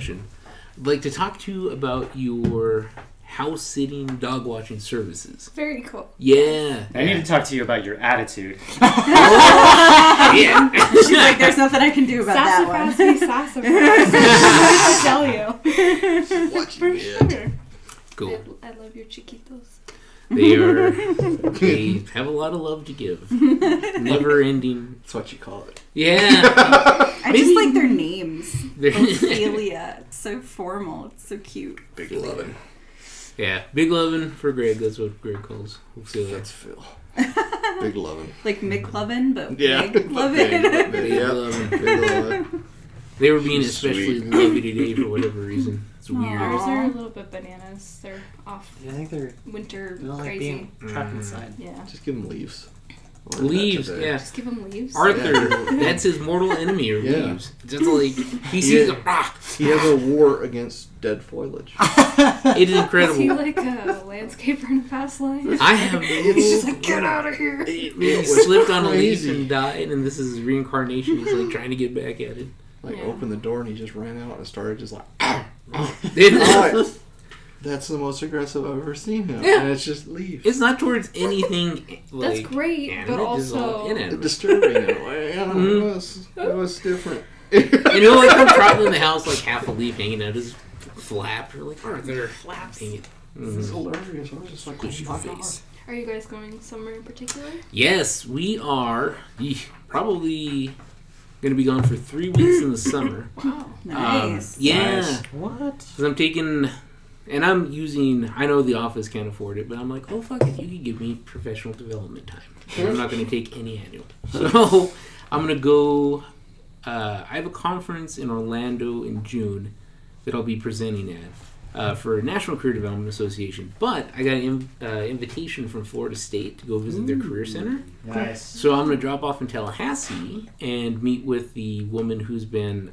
discussion. I'd like to talk to you about your house sitting dog watching services. Very cool. Yeah. I need to talk to you about your attitude. Yeah. She's like, there's nothing I can do about that one. Sassafras. I tell you. Watching For it. sure. Cool. I love your chiquitos. They have a lot of love to give. Never ending. That's what you call it. Yeah. I just like their names. They're- Ophelia. It's so formal. It's so cute. Big lovin'. Yeah. Big lovin' for Greg. That's what Greg calls Ophelia. That's Phil. Big lovin'. Like McLovin, but Yeah. big lovin'. Big Yeah. lovin'. Big lovin'. They were being She's especially sweet. lovey today for whatever reason. It's weird. Ours are a little bit bananas. They're off I think they're winter like crazy. being trapped inside. Yeah. Just give him leaves. Leaves, yeah. Just give them leaves. Arthur, Yeah. that's his mortal enemy, or Yeah. leaves. Just like, he sees Yeah. them, He has a war against dead foliage. it is Is incredible. he like a landscaper in a past life? I have It's just like, get out of here. he slipped on a leaf crazy. and died, and this is his reincarnation. He's like trying to get back at it. Like Yeah. opened the door and he just ran out and started just like. It's That's the most aggressive I've ever seen him. Yeah. And it's just leaves. it's not towards anything like That's great, animate, but it's all also inanimate. Disturbing in a way. Yeah, it was different. And he'll like come trotting in the house like half a leaf hanging out his flap. You're like, Arthur, Flaps. dang it. This is hilarious. I was just like, Push your oh my face. Are you guys going somewhere in particular? Yes, we are probably going to be gone for 3 weeks in the summer. Wow. Nice. Yeah. Nice. What? Because I'm taking, and I'm using, I know the office can't afford it, but I'm like, oh, fuck it, you can give me professional development time. And I'm not going to take any annual. So I'm going to go, I have a conference in Orlando in June that I'll be presenting at for National Career Development Association. But I got an invitation from Florida State to go visit their career center. Nice. So I'm going to drop off in Tallahassee and meet with the woman who's been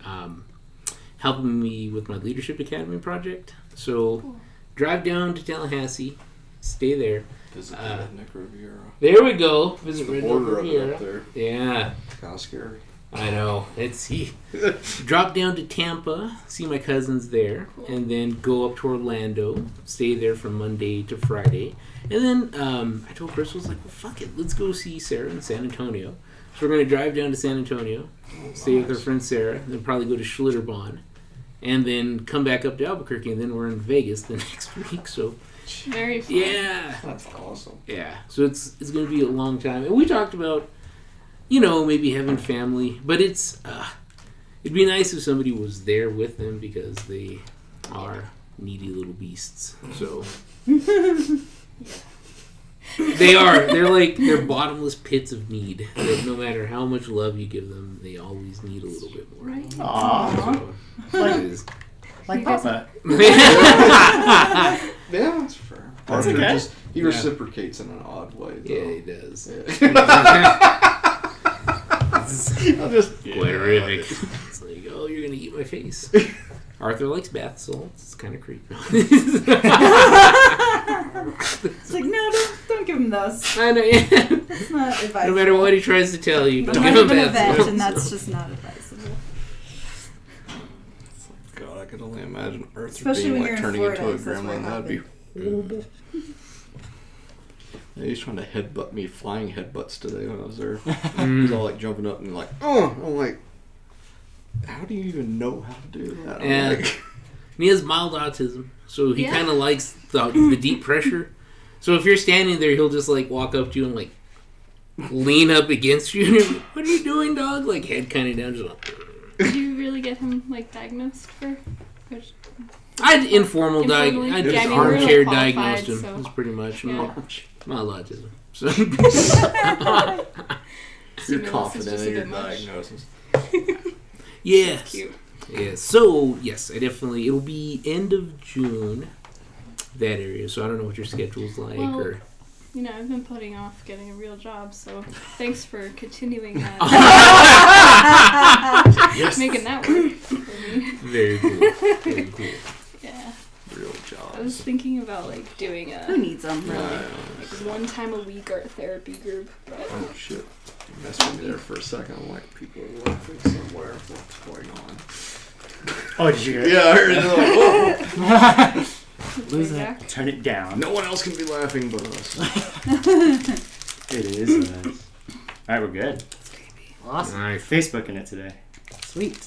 helping me with my Leadership Academy project. So drive down to Tallahassee, stay there. Visit the Redneck Riviera. There we go. It's Visit the Red border of it Riviera. up there. Yeah, Kind of scary. I know. Let's see. Drop down to Tampa, see my cousins there, and then go up to Orlando, stay there from Monday to Friday. And then I told Crystal, I was like, well, fuck it. Let's go see Sarah in San Antonio. So we're going to drive down to San Antonio, stay with our friend Sarah, then probably go to Schlitterbahn, and then come back up to Albuquerque, and then we're in Vegas the next week. So, Very fun. yeah. That's awesome. Yeah. So it's going to be a long time. And we talked about, you know, maybe having family, but it's it'd be nice if somebody was there with them because they are needy little beasts. So they are. They're bottomless pits of need. That no matter how much love you give them, they always need a little bit more. Right. Aww. So it is. Like Papa. Yeah, that's fair. That's Arthur okay. He reciprocates in an odd way, though. Yeah, he does. I'm just Quite horrific. It's like, oh, you're gonna eat my face. Arthur likes bath salts. It's kind of creepy. It's like, no, don't give him those. I know. Yeah. That's not advisable. No matter what he tries to tell you, I'm don't not give him even a bath vet, salts. and that's just not advisable. God, I could only imagine Arthur Especially being when like you're in turning Florida, into a 'cause that's where gremlin. it That'd be horrible. Yeah, he's trying to headbutt me, flying headbutts today when I was there. He's all like jumping up and like, oh, I'm like, how do you even know how to do that? I'm Yeah. like, And he has mild autism, so he Yeah. kind of likes the deep pressure. So if you're standing there, he'll just like walk up to you and like lean up against you. And you're like, what are you doing, dog? Like head kind of down. Just like, Did you really get him like diagnosed for? I'd informal Informally? I'd Yeah, just I mean, we're armchair qualified, diagnosed him. so- That's pretty much. I'm Yeah. like, mild autism. So you're Stimulus is confident just a in your bit much. diagnosis. yes. Cute. Yeah, so yes, I definitely. It'll be end of June, that area. So I don't know what your schedule's like, Well, or You know, I've been putting off getting a real job, so thanks for continuing that. Making that work for me. very cool, very cool. Yeah. Real I was jobs. thinking about like doing Who a needs them, really? like 1 time a week art therapy group, but Oh shit. You messed with me there for a second. I'm like, people are laughing somewhere. What's going on? Oh, did you hear it? Yeah, I heard it. Like, whoa. Lose Way it. back. Turn it down. No one else can be laughing but us. It is. Alright, we're good. Awesome. Nice. Facebooking it today. Sweet.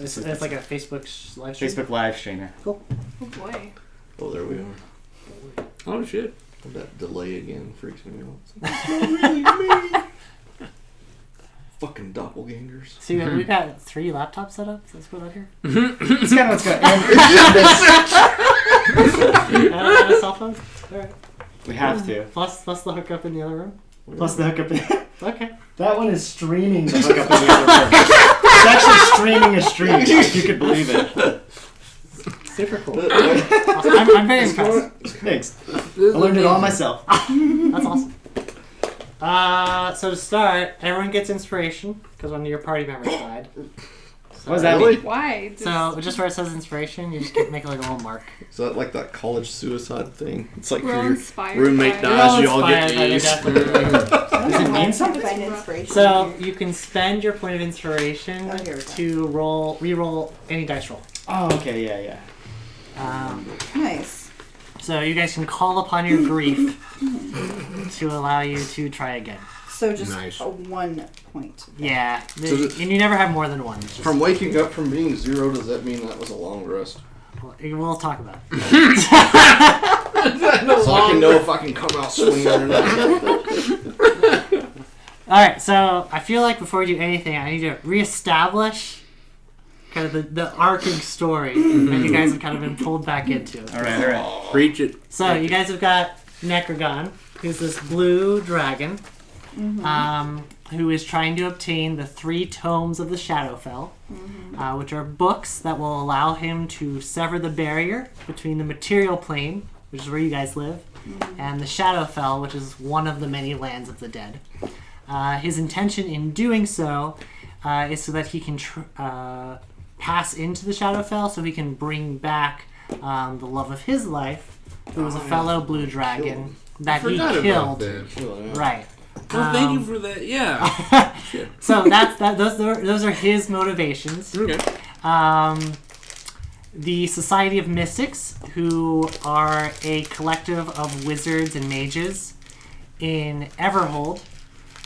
It's like a Facebook live stream. Facebook live streamer. Oh boy. Oh, there we are. Oh shit. That delay again freaks me out. It's not really me. Fucking doppelgangers. See, we've got 3 laptops set up. That's what I hear. It's kind of what's going And a cell phone. All right. We have to. Plus the hookup in the other room. Plus the hookup. Okay. That one is streaming the hookup in the other room. It's actually streaming a stream, if you could believe it. Super cool. Awesome. I'm very impressed. Thanks. I learned it all myself. That's awesome. So to start, everyone gets inspiration because one of your party members died. What does that Really? mean? Why? So just where it says inspiration, you just make like a little mark. Is that like that college suicide thing? It's like We're all your inspired. roommate by- dies, you We're all all get inspired by to the use. death of the- Does it mean something? Find inspiration. So you can spend your point of inspiration Oh, here we go. to re-roll any dice roll. Oh, okay, yeah. Nice. So you guys can call upon your grief to allow you to try again. So just Nice. a 1 point. Yeah, So the- and you never have more than one. It's just- From waking up from being 0, does that mean that was a long rest? we'll talk about it. So I can know if I can come out swinging or not. All right, so I feel like before we do anything, I need to reestablish kind of the arcing story that you guys have kind of been pulled back into. Alright. Preach it. So you guys have got Necrogon, who's this blue dragon, who is trying to obtain the 3 tomes of the Shadowfell, which are books that will allow him to sever the barrier between the material plane, which is where you guys live, and the Shadowfell, which is one of the many lands of the dead. His intention in doing so is so that he can pass into the Shadowfell, so he can bring back the love of his life, who was a fellow blue dragon that he Forgot about killed. that. Right. Well, thank you for that. Yeah. Shit. So that's that. Those are his motivations. Okay. The Society of Mystics, who are a collective of wizards and mages in Everhold,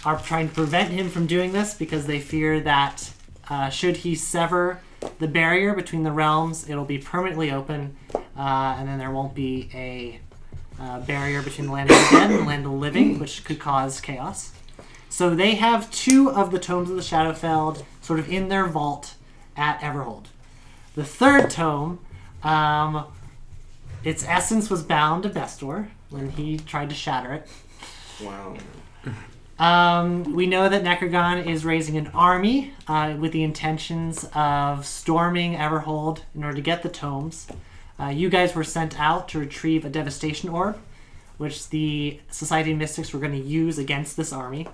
are trying to prevent him from doing this because they fear that should he sever the barrier between the realms, it'll be permanently open, and then there won't be a barrier between the land of the dead and the land of the living, which could cause chaos. So they have 2 of the Tomes of the Shadowfell sort of in their vault at Everhold. The 3rd tome, its essence was bound to Bestor when he tried to shatter it. Wow. We know that Necrogon is raising an army with the intentions of storming Everhold in order to get the tomes. You guys were sent out to retrieve a devastation orb, which the Society of Mystics were going to use against this army.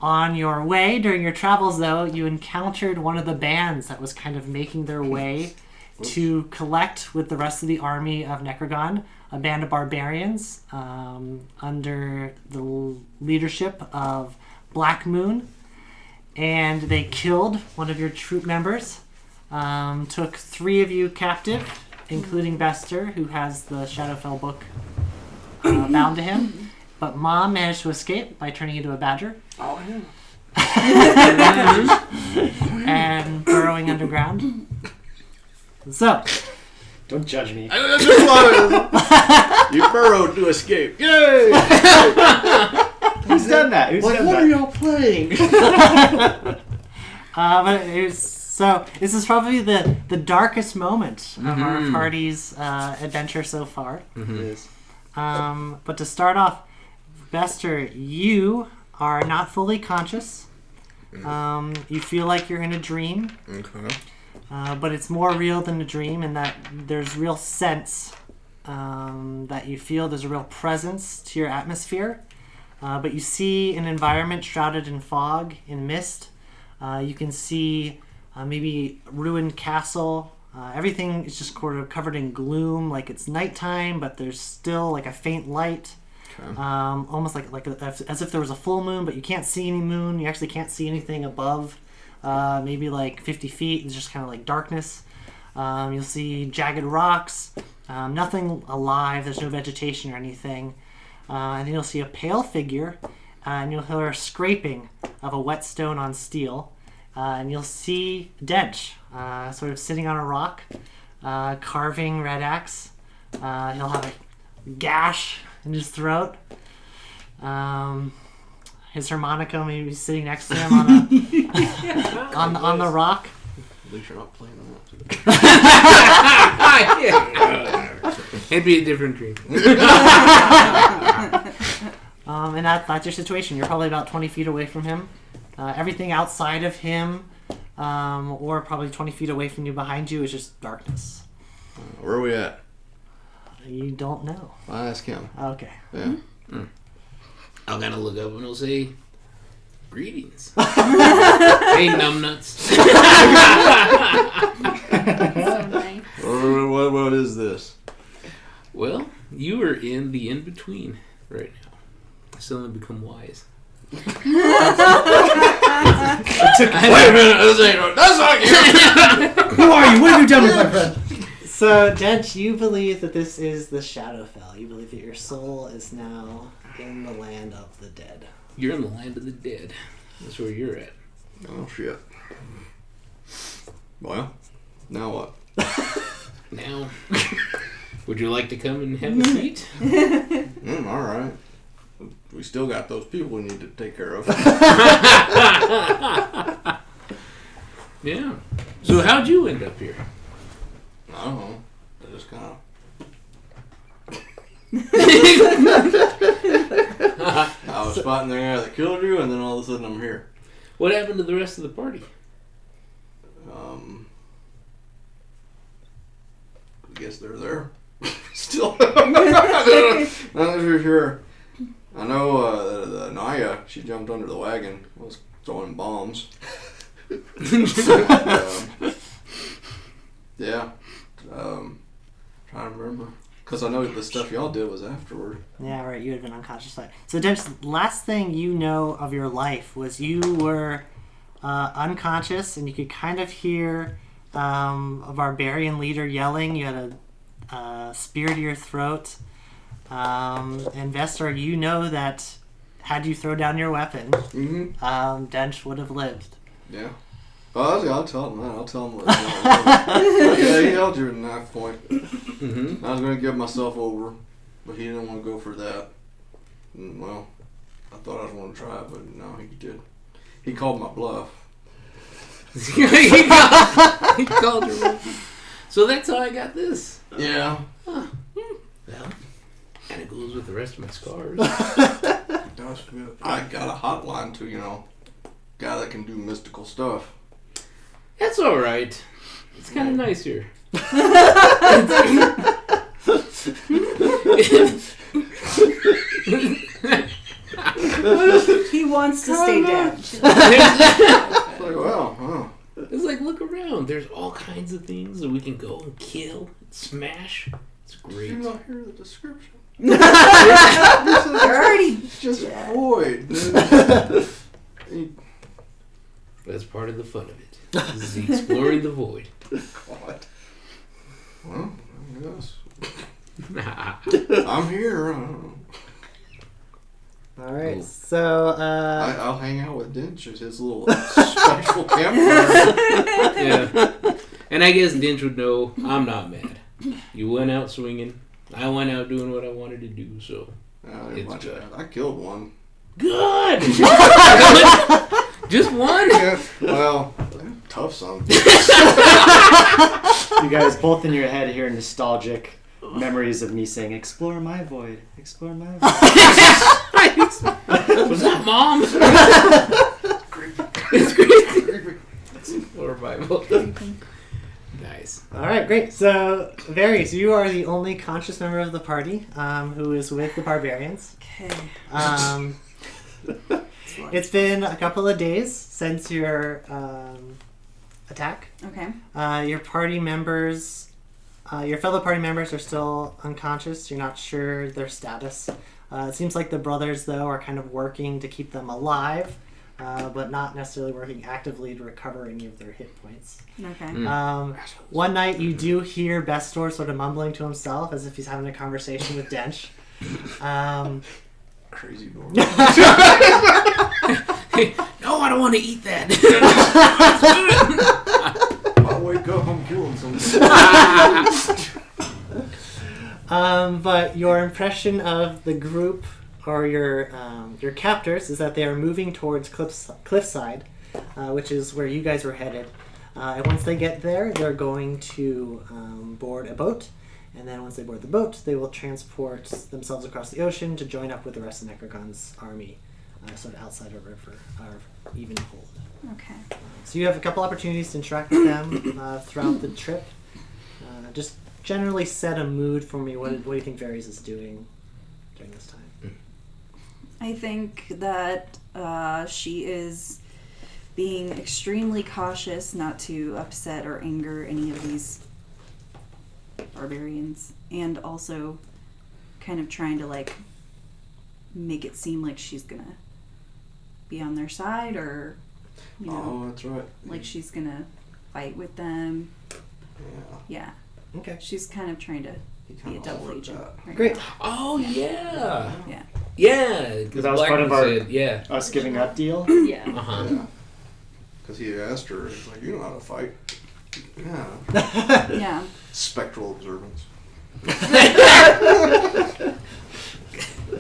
On your way, during your travels, though, you encountered one of the bands that was kind of making their way to collect with the rest of the army of Necrogon, a band of barbarians under the leadership of Black Moon. And they killed one of your troop members, took 3 of you captive, including Bester, who has the Shadowfell book bound to him. But Mom managed to escape by turning into a badger. Oh, yeah. And burrowing underground. So, Don't judge me. I just love it. You burrowed to escape. Yay! Who's done that? Who's Like, done what that? are y'all playing? but it was, so this is probably the darkest moment of our party's adventure so far. It is. But to start off, Bester, you are not fully conscious. You feel like you're in a dream, Okay. but it's more real than a dream in that there's real sense that you feel. There's a real presence to your atmosphere. But you see an environment shrouded in fog, in mist. You can see maybe ruined castle. Everything is just sort of covered in gloom, like it's nighttime, but there's still like a faint light. Okay. Almost as if there was a full moon, but you can't see any moon. You actually can't see anything above maybe like 50 feet. It's just kind of like darkness. You'll see jagged rocks, nothing alive. There's no vegetation or anything. And then you'll see a pale figure, and you'll hear a scraping of a whetstone on steel. And you'll see Dench, sort of sitting on a rock, carving red axe. He'll have a gash in his throat. His harmonica maybe sitting next to him on the rock. At least you're not playing that. It'd be a different dream. And that's your situation. You're probably about 20 feet away from him. Everything outside of him, or probably 20 feet away from you behind you, is just darkness. Where are we at? You don't know. I ask him. Okay. Yeah. I'll gotta look up and he'll say, "Greetings." Hey, numbnuts. So nice. What is this? Well, you are in the in-between right now. I suddenly become wise. Wait a minute, that's not you! Who are you? What have you done with my friend? So, Dench, you believe that this is the Shadowfell. You believe that your soul is now in the land of the dead. You're in the land of the dead. That's where you're at. Oh, shit. Well, now what? Now, would you like to come and have a seat? Alright. We still got those people we need to take care of. Yeah. So how'd you end up here? I don't know. I just kind of... I was spotting the guy that killed you, and then all of a sudden I'm here. What happened to the rest of the party? I guess they're there. Still. Not for sure. I know the Naya, she jumped under the wagon, was throwing bombs. Yeah. Trying to remember. Because I know the stuff y'all did was afterward. Yeah, right. You had been unconscious. So, Dench, the last thing you know of your life was you were unconscious, and you could kind of hear a barbarian leader yelling. You had a spear to your throat. And Vestar, you know that had you throw down your weapon, Dench would have lived. Yeah. Oh, I'll tell him that. I'll tell him. Yeah, he held your knife point. Mm-hmm. I was going to give myself over, but he didn't want to go for that. And, well, I thought I was going to try it, but no, he did. He called my bluff. He called her. So that's how I got this. Yeah. Huh. Well, kind of goes with the rest of my scars. That's good. I got a hotline to, guy that can do mystical stuff. That's all right. It's kind of nice here. He wants to stay dead. It's like, well, huh. It's like, look around. There's all kinds of things that we can go and kill, and smash. It's Did great. you not hear the description? They're already It's just void. That's part of the fun of it. This is exploring the void. God. Well, I guess. Nah. I'm here. I don't know. All right. Cool. So, I'll hang out with Dinch at his little special campfire. Yeah. And I guess Dinch would know I'm not mad. You went out swinging. I went out doing what I wanted to do, so. It's good. I killed one. Good! Just one? Yeah, well, tough son. You guys both in your head hear nostalgic memories of me saying, "Explore my void, explore my void." Was that Mom? It's creepy. Or Bible. Nice. all right, great. So, Varys, you are the only conscious member of the party who is with the barbarians. okay. It's been a couple of days since your attack. Okay. Your party members, your fellow party members are still unconscious. You're not sure their status. It seems like the brothers, though, are kind of working to keep them alive. but not necessarily working actively to recover any of their hit points. Okay. One night you do hear Bestor sort of mumbling to himself as if he's having a conversation with Dench. Crazy door. No, I don't want to eat that. I'll wake up, I'm killing something. But your impression of the group or your captors is that they are moving towards Cliffside, which is where you guys were headed. And once they get there, they're going to board a boat. And then once they board the boat, they will transport themselves across the ocean to join up with the rest of Necrogon's army, sort of outside a river, or even hold. Okay. So you have a couple opportunities to interact with them throughout the trip. Just generally set a mood for me. What do you think Varys is doing during this time? I think that she is being extremely cautious not to upset or anger any of these barbarians, and also kind of trying to like make it seem like she's gonna be on their side, or you know, Oh, that's right. like she's gonna fight with them. Yeah. Yeah, Okay. she's kind of trying to He be a kinda double offered agent. that. Right Great. now. Oh, yeah. Yeah. Yeah. 'Cause that was part of our- Yeah. Us giving up deal. Yeah. Uh-huh. Yeah. Because he asked her, he's like, you know how to fight. Yeah. Yeah. Spectral observance.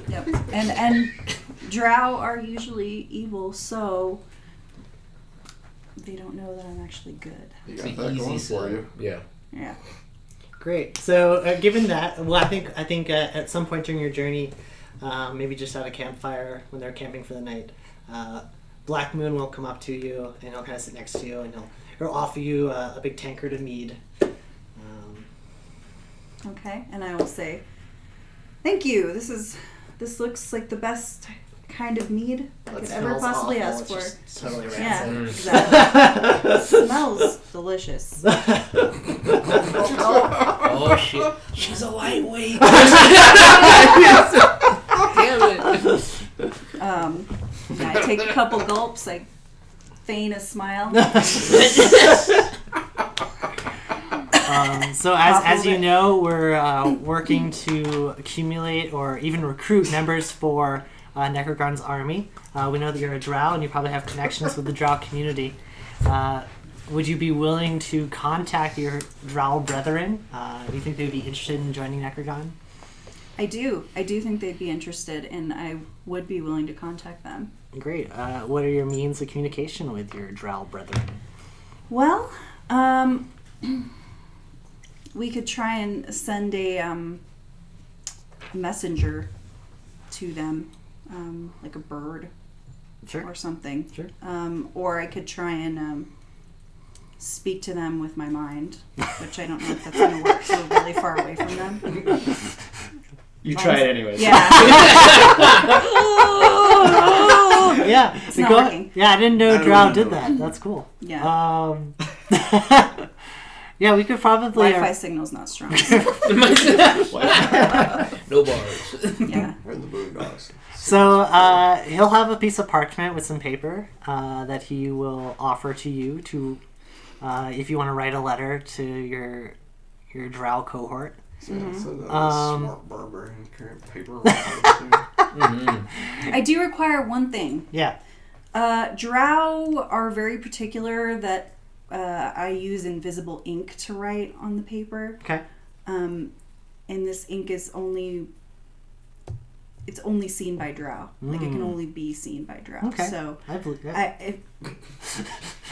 Yep. And drow are usually evil, so they don't know that I'm actually good. You It's got an that easy going sell. for you. Yeah. Yeah. Great. So, given that, well, I think at some point during your journey, maybe just at a campfire when they're camping for the night, Black Moon will come up to you and he'll kind of sit next to you and he'll offer you a big tankard of mead. Okay. And I will say, thank you. This looks like the best kind of mead I could ever smells possibly awful. ask It's for. just totally Yeah, rancid. exactly. Smells delicious. Oh, shit. She's a lightweight. Damn it. Yeah, I take a couple gulps. I feign a smile. So as you know, we're working to accumulate or even recruit members for Necrogon's army. We know that you're a drow and you probably have connections with the drow community. Would you be willing to contact your drow brethren? Do you think they'd be interested in joining Necrogon? I do think they'd be interested, and I would be willing to contact them. Great. What are your means of communication with your drow brethren? Well, we could try and send a messenger to them, like a bird Sure. or something. Sure. Or I could try and speak to them with my mind, which I don't know if that's going to work. So really far away from them. You try it anyways. Yeah. Yeah. It's so not go- working. Yeah, I didn't know I don't drow know. did that. That's cool. Yeah. Yeah, we could probably. Wi-Fi signal's not strong. No bars. Yeah. We're in the boondocks. So he'll have a piece of parchment with some paper that he will offer to you to, if you want to write a letter to your drow cohort. So that's a Um, smart barbarian carrying paper. I do require one thing. Yeah. Drow are very particular that I use invisible ink to write on the paper. Okay. And this ink is only seen by drow. Like it can only be seen by drow. Okay. So I believe that.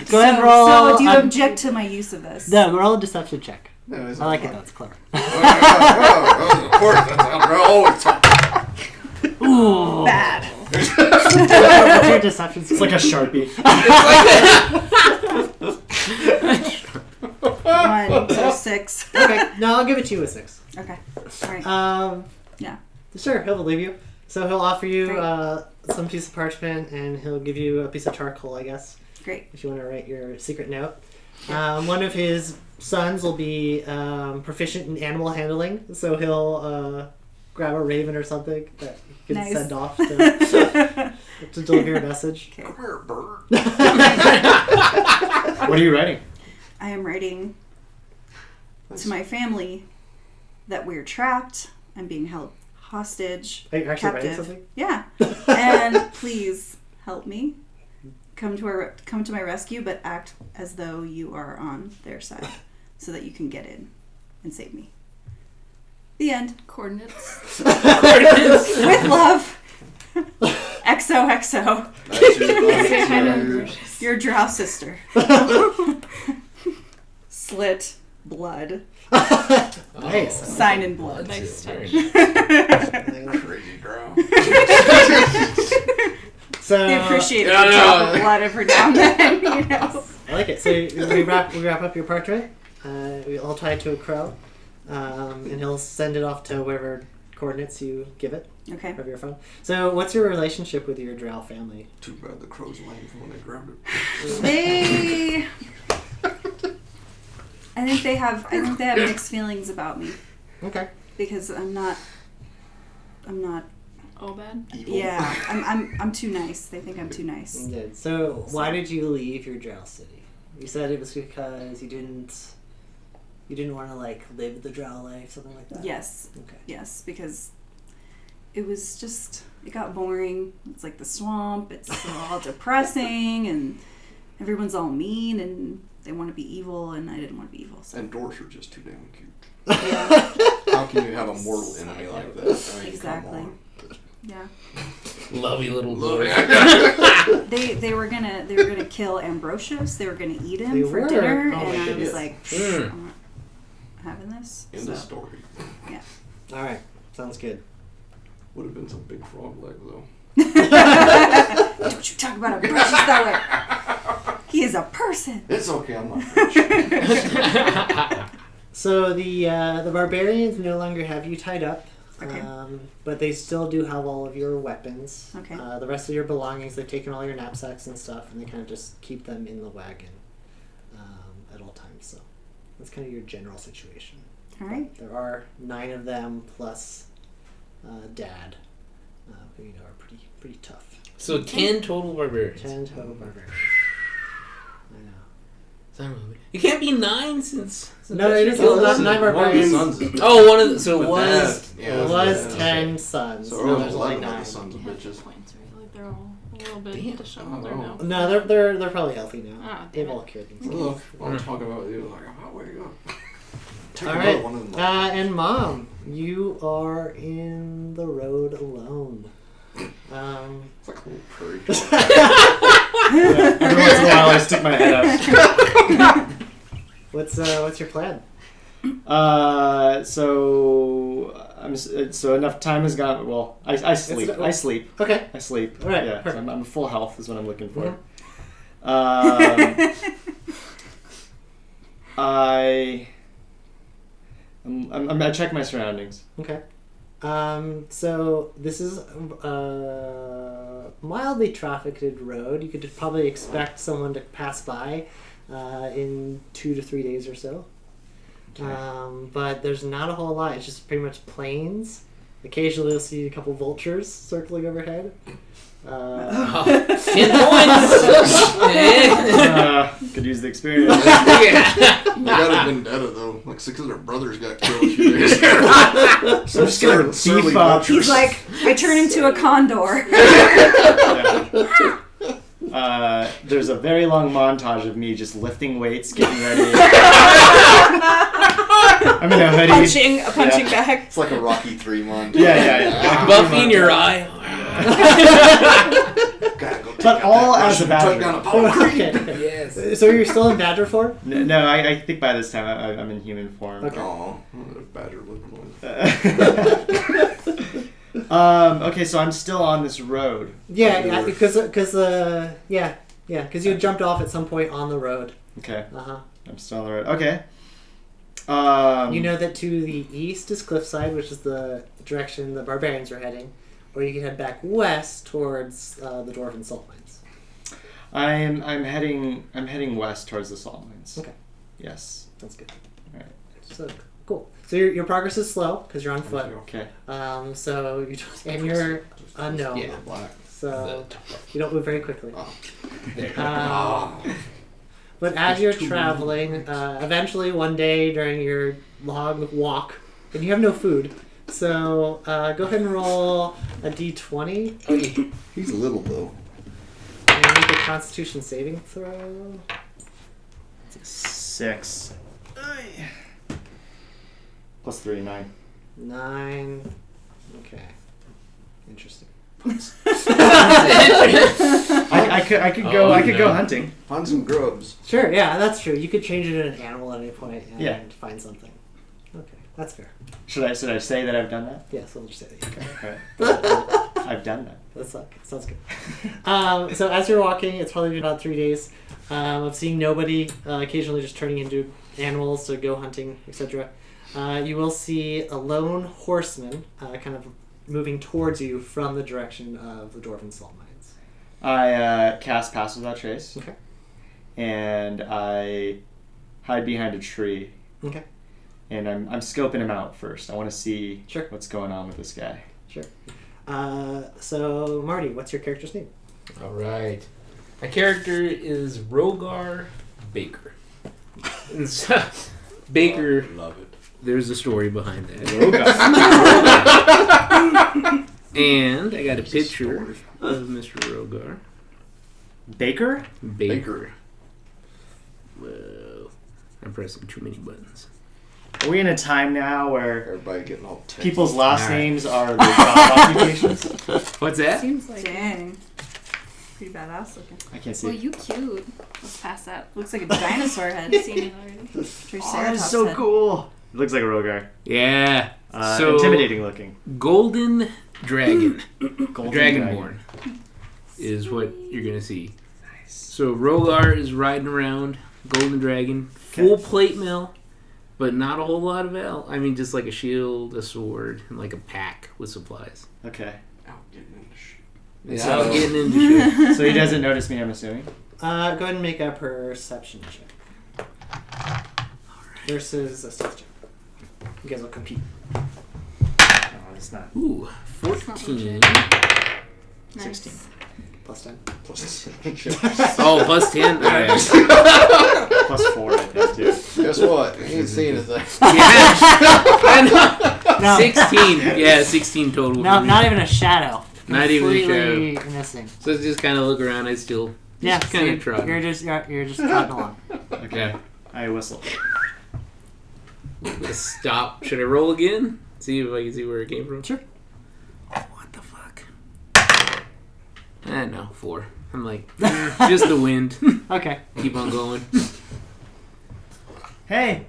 Go ahead and roll, So do you object to my use of this? No, roll a deception check. Yeah, I like it though. It's clever. Of course, that's always Ooh. Bad. What's your deception? It's like a Sharpie. 1 to 6. Okay. No, I'll give it to you a 6. Okay. All right. Yeah. Sure, he'll believe you. So he'll offer you Great. some piece of parchment, and he'll give you a piece of charcoal, I guess, Great. if you want to write your secret note. One of his sons will be proficient in animal handling, so he'll grab a raven or something that you can Nice. send off to deliver your message. Okay. Come here, bird. What are you writing? I am writing to my family that we're trapped and being held hostage. Are you actually writing Captive. something? Yeah. And please help me. Come to my rescue, but act as though you are on their side so that you can get in and save me. The end. Coordinates. With love. XOXO. That's your Say hi to buddy. Ambrosius. Your drow sister. Slit blood. Nice. Sign in blood. Nice touch. Crazy drow. So They appreciate Yeah, the I drop know. of blood every now and then, you know. I like it. So we wrap up your portrait. I'll tie it to a crow, and he'll send it off to whatever coordinates you give it, Okay. wherever you're from. So what's your relationship with your drow family? Too bad the crow's lame from when they grabbed it. They I think they have mixed feelings about me Okay. because I'm not Oh, bad. Evil. yeah, I'm too nice. They think I'm too nice. Good. So why did you leave your drow city? You said it was because you didn't want to like live the drow life, something like that. Yes. Okay. Yes, because it got boring. It's like the swamp. It's all depressing and everyone's all mean and they want to be evil and I didn't want to be evil. So And dwarves are just too damn cute. yeah, How can you have a mortal enemy like that? I mean, exactly. Come on. Yeah. Lovey little Look, dwarf. They were gonna kill Ambrosius. They were gonna eat him They for were? dinner, Oh my and I was goodness. like, Mm. I'm not having this. In So, the story. All right. Sounds good. Would have been some big frog leg though. don't you talk about Ambrosius that way. He is a person. It's okay, I'm not French. So the barbarians no longer have you tied up. Okay. But they still do have all of your weapons. Okay. The rest of your belongings, they've taken all your knapsacks and stuff, and they kind of just keep them in the wagon at all times. So that's kind of your general situation. All right. There are 9 of them plus Dad, who you know are pretty tough. So 10 total barbarians. 10 total barbarians. I know. It can't be 9 since. No, it is Oh, not this 9 is one of the barbarians. sons is Oh, one of the. So it But was. that- yeah, It was yeah. 10 sons. So No, early there's only 11 of 9. the sons of Yeah, bitches. points, right? Like they're all a little bit Damn. disheveled or Oh, no? No, they're probably healthy now. Ah, They've damn all it. cured themselves. Look, I'm talking about you. Like, how way you go? Take All another right. one of them. And Mom, you are in the road alone. It's like a little prairie. Yeah, every once in a while, I stick my head out. What's your plan? So enough time has gone. Well, I sleep. It's- I sleep. Okay. I sleep. All right, Yeah. So perfect. I'm full health is what I'm looking for. Mhm. I check my surroundings. Okay. So this is a mildly trafficked road. You could probably expect someone to pass by in 2 to 3 days or so. But there's not a whole lot. It's just pretty much plains. Occasionally you'll see a couple vultures circling overhead. 10 points! Could use the experience. Yeah. They got a vendetta though. Like 6 of their brothers got killed a few days ago. So I'm just gonna Surly beef up. vultures. He's like, I turn into a condor. There's a very long montage of me just lifting weights, getting ready. I'm in a hoodie. A punching bag. It's like a Rocky 3 month. Yeah. Buffy in your eye. Gotta go take But out all that as a Russian Badger. truck down Apollo Creek. Okay. Yes. So you're still in Badger form? No, I think by this time I'm in human form. Okay. Aw, what a badger looking one. Okay, so I'm still on this road. Yeah, because you jumped off at some point on the road. Okay, Uh-huh. I'm still on the road. Okay. You know that to the east is Cliffside, which is the direction the barbarians are heading, or you can head back west towards the Dwarven Salt Mines. I'm heading west towards the salt mines. Okay. Yes. That's good. So cool. So your progress is slow because you're on foot. Okay. So you and you're unknown. Yeah. Black. So you don't move very quickly. Oh. But as you're traveling, eventually one day during your long walk, and you have no food, so go ahead and roll a d20 He's little though. and make a Constitution saving throw. 6. Plus 3, 9. 9. Okay. Interesting. I could go hunting. Find some grubs. Sure, yeah, that's true. You could change it into an animal at any point and Yeah. find something. Okay, that's fair. Should I say that I've done that? Yes, we'll just say that. Okay. All right. I've done that. That's sounds good. So as you're walking, it's probably been about 3 days of seeing nobody, occasionally just turning into animals to go hunting, etc. You will see a lone horseman kind of moving towards you from the direction of the Dwarven Salt Mines. I cast Pass Without Trace. Okay. And I hide behind a tree. Okay. And I'm scoping him out first. I want to see Sure. what's going on with this guy. Sure. So Marty, what's your character's name? All right. My character is Rogar Baker. And so, Baker, Love it. there's a story behind that. Rogar. And I got a picture of Mr. Rogar Baker? Baker. Whoa. I'm pressing too many buttons. Are we in a time now where Everybody getting all tense. people's last All right. names are their job occupations? What's that? Seems like Dang. Pretty badass looking. I can't see. Well, you cute. Let's pass that. Looks like a dinosaur head. I've seen it already. That is Triceratops so head. cool. It looks like a Rogar. Yeah. So Intimidating looking. Golden Dragon. Golden Dragonborn is what you're gonna see. So Rogar is riding around, Golden Dragon, full plate mail, but not a whole lot of ale. I mean, just like a shield, a sword, and like a pack with supplies. Okay. Out getting into shit. Yeah, So- I'm getting into shit. So he doesn't notice me, I'm assuming? Go ahead and make a perception check. Versus a stealth check. You guys will compete. Oh, it's not. Ooh, That's not 14. Nice. 16. Plus 10. Oh, plus 10? Alright. Plus 4, I think, too. Guess what? He ain't seen a thing. Yeah. I know. No. 16. Yeah, 16 total. No, for me. not even a shadow. Not even a Completely missing. So just kind of look around. I still Yeah, just kind so of trotting. you're just trotting along. Okay. I whistle. Let's stop. Should I roll again? See if I can see where it came from. Sure. What the fuck? No, 4. I'm like, just the wind. Okay. Keep on going. Hey!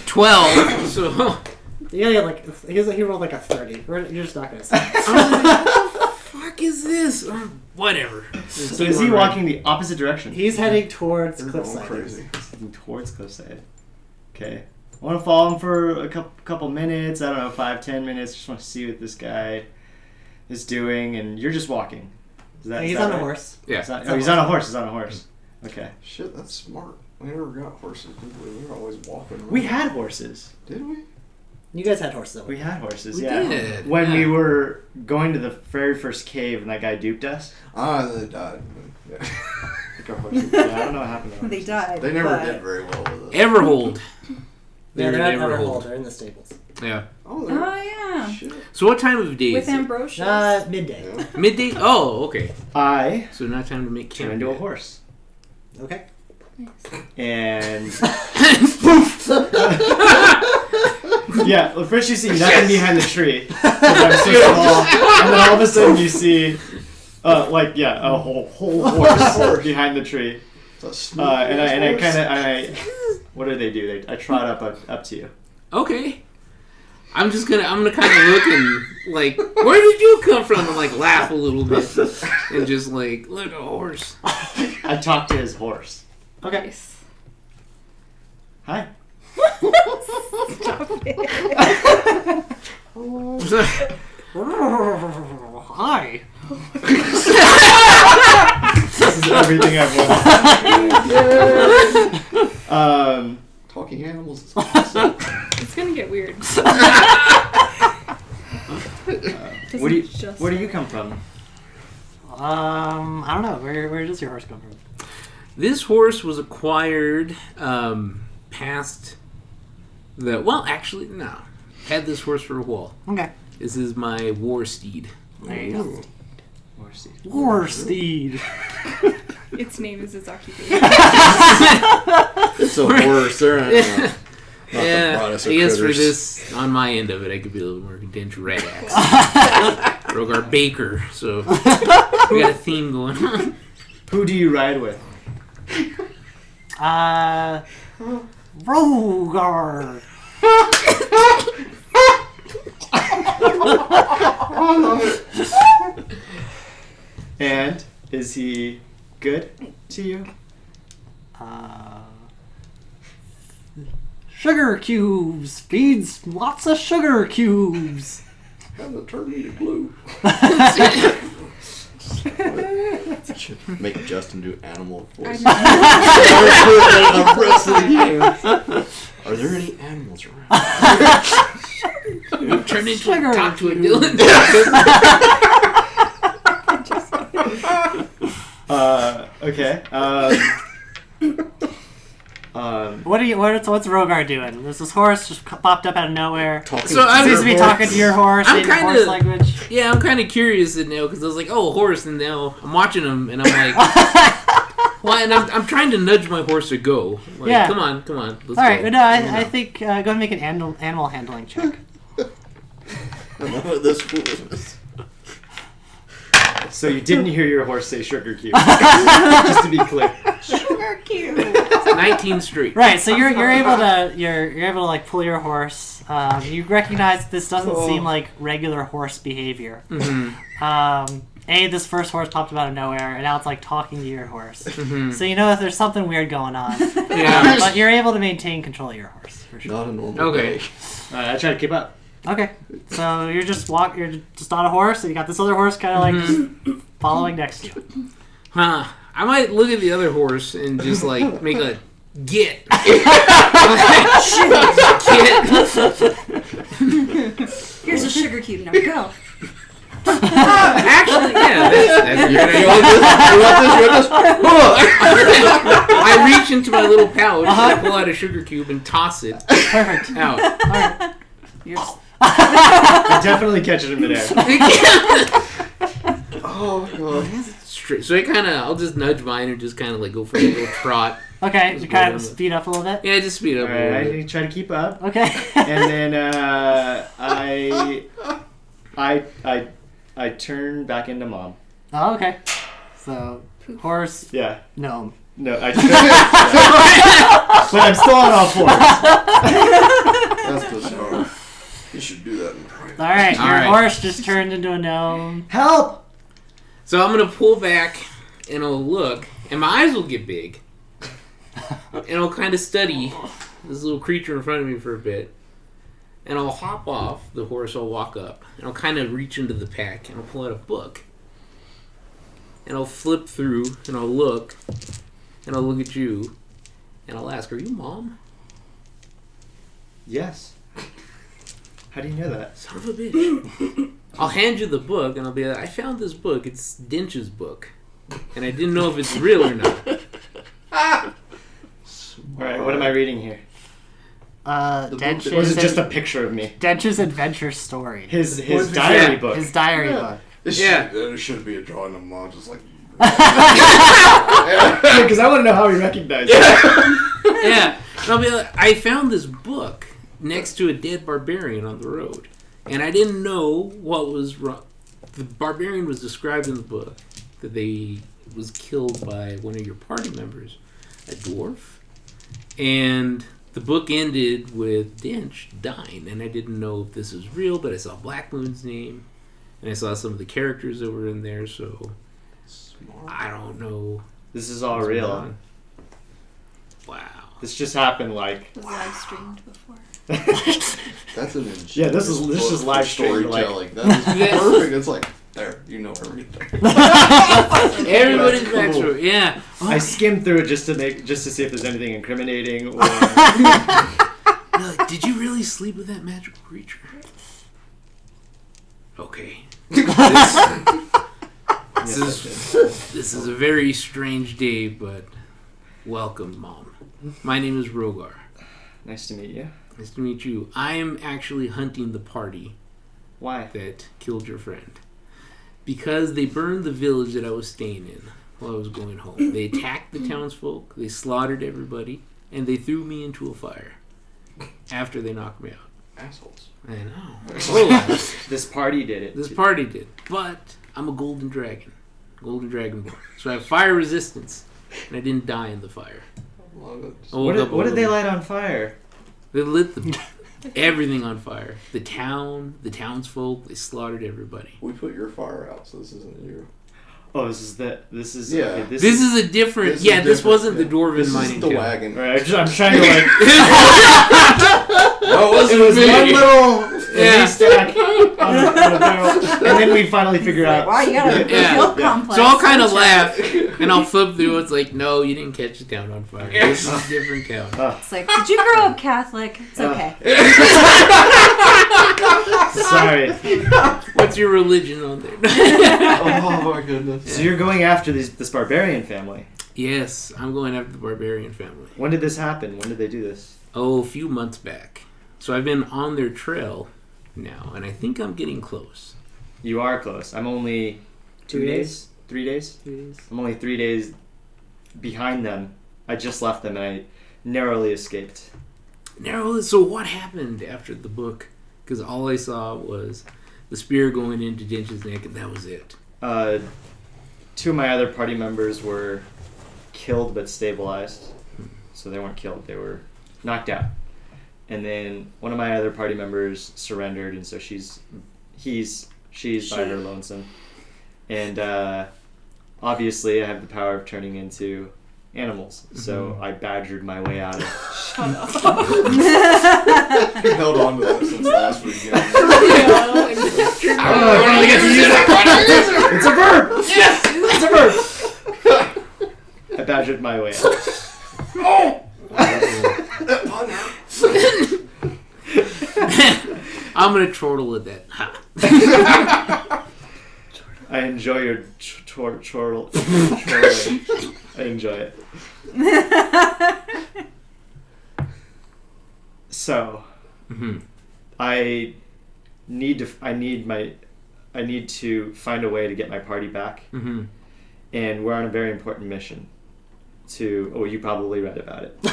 12. So Yeah, he rolled like a 30. You're just not gonna see. fuck is this? Whatever. So is he walking the opposite direction? He's heading towards They're going cliffside. crazy. He's heading towards cliffside. Okay. I want to follow him for a couple minutes. I don't know, 5-10 minutes. Just want to see what this guy is doing. And you're just walking. He's on a horse. Yeah. He's on a horse. He's on a horse. Okay. Shit, that's smart. We never got horses, did we? We were always walking around. We had horses. Did we? You guys had horses. We had horses, We yeah. did. When Yeah. we were going to the very first cave and that guy duped us. They died. Yeah. Like our horses. Yeah, I don't know what happened to our They horses. died. They never but did very well with us. Everhold. Yeah, They're they're at Everhold. Everhold. They're in the stables. Yeah. Oh, they're Oh yeah. shit. So what time of day With is it? Ambrosius. Midday. Yeah. Midday? Oh, okay. I So not time to make turn camp into a yet. horse. Okay. And yeah, well, first you see nothing behind the tree. 'Cause I'm so small. And then all of a sudden you see a whole horse behind the tree. It's a And I horse. kind of what do they do? I trot up to you. Okay. I'm gonna kind of look and like, where did you come from? And like laugh a little bit and just like, look, a horse. I talk to his horse. Okay. Nice. Hi. Hi. This is everything I've wanted. Talking animals is awesome. It's gonna get weird. Where do Doesn't you just come from? I don't know. Where does your horse come from? This horse was acquired past the. Well, actually, no. Had this horse for a while. Okay. This is my war steed. There you go. Morsi. War steed. Its name is its occupation. It's a horse. They're not the Yeah, I broadest of guess for critters. this, on my end of it, I could be a little more content Red Axe. Rogar Baker, so we got a theme going on. Who do you ride with? Rogar. And is he good to you? Sugar cubes. Feeds lots of sugar cubes. Have the turn me to glue. Make Justin do animal voice. Are there any animals around? Turn into Sugar talk to a cube. Dylan. Okay. What's Rogar doing? There's this horse just popped up out of nowhere. So I'm Seems to be talking to your horse I'm in your kinda- horse language. Yeah, I'm kind of curious now because I was like, oh, a horse, and now I'm watching him, and I'm like, well, and I'm trying to nudge my horse to go. Like, Yeah. come on, let's All right, go. no, I think go ahead and make an animal handling check. This foolishness. So you didn't hear your horse say sugar cube. Just to be clear. Sugar cube. 19 straight. Right, so you're able to like pull your horse. You recognize this doesn't seem like regular horse behavior. Mm-hmm. This first horse popped up out of nowhere, and now it's like talking to your horse. Mm-hmm. So you know that there's something weird going on. Yeah. But you're able to maintain control of your horse for sure. Not a normal Okay. day. I try to keep up. Okay, so you're just on a horse, and you got this other horse kind of like just following next to you. Huh. I might look at the other horse and just like make a get. Here's a sugar cube. Now go. Actually, yeah, that's a good idea. I reach into my little pouch, I pull out a sugar cube and toss it Perfect. out. All right. I definitely catch it in midair. Oh god. Straight. So I'll just nudge mine and just kind of like go for a little trot. Okay, you kind of speed up a little bit. Yeah, just speed up a little Alright, bit. I try to keep up. Okay. And then I turn back into mom. Oh, okay. So horse, Yeah. gnome. No, I but I'm still on all fours. That's bizarre. You should do that in private. All right, All your right. horse just turned into a gnome. Help! So I'm gonna pull back and I'll look, and my eyes will get big, and I'll kind of study this little creature in front of me for a bit, and I'll hop off the horse. I'll walk up, and I'll kind of reach into the pack, and I'll pull out a book, and I'll flip through, and I'll look at you, and I'll ask, "Are you mom?" Yes. How do you know that? Son of a bitch. I'll hand you the book, and I'll be like, I found this book. It's Dinch's book. And I didn't know if it's real or not. Alright, what am I reading here? Dench's, Or is it just a picture of me? Dench's adventure story. His diary book. His diary book. Yeah. It should be a drawing of mom, just like. Because I want to know how he recognized it. Yeah. And I'll be like, I found this book next to a dead barbarian on the road. And I didn't know what was wrong. The barbarian was described in the book that they was killed by one of your party members, a dwarf. And the book ended with Dench dying. And I didn't know if this was real, but I saw Black Moon's name. And I saw some of the characters that were in there, so I don't know. This is all what's going real. on. Wow. This just happened like It was live streamed before. That's an Yeah, this is just live stream, like- storytelling. That is perfect. It's like there, you know everything. Everybody's That's cool. backstory. Yeah. I skimmed through it just to see if there's anything incriminating or. Like, did you really sleep with that magical creature? Okay. This is a very strange day, but welcome, Mom. My name is Rogar. Nice to meet you. Nice to meet you. I am actually hunting the party Why? that killed your friend. Because they burned the village that I was staying in while I was going home. They attacked the townsfolk, they slaughtered everybody, and they threw me into a fire after they knocked me out. Assholes. I know. This party did it. This party did. But I'm a golden dragon. Golden dragonborn. So I have fire resistance. And I didn't die in the fire. Well, I woke up What did they over- light on fire? They lit everything on fire. The town, the townsfolk, they slaughtered everybody. we put your fire out, so this isn't you. Oh, this is Yeah. okay, This is a different. This is this different, wasn't yeah. the dwarven This mining isn't the town. wagon. Right, I'm trying to like. No, It was me. one little Yeah. haystack on the barrel, and then we finally figured out. Wow, you got a Yeah. guilt Yeah. complex. So I'll kind of don't you? laugh, and I'll flip through. It's like, no, you didn't catch the town on fire. This is a different town. It's like, did you grow up Catholic? It's okay. Sorry. What's your religion on there? Oh my goodness. So you're going after this barbarian family. Yes, I'm going after the barbarian family. When did this happen? When did they do this? Oh, a few months back. So I've been on their trail now, and I think I'm getting close. You are close. I'm only 2 days? 3 days? I'm only 3 days behind them. I just left them and I narrowly escaped. Now, so what happened after the book? Because all I saw was the spear going into Dinch's neck, and that was it. 2 of my other party members were killed but stabilized. So they weren't killed, they were knocked out. And then one of my other party members surrendered, and so she's by her lonesome. And obviously I have the power of turning into animals. So I badgered my way out of You held on to that since last weekend. I finally get to use it. It's a verb. Yes, it's a verb. I badgered my way out. That pun hurt. I'm gonna chortle at that. Ha. I enjoy your chortling. I enjoy it. So, Mhm. I need to find a way to get my party back, Mhm. and we're on a very important mission. You probably read about it. I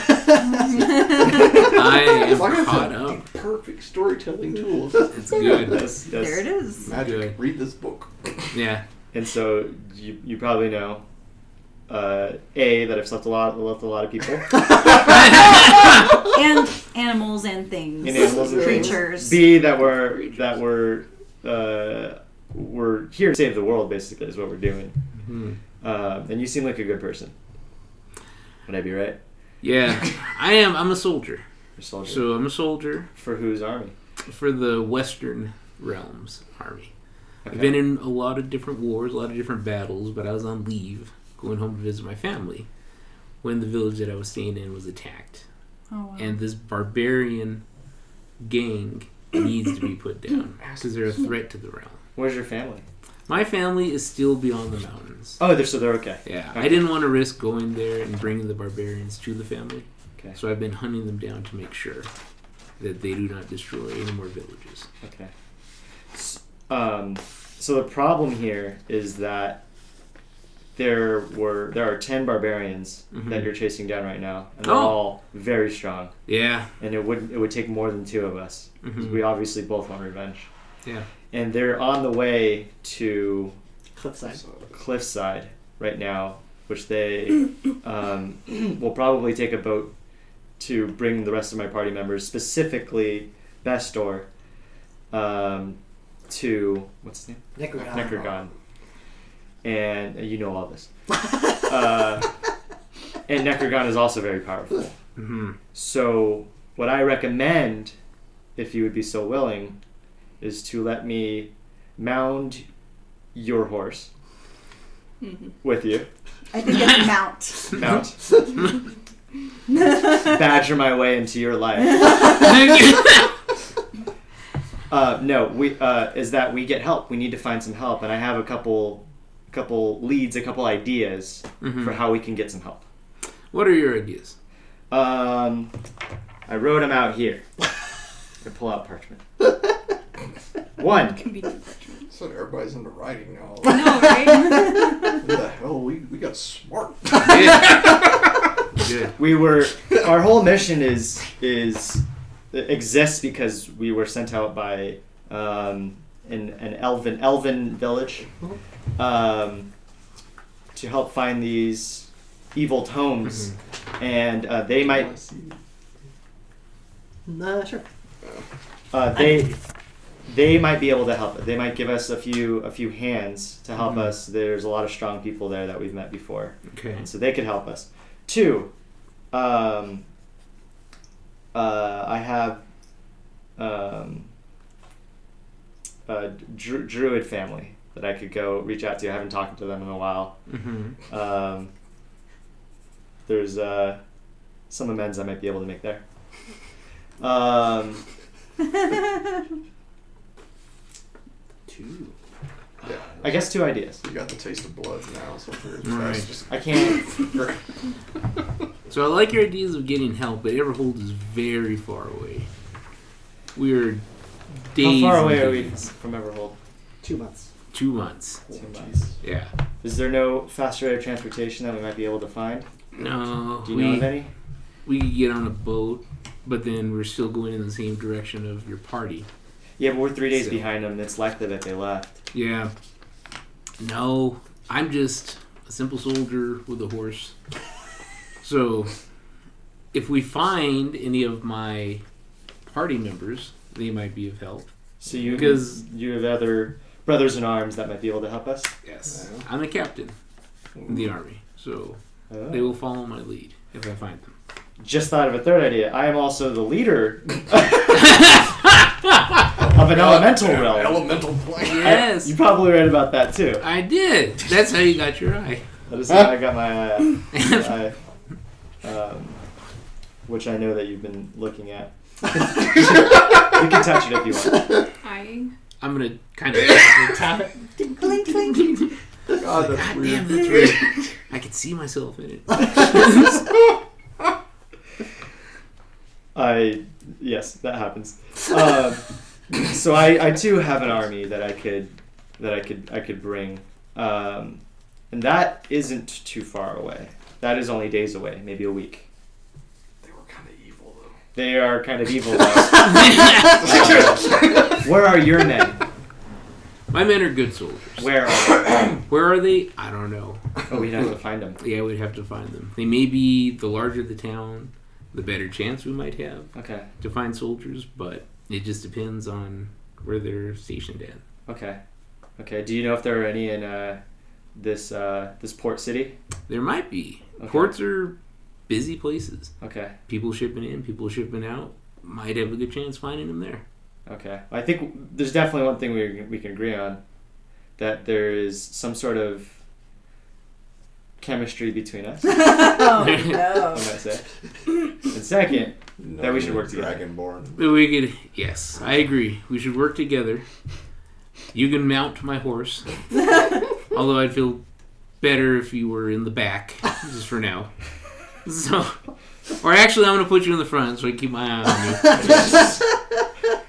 am Like I caught said, up. perfect storytelling tools. It's good. Yes. There it is. Magic. Good. Read this book. Yeah. And so you probably know, A, that I've left a lot of people. And animals and things. And animals and things. Creatures. B, that we're here to save the world, basically, is what we're doing. Mhm. And you seem like a good person. Would I be right? Yeah. I am. I'm a soldier. You're a soldier. So I'm a soldier For whose army? for the Western Realms Army. Okay. I've been in a lot of different wars, a lot of different battles, but I was on leave, going home to visit my family, when the village that I was staying in was attacked. Oh, wow. And this barbarian gang needs to be put down because they're a threat to the realm. Where's your family? My family is still beyond the mountains. Oh, they're okay. Yeah, Okay. I didn't want to risk going there and bringing the barbarians to the family. Okay. So I've been hunting them down to make sure that they do not destroy any more villages. Okay. So the problem here is that there are 10 barbarians Mhm. that you're chasing down right now, and they're Oh. all very strong. Yeah. And it would take more than 2 of us. 'Cause Mhm. we obviously both want revenge. Yeah. And they're on the way to Cliffside. Cliffside right now, which they will probably take a boat to bring the rest of my party members, specifically Bestor, to what's his name? Necrogon. And you know all this. And Necrogon is also very powerful. Mm-hmm. So what I recommend if you would be so willing, is to let me mount your horse with you. I think it's mount. Mount. Badger my way into your life. No, is that we get help. We need to find some help, and I have a couple leads, a couple ideas for how we can get some help. What are your ideas? I wrote them out here. I pull out parchment. One. Convenient. So everybody's into writing now. No, right? What the hell? We got smart. Good. Our whole mission exists because we were sent out by an elven village to help find these evil tomes, and they might Sure. they might be able to help. They might give us a few hands to help us. There's a lot of strong people there that we've met before, Okay. and so they could help us. Two, I have a druid family that I could go reach out to. I haven't talked to them in a while. There's some amends I might be able to make there. Two. Yeah. I guess 2 ideas. You got the taste of blood now, so for Right. I can't. So I like your ideas of getting help, but Everhold is very far away. We're days. How far away and are we days. from Everhold? 2 months. 2 months. 2 months. Yeah. Is there no faster rate of transportation that we might be able to find? No. Do you know of any? We could get on a boat, but then we're still going in the same direction of your party. Yeah, but we're 3 days So- behind them. It's likely that they left. Yeah. No, I'm just a simple soldier with a horse. So, if we find any of my party members, they might be of help. So you Because- you have other brothers in arms that might be able to help us? Yes. I'm a captain in the army, so Oh. they will follow my lead if I find them. Just thought of a third idea. I am also the leader of an elemental realm. Elemental plane. Yes. You probably read about that too. I did. That's how you got your eye. That is how I got my eye out. Which I know that you've been looking at. You can touch it if you want. I'm gonna kind of Tap it. Clink, clink. God, that's God weird. damn, that's weird. I could see myself in it. Yes, that happens. So I too have an army that I could bring, and that isn't too far away. That is only days away, maybe a week. They were kind of evil, though. They are kind of evil though. Where are your men? My men are good soldiers. Where are they? Where are they? I don't know. Oh, we'd have to find them. Yeah, we'd have to find them. They may be the larger the town, the better chance we might have Okay. to find soldiers, but it just depends on where they're stationed at. Okay. Do you know if there are any in this port city? There might be. Okay. Ports are busy places. Okay. People shipping in, people shipping out. Might have a good chance finding them there. Okay. I think there's definitely one thing we can agree on, that there is some sort of chemistry between us, I Oh might no. say. And second, that we should work together. Dragonborn. But we could, yes, I agree. We should work together. You can mount my horse. Although I'd feel better if you were in the back, just for now. So, or actually, I'm going to put you in the front so I can keep my eye on you.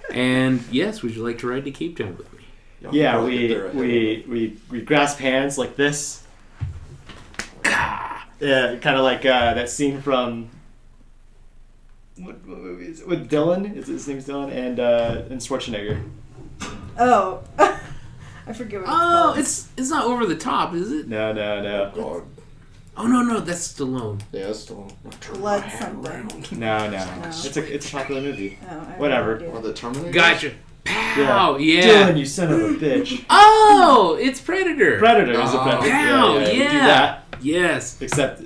And yes, would you like to ride to Cape Town with me? Y'all Yeah, probably get there ahead of we grasp hands like this. Yeah, kind of like that scene from what movie is it? With Dylan? His name's Dylan and Schwarzenegger. Oh. I forget what it's Oh, called. it's not over the top, is it? No. God. Oh no, that's Stallone. Yeah, it's still. Blood something. No. No. It's a popular movie. Oh, I have Whatever. no idea. Or the Terminator. Gotcha. Pow! Yeah. Dylan, you son of a bitch. Oh, it's Predator. Predator is a Oh. predator. Wow, we do yeah. that. Yes. Except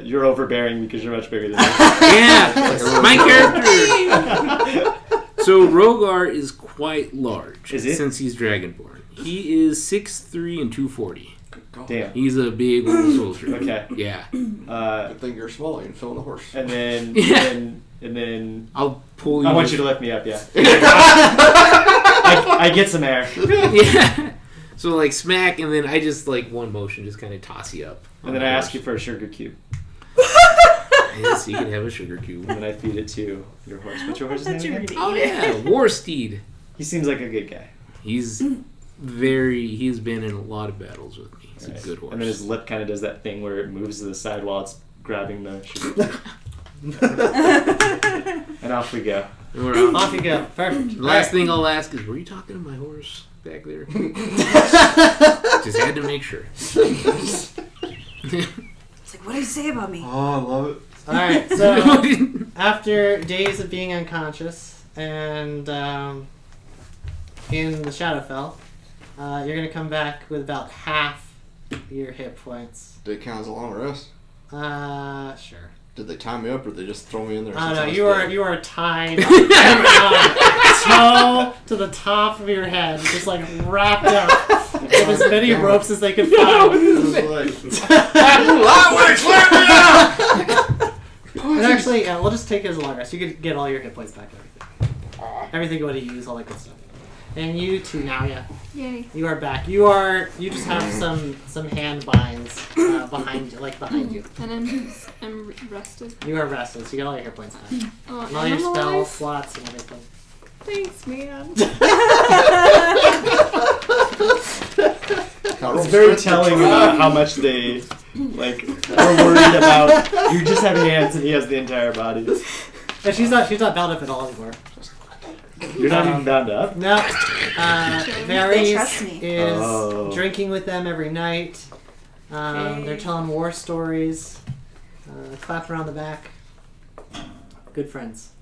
you're overbearing because you're much bigger than me. Yeah. My character. So Rogar is quite large. Is he? Since he's Dragonborn. He is 6'3" and 240. Damn. He's a big old soldier. Okay. Yeah. Good thing you're small. You can fill in the horse. And then, Yeah. and then I'll pull you. I want you to lift me up. Yeah. I get some air. Yeah. So like smack, and then I just like one motion, just kind of toss you up. And then I ask you for a sugar cube. Yes, you can have a sugar cube. And then I feed it to your horse. What's your horse's I thought name you were again? gonna Oh eat it. yeah, Warsteed. He seems like a good guy. He's he's been in a lot of battles with me. He's Right. a good horse. And then his lip kind of does that thing where it moves to the side while it's grabbing the sugar cube. And off we go. And we're out. Off you go. Perfect. The last thing I'll ask is, were you talking to my horse back there? Just had to make sure. It's like, what do you say about me? Oh, I love it. All right. So after days of being unconscious and in the Shadowfell, you're gonna come back with about half your hit points. Did it count as a long rest? Sure. Did they tie me up or did they just throw me in there? Oh since no, I was you are dead? you are tied toe to the top of your head, just like wrapped up with as many ropes as they could find. It was like, Lightweights, let me out! And actually, yeah, we'll just take it as a long rest. You could get all your hit points back. Everything you want to use, all that good stuff. And you too now, yeah. Yay. You are back. You just have some hand binds behind you, behind you. And I'm rested. You are rested, so you got all your hit points back. Oh, And all and your I'm spell alive? slots and everything. Thanks, man. It's very telling about how much they are worried about you just having hands and he has the entire body. But she's not bound up at all anymore. You're not even bound up? No. Varys trust me. is Oh. drinking with them every night. They're telling war stories. Clapping around the back. Good friends.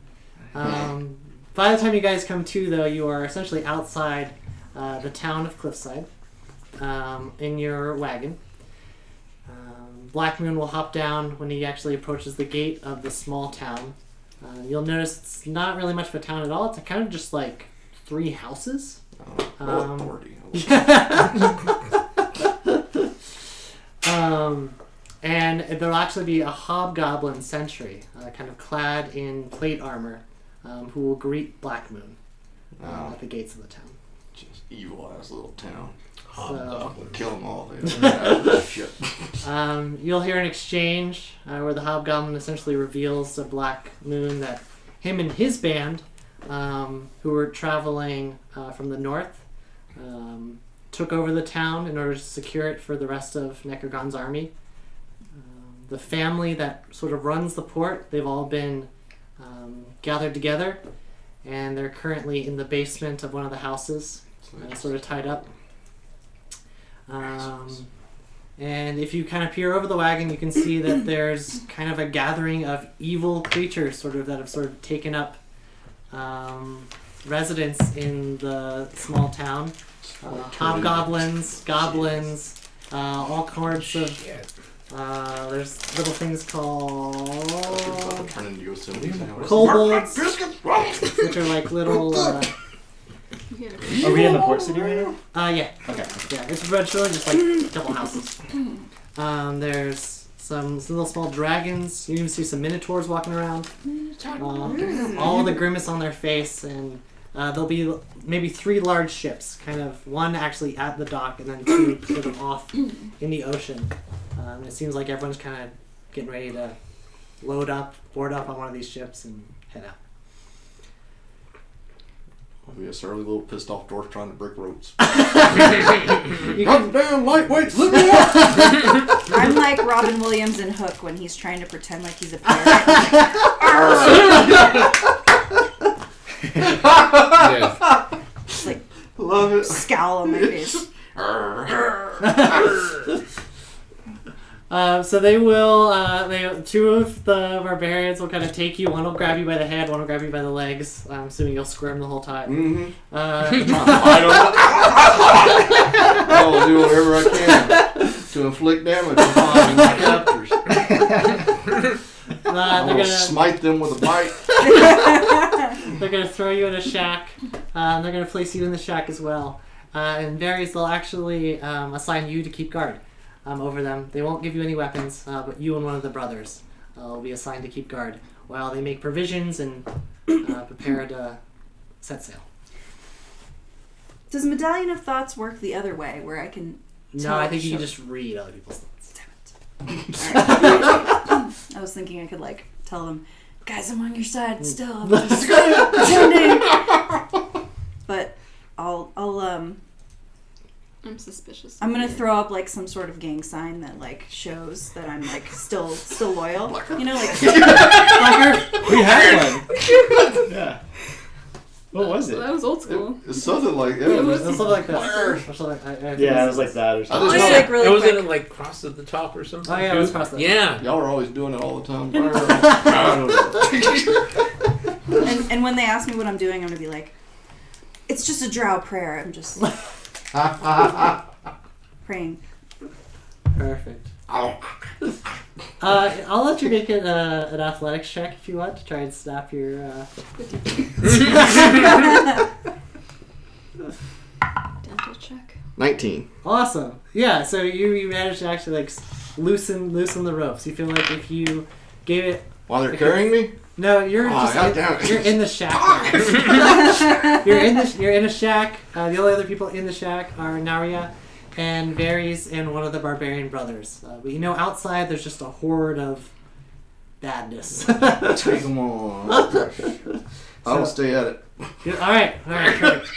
By the time you guys come to, though, you are essentially outside the town of Cliffside in your wagon. Black Moon will hop down when he actually approaches the gate of the small town. You'll notice it's not really much of a town at all. It's kind of just like 3 houses. Oh, authority. And there'll actually be a hobgoblin sentry, kind of clad in plate armor, who will greet Black Moon at the gates of the town. Just evil ass little town. So, We'll kill them all. Shit. you'll hear an exchange where the hobgoblin essentially reveals to Black Moon that him and his band, who were traveling from the north, took over the town in order to secure it for the rest of Necrogon's army. The family that sort of runs the port, they've all been gathered together, and they're currently in the basement of one of the houses, sort of tied up. And if you kind of peer over the wagon, you can see that there's kind of a gathering of evil creatures that have sort of taken up residence in the small town. Hobgoblins, goblins, all sorts of... there's little things called Turn into Yosemite now. kobolds, which are like little... Are we in the port city right now? yeah. Okay. Yeah, it's virtually just like a couple houses. There's some little small dragons. You even see some minotaurs walking around. All the grimace on their face, and there'll be maybe 3 large ships, kind of one actually at the dock, and then 2 sort of off in the ocean. It seems like everyone's kind of getting ready to board up on one of these ships and head out. I'll be a surly little pissed off dwarf trying to break ropes. You can, Goddamn lightweights, let me out! I'm like Robin Williams in Hook when he's trying to pretend like he's a parrot. Yeah. Just like Love it. scowl on my face. so they will, 2 of the barbarians will kind of take you. One will grab you by the head, one will grab you by the legs. I'm assuming you'll squirm the whole time. Mm-hmm. Uh, I will do whatever I can to inflict damage upon my captors. I they're will gonna, smite them with a bite. They're gonna throw you in a shack. And they're gonna place you in the shack as well. And varies, they'll actually assign you to keep guard over them. They won't give you any weapons, but you and one of the brothers will be assigned to keep guard while they make provisions and prepare to set sail. Does Medallion of Thoughts work the other way, where I can? No, I think you can just read other people's thoughts. I was thinking I could like tell them, guys, I'm on your side still. I'm just pretending. But I'll I'm suspicious. I'm gonna throw up like some sort of gang sign that like shows that I'm like still loyal. You know, like We had one. Yeah. What was it? Well, that was old school. It's something like It was- Something like that. Or something like, Yeah, it was like that or I something. just Just know like really was quick. it like cross at the top or something? Oh yeah, too? let's cross that. Yeah. y'all are always doing it all the time. And when they ask me what I'm doing, I'm gonna be like, it's just a drow prayer. I'm just praying. Perfect. I'll let you make it an athletics check if you want to try and snap your. Dental check. 19. Awesome. Yeah. So you managed to actually like loosen the ropes. You feel like if you gave it. While they're carrying me? No, you're Oh, just goddamn it. you're in the shack. you're in a shack. The only other people in the shack are Naria and Varys and one of the barbarian brothers. But you know, outside there's just a horde of badness. Take them on. I will stay at it. All right, perfect.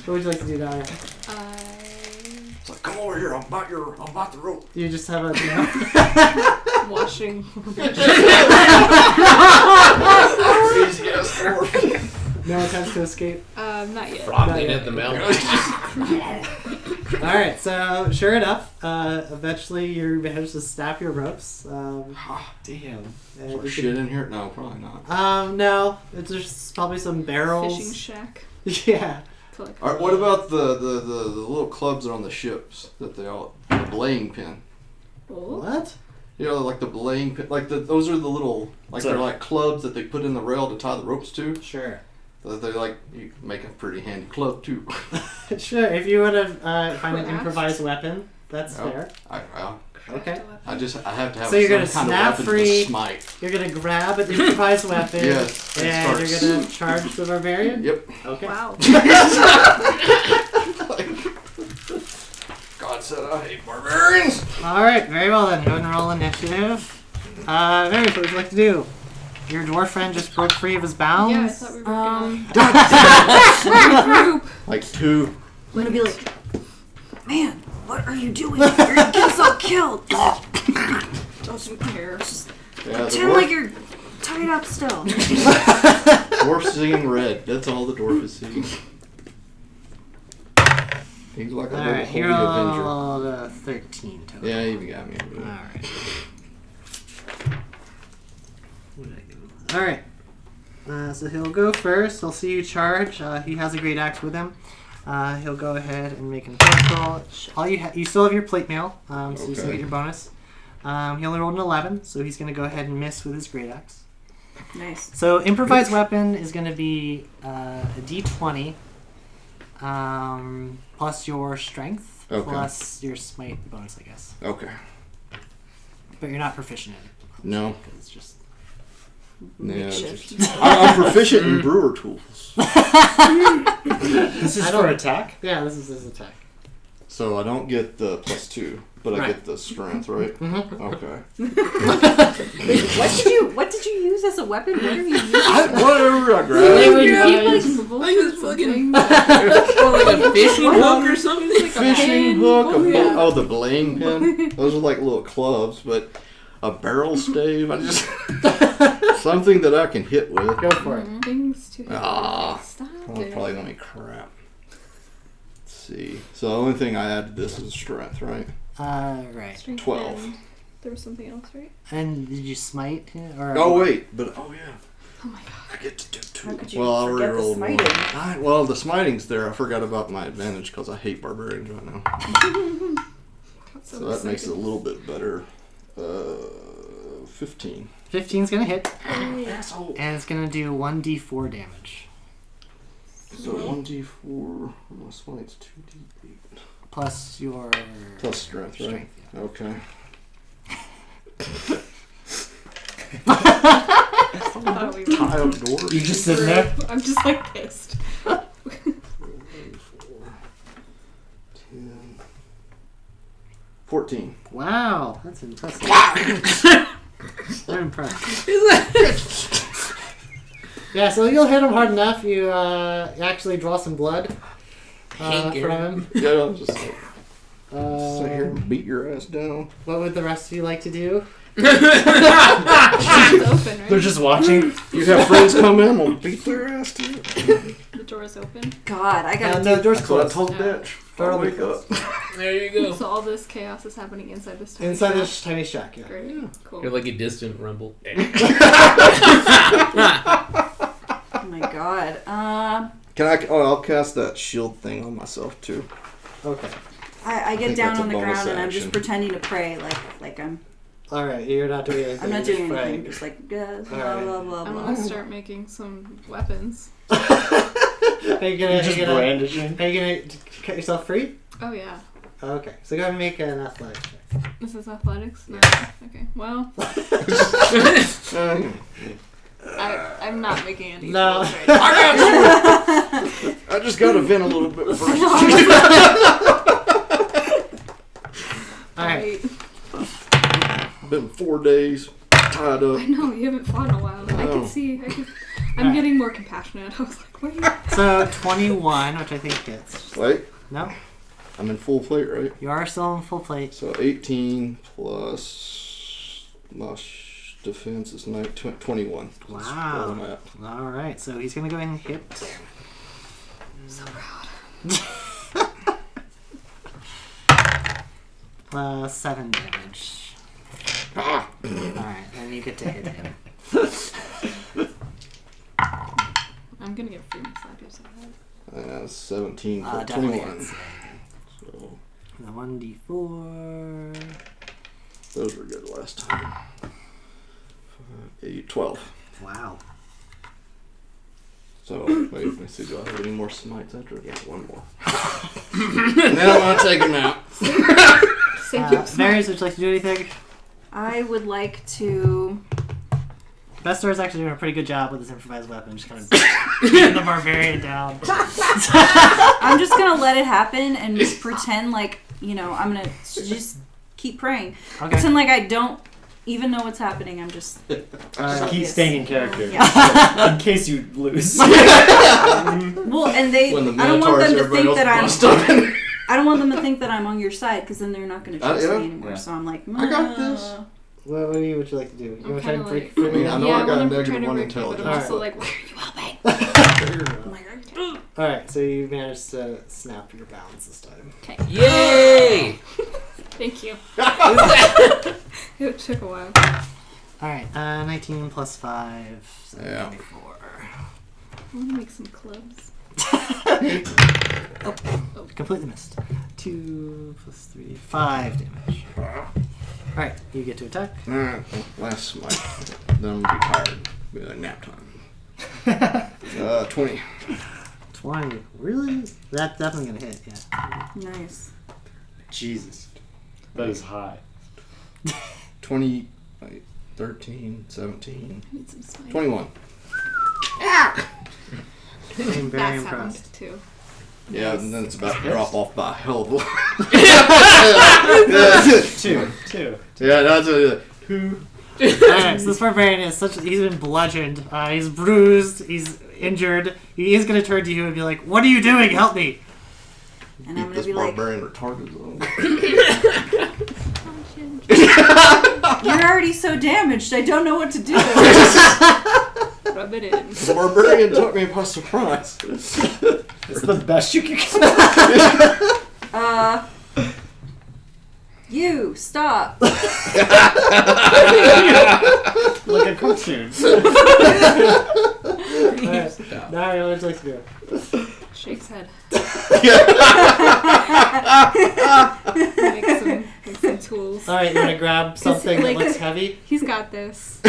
What would you like to do, Naria? It's like, come over here. I'm about the rope. You just have a. Washing. Crazy ass dwarf. No attempts to escape. Not yet. Frothing at the mouth. All right, so sure enough, eventually you manage to snap your ropes. Ah, damn. And Is you there shit in here? No, probably not. no, it's just probably some barrels. Fishing shack. Yeah. Collect All right, what about the little clubs on the ships that they all the belaying pin? Oh. What? You know, like the belaying pin, like those are the little like So- they're like clubs that they put in the rail to tie the ropes to. Sure. That they like you can make a pretty handy club too. Sure. If you want to find an Craft. improvised weapon, that's Yep. fair. Okay. I have to have So you're gonna some kind snap of weapon free- to smite. You're gonna grab an improvised weapon. Yes, and And you're start gonna charge the barbarian. Yep. Okay. Wow. God said I hate barbarians. All right. Very well then. Go and roll initiative. Mary, what would you like to do? Your dwarf friend just broke free of his bounds. Yeah, I thought we were gonna. Like 2. I'm gonna be like, man, what are you doing? You're gonna get us all killed. Doesn't care. Yeah, the Pretend like you're tied up still. dwarf seeing red. That's all the dwarf is seeing. He's like a All little right. holy You avenger. rolled a 13 total. Yeah, you got me. All right. What did I do? All right. So he'll go first. He'll see you charge. He has a great axe with him. He'll go ahead and make an attack roll. All you still have your plate mail, so you still Okay. get your bonus. He only rolled an 11, so he's going to go ahead and miss with his great axe. Nice. So improvised weapon is going to be a d20 plus your strength Okay. plus your smite bonus, I guess. Okay. But you're not proficient in it. No. Because it's just Yeah, Makeshift. I'm proficient in brewer tools, This is I for don't- attack? yeah. This is his attack. so I don't get the +2, but I Right. get the strength, right? Mm-hmm. Okay. What did you use as a weapon? What are you using? Whatever I They grab. would Yeah, keep yeah. like Like this fucking something. or like a fishing hook or something. Fishing hook. Yeah. Oh, the belaying pin. Those are like little clubs, but a barrel stave. I just something that I can hit with. Go for it. Things to hit. Ah. Stop Well, it. probably let me crap. Let's see. So the only thing I added to this is strength, right? Right. Strength 12. and there was something else, right? And did you smite him? Or Oh wait, but oh yeah, Oh my god. I get to do 2. How could you Well, I forget the re-rolled one. smiting? Well, the smiting's there. I forgot about my advantage because I hate barbarians right now. God, So that makes it a little bit better. 15. 15's gonna hit, Asshole. and it's gonna do 1d4 damage. So 1d4 plus flight's 2d8. Plus your Plus strength, right? strength. Yeah. Okay. Thought we Tie up doors. You just sitting there. I'm just like pissed. 4, 10, 14. Wow, that's impressive. I'm impressed. Yeah, so you'll hit him hard enough. You actually draw some blood from him. Yeah, I'll just sit here and beat your ass down. What would the rest of you like to do? It's open, right? They're just watching. You have friends come in, we'll beat their ass too. The door's open. God, I gotta No, the door's That's what I closed. told Bitch. Door I'll will be wake up. There you go. So all this chaos is happening inside this tiny Inside shop. this tiny shack, yeah. Great. Cool. You're like a distant rumble. Oh my god. Can I? Oh, I'll cast that shield thing on myself too. Okay. I get think down that's a on the bonus ground and I'm just action. pretending to pray like I'm Alright, you're not doing anything. I'm not you're doing just anything. praying. Just like blah Alright. blah blah I'm blah. gonna start making some weapons. Are you gonna, You're just brandishing. are you gonna cut yourself free? Oh yeah. Okay, so go ahead and make an athletics check. This is athletics? No. Okay. Well, I'm not making any No. rolls right now. I got you. I just got to vent a little bit first. Alright. Been 4 days tied up. I know, you haven't fought in a while. I No. can see. I'm getting more compassionate. I was like, what are you... So 21, which I think hits. Wait, No? I'm in full plate, right? You are still in full plate. So 18 plus my defense is 21. That's where I'm Wow. at. Alright, so he's gonna go ahead and hit. I'm so proud. 7 damage. Alright, then you get to hit him. I'm gonna get free slap you so bad. 17 plus Definitely 21. hits. So The 1d4. those were good last time. 8, 12. Wow. So wait, let me see. Do I have any more smites after? Yeah, one more. And then I'm gonna take him out. Save your Varys, would you like to do anything? I would like to. Bestor is actually doing a pretty good job with his improvised weapon, just kind of getting the barbarian down. I'm just gonna let it happen and just pretend like I'm gonna just keep praying. Okay. Pretend like I don't even know what's happening. I'm just. Just keep Yes. staying in character. Yeah. In case you lose. Well, and they. When the I don't want Minotaurs, them to everybody think else that I'm. bust up in. I don't want them to think that I'm on your side because then they're not going to trust yeah. me anymore. Yeah. So I'm like, I got this. What would you like to do? You I'm want to try and kinda break like- free? I mean, I know yeah, I got a wanna negative try to 1 break you, but intelligence. I'm also Alright. like, where are you helping? I'm like, Alright, so you managed to snap your balance this time. Okay. Yay! Thank you. It took a while. Alright, 19 plus 5, so Yeah. 24. I want to make some clubs. Completely missed. 2 plus 3, 5 damage. Alright, you get to attack. Alright, last smite. Then I'm gonna be tired. Be like nap time. 20. 20. Really? That's definitely gonna hit, yeah. nice. Jesus. That is high. 20, 13, 17, I need some spice. 21. I'm very That impressed. sound too. Yeah, and then it's about to drop off by a hell of a lot. 2. Yeah, that's a. Alright, so this barbarian is he's been bludgeoned, he's bruised, he's injured. He is gonna turn to you and be like, "What are you doing? Help me!" And I'm Beat going this to be like, barbarian retarded zone. you're already so damaged. I don't know what to do. Rub it in. The barbarian took me by surprise. It's the best you can get. You stop. Like a cartoon. Alright, Dario, what would you like to do? Shake's head. Yeah. Make some tools. tools. All right, you're gonna grab something like- that looks heavy. He's got this.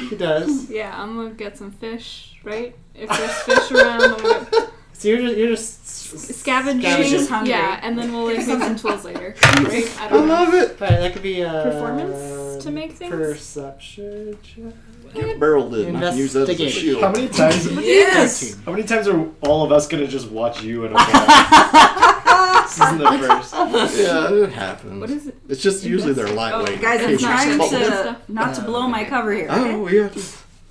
He does. Yeah, I'm gonna get some fish, right? If there's fish around, I'm gonna So you're just scavenging. He's just hungry. Yeah, and then we'll like make some tools later, right? I I don't know. love it. All right, that could be Performance to make things? Perception check. Get barreled in. I can use that as a Investigation. shield. How many times? Yes. How many times are all of us gonna just watch you in a bar? This isn't the first. Yeah, it happens. What is it? It's just usually they're lightweight. Guys, I'm It's not trying good to stuff. not to blow my cover here. Okay? Oh, yeah.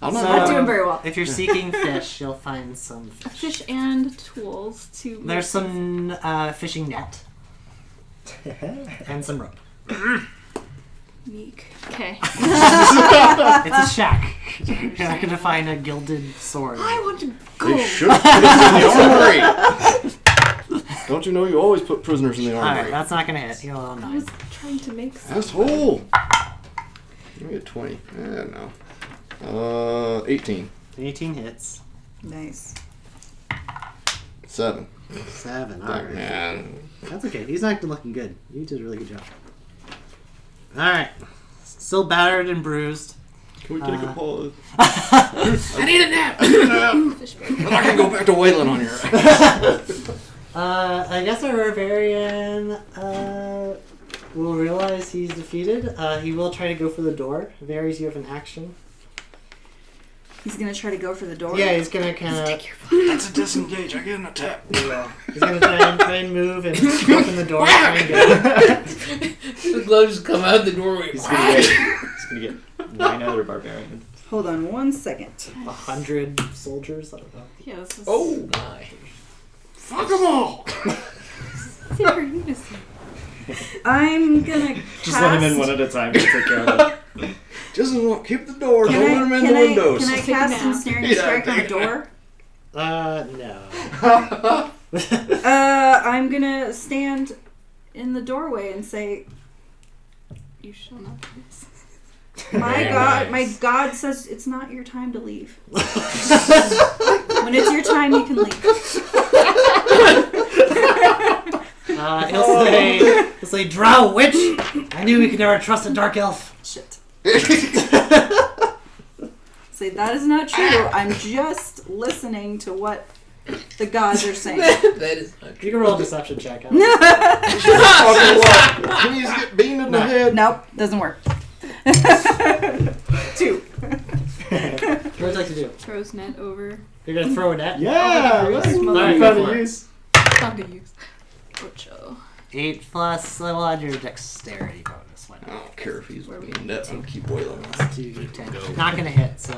I'm So- not. Not doing very well. If you're seeking fish, you'll find some A fish. fish and tools to. There's some fishing net and some rope. Meek. Okay. It's a shack. You're not gonna find a gilded sword. I want to go. They should have put us in the armory. Don't you know you always put prisoners in the All armory? right, that's not gonna hit. You're a little I nine. was trying to make some. Asshole. Give me a 20. No. 18. 18 hits. Nice. 7. 7. All Oh, right. man. That's okay. He's not looking good. You did a really good job. All right. Still battered and bruised. Can we take a pause? I need a nap. Fish break. I'm not gonna go back to wailing on your I guess our Barbarian will realize he's defeated. He will try to go for the door. Varys, you have an action. He's gonna try to go for the door. Yeah, he's gonna kind of. That's a disengage. I get an attack. He's gonna try and move and open the door. Try and get The gloves just come out the doorway. He's gonna get 9 other barbarians. Hold on 1 second. 100 soldiers. I don't know. Yeah, this is. Oh my. Fuck them all. Easy for you to see. I'm gonna Just let him in one at a time to take care of it. Just keep the door. Can Don't let them in the windows. Can I Take a cast nap. Ensnaring Yeah, Strike on take the a door? No. I'm gonna stand in the doorway and say, You shall not do this. "My Very God, nice. my God says it's not your time to leave. When it's your time, you can leave." He'll say, "Drow witch! I knew we could never trust a dark elf." Shit. Say that is not true. I'm just listening to what the gods are saying. That is not You true. can roll a deception check. Can you just get beamed in the head? Nope, doesn't work. 2. What would you like to do? Throws net over. You're gonna throw a net? Yeah, Oh, right. yes, You Alright, found go a for it. use. Fun to use. Ocho. 8 plus, we'll add your dexterity bonus. Why I not? don't care if he's being net. I'm keep wailing. 2d10. Not gonna hit, so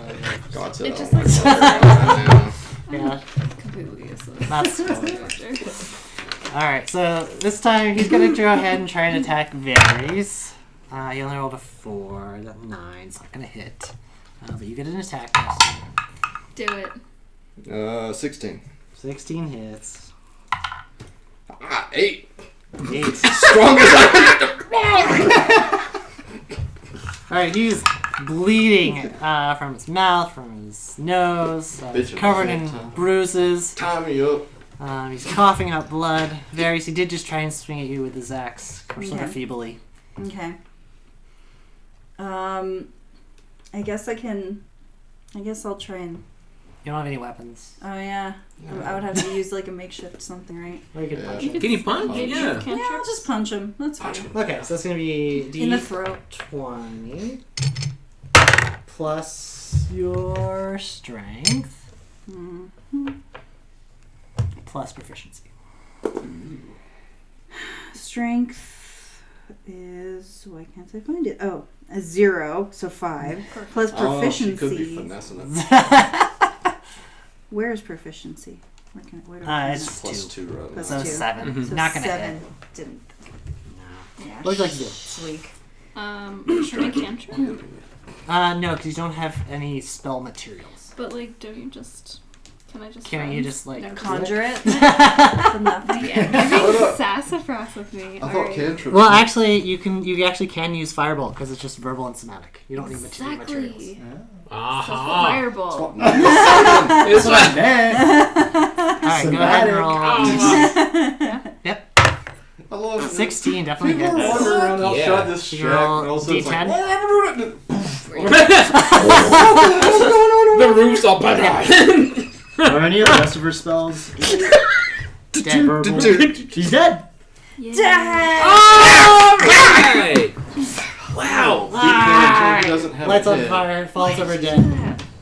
God said It I just don't looks like like- that. yeah. Completely useless. That's cool. Alright, so this time he's gonna go ahead and try and attack Varys. He only rolled a 4, that's 9, it's not gonna hit. But you get an attack. Do it. 16. 16 hits. 8. 8. Strongest I Alright, he's bleeding from his mouth, from his nose, Bitch, covered at the in same time. bruises. Tie me up. He's coughing up blood. Varys, he did just try and swing at you with his axe, sort Okay. of feebly. Okay. I guess I'll try and. You don't have any weapons. Oh yeah. I would have to use like a makeshift something, right? Or you could Yeah. punch You him. could Can you punch? maybe Yeah. you can't Yeah, I'll just punch him. That's fine. Okay, so that's gonna be In the throat. D20 plus your strength plus proficiency. Strength is. Why can't I find it? Oh, a 0, so 5. Plus Oh, she could be proficiency. finessing it. Where is proficiency? Where do I find It's that? Plus 2. 2 right Plus now. So 2. 7. Mhm. So Not gonna 7. hit. Didn't. No. Yeah. What would you like to do? Sweet. Can I cantrip? No, because you don't have any spell materials. But like, don't you just? Can I just? Can run? you just like No, Conjure it from nothing. Yeah, Hold you're up. sassafras with me. I thought Alright. cantrip. Well, actually, you actually can use firebolt because it's just verbal and somatic. You don't need materials. Exactly. So Aha. fireball. This one. All right, go ahead and roll. Oh, Yep. I love it. 16 definitely People are hits. wandering around outside Yeah. this shack, You're and all all of a sudden it's like, D10? "Oh, I'm doing it." The roof's all bad. Are any of the rest of her spells? Dead. She's dead. Yeah. Alright! Wow! He doesn't have Lights a on head. fire, falls over dead.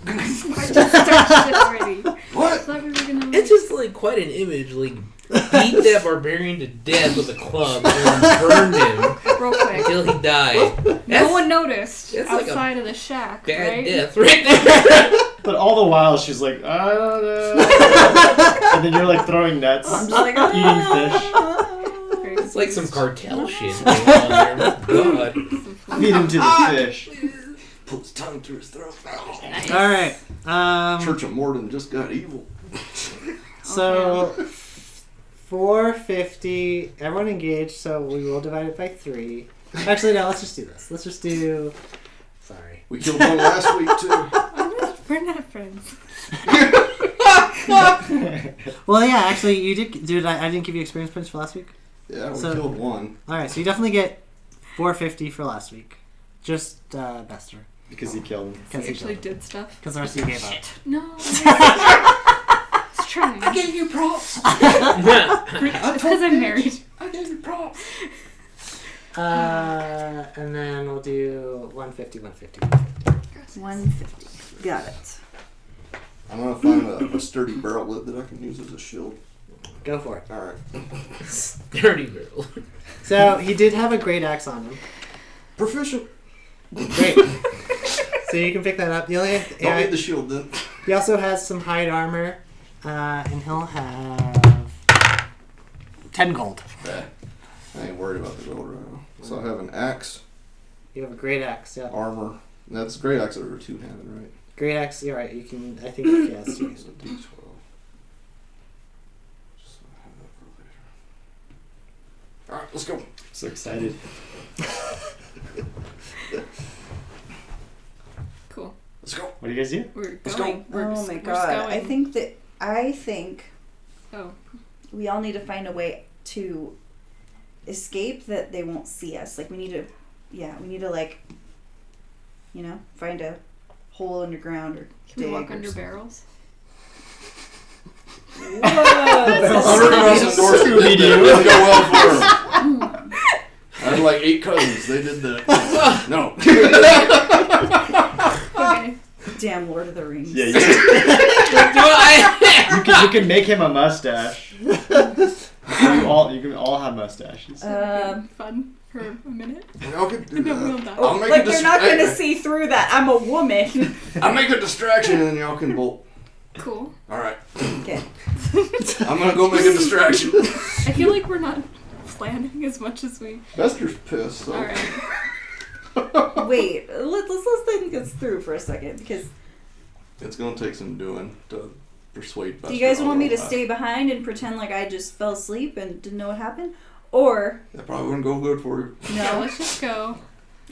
Why just start shit already? I What? thought we were gonna. It's just like quite an image. Like, beat that barbarian to death with a club and then burned him real quick. until he died. No That's one noticed that's like a outside of the shack, bad right? death right there. But all the while she's like, I don't know. And then you're like throwing nets, I'm just like, eating fish. It's like some cartel shit going on there. God. Feed him to the fish. Put his tongue through his throat. Alright. Church of Morden just got evil. So 450. Everyone engaged, so we will divide it by 3. Actually, no, let's just do this. Let's just do. Sorry. We killed one last week too. We're not friends. Well, yeah, actually, you did. Dude, I didn't give you experience points for last week. Yeah, we So- killed one. Alright, so you definitely get 450 for last week. Just Bester. Because he killed him. He actually did stuff. Because the rest of you gave up. No. I was trying. I gave you props. It's because I'm married. I gave you props. And then we'll do 150, 150. 150. Got it. I'm gonna find a sturdy barrel lid that I can use as a shield. Go for it. All right. Dirty girl. So he did have a great axe on him. Proficient. Great. So you can pick that up. The only Don't need the shield then. he also has some hide armor, and he'll have 10 gold. I ain't worried about the gold right now. So I have an axe, You have a great axe. Yeah, armor. That's great axe that are two-handed, right? great axe. You're right. You can. I think he has two. It's a D12. Just so I have that for later. All right, let's go. So excited. Cool. Let's go. What do you guys do? We're Let's going. We're Oh just, my we're god. I going. think Oh. we all need to find a way to escape that they won't see us. Like we need to like, find a hole underground or Can we dig walk or under something. barrels? Whoa! I heard about some doors that didn't go well for him. I had like 8 cousins. They did that. No. Okay. Damn Lord of the Rings. Yeah, Do I? you can make him a mustache. You can all have mustaches. Fun for a minute. Y'all could do And then we'll that. die. I'll make But a they're not gonna see through that. I'm a woman. I'll make a distraction and then y'all can bolt. Cool. All right. Okay. I'm gonna go make a distraction. I feel like we're not planning as much as we. Bester's pissed. So. All right. Wait. Let's think this through for a second because It's gonna take some doing to persuade Bester. do you guys I'll want me go to back. stay behind and pretend like I just fell asleep and didn't know what happened, or That probably wouldn't go good for you. Yeah, no? let's just go.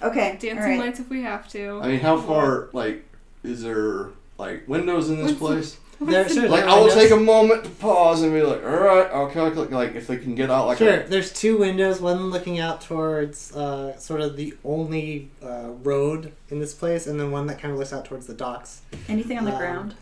Okay. Dancing all right. lights if we have to. I mean, how far? Like, is there like windows in this place? There, sure, Like, there I will are take a windows. moment to pause and be like, all right, I'll calculate. Like, if they can get out, like, Sure, there's 2 windows, one looking out towards sort of the only road in this place, and then one that kind of looks out towards the docks. Anything on the Um, ground?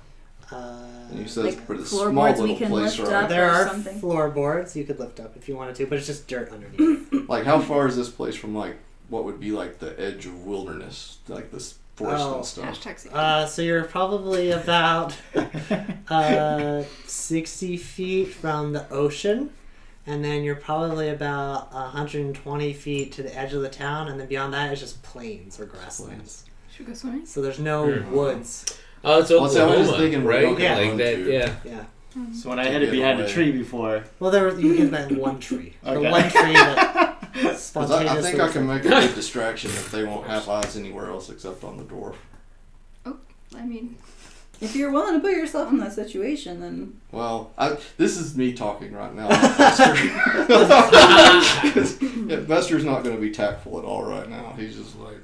And you said Like it's pretty small floorboards we little can place, lift right? up? There or are something. floorboards you could lift up if you wanted to, but it's just dirt underneath. Like, how far is this place from like what would be like the edge of wilderness, like this forest Oh. and stuff? Hashtag safety. So you're probably about 60 feet from the ocean, and then you're probably about 120 feet to the edge of the town, and then beyond that is just plains or grasslands. Should we go swimming? So there's no Mhm. woods. Oh, it's Well, see, I was Oklahoma, just thinking we're right? looking Yeah. Like that, onto- yeah. Yeah. So when I hid it behind a tree before. Well, you can find one tree. The Okay. one tree that 'Cause spontaneously. I think I can make a good distraction if they won't have eyes anywhere else except on the dwarf. I mean, If you're willing to put yourself in that situation, then Well, this is me talking right now. Not Bester. 'Cause, yeah, Bester's not going to be tactful at all right now. He's just like,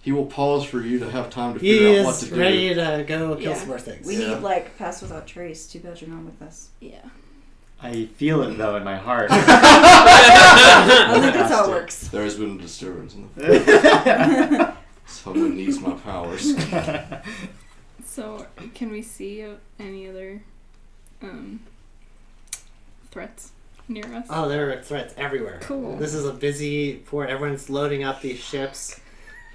he will pause for you to have time to He figure out what is to do. ready to go kill Yeah. some more things. we Yeah. need like pass without trace. Too bad you're not with us. yeah. I feel it though in my heart. I think that's how it works. There has been a disturbance in the someone needs my powers. So, can we see any other threats near us? Oh, there are threats everywhere. Cool. This is a busy port. Everyone's loading up these ships.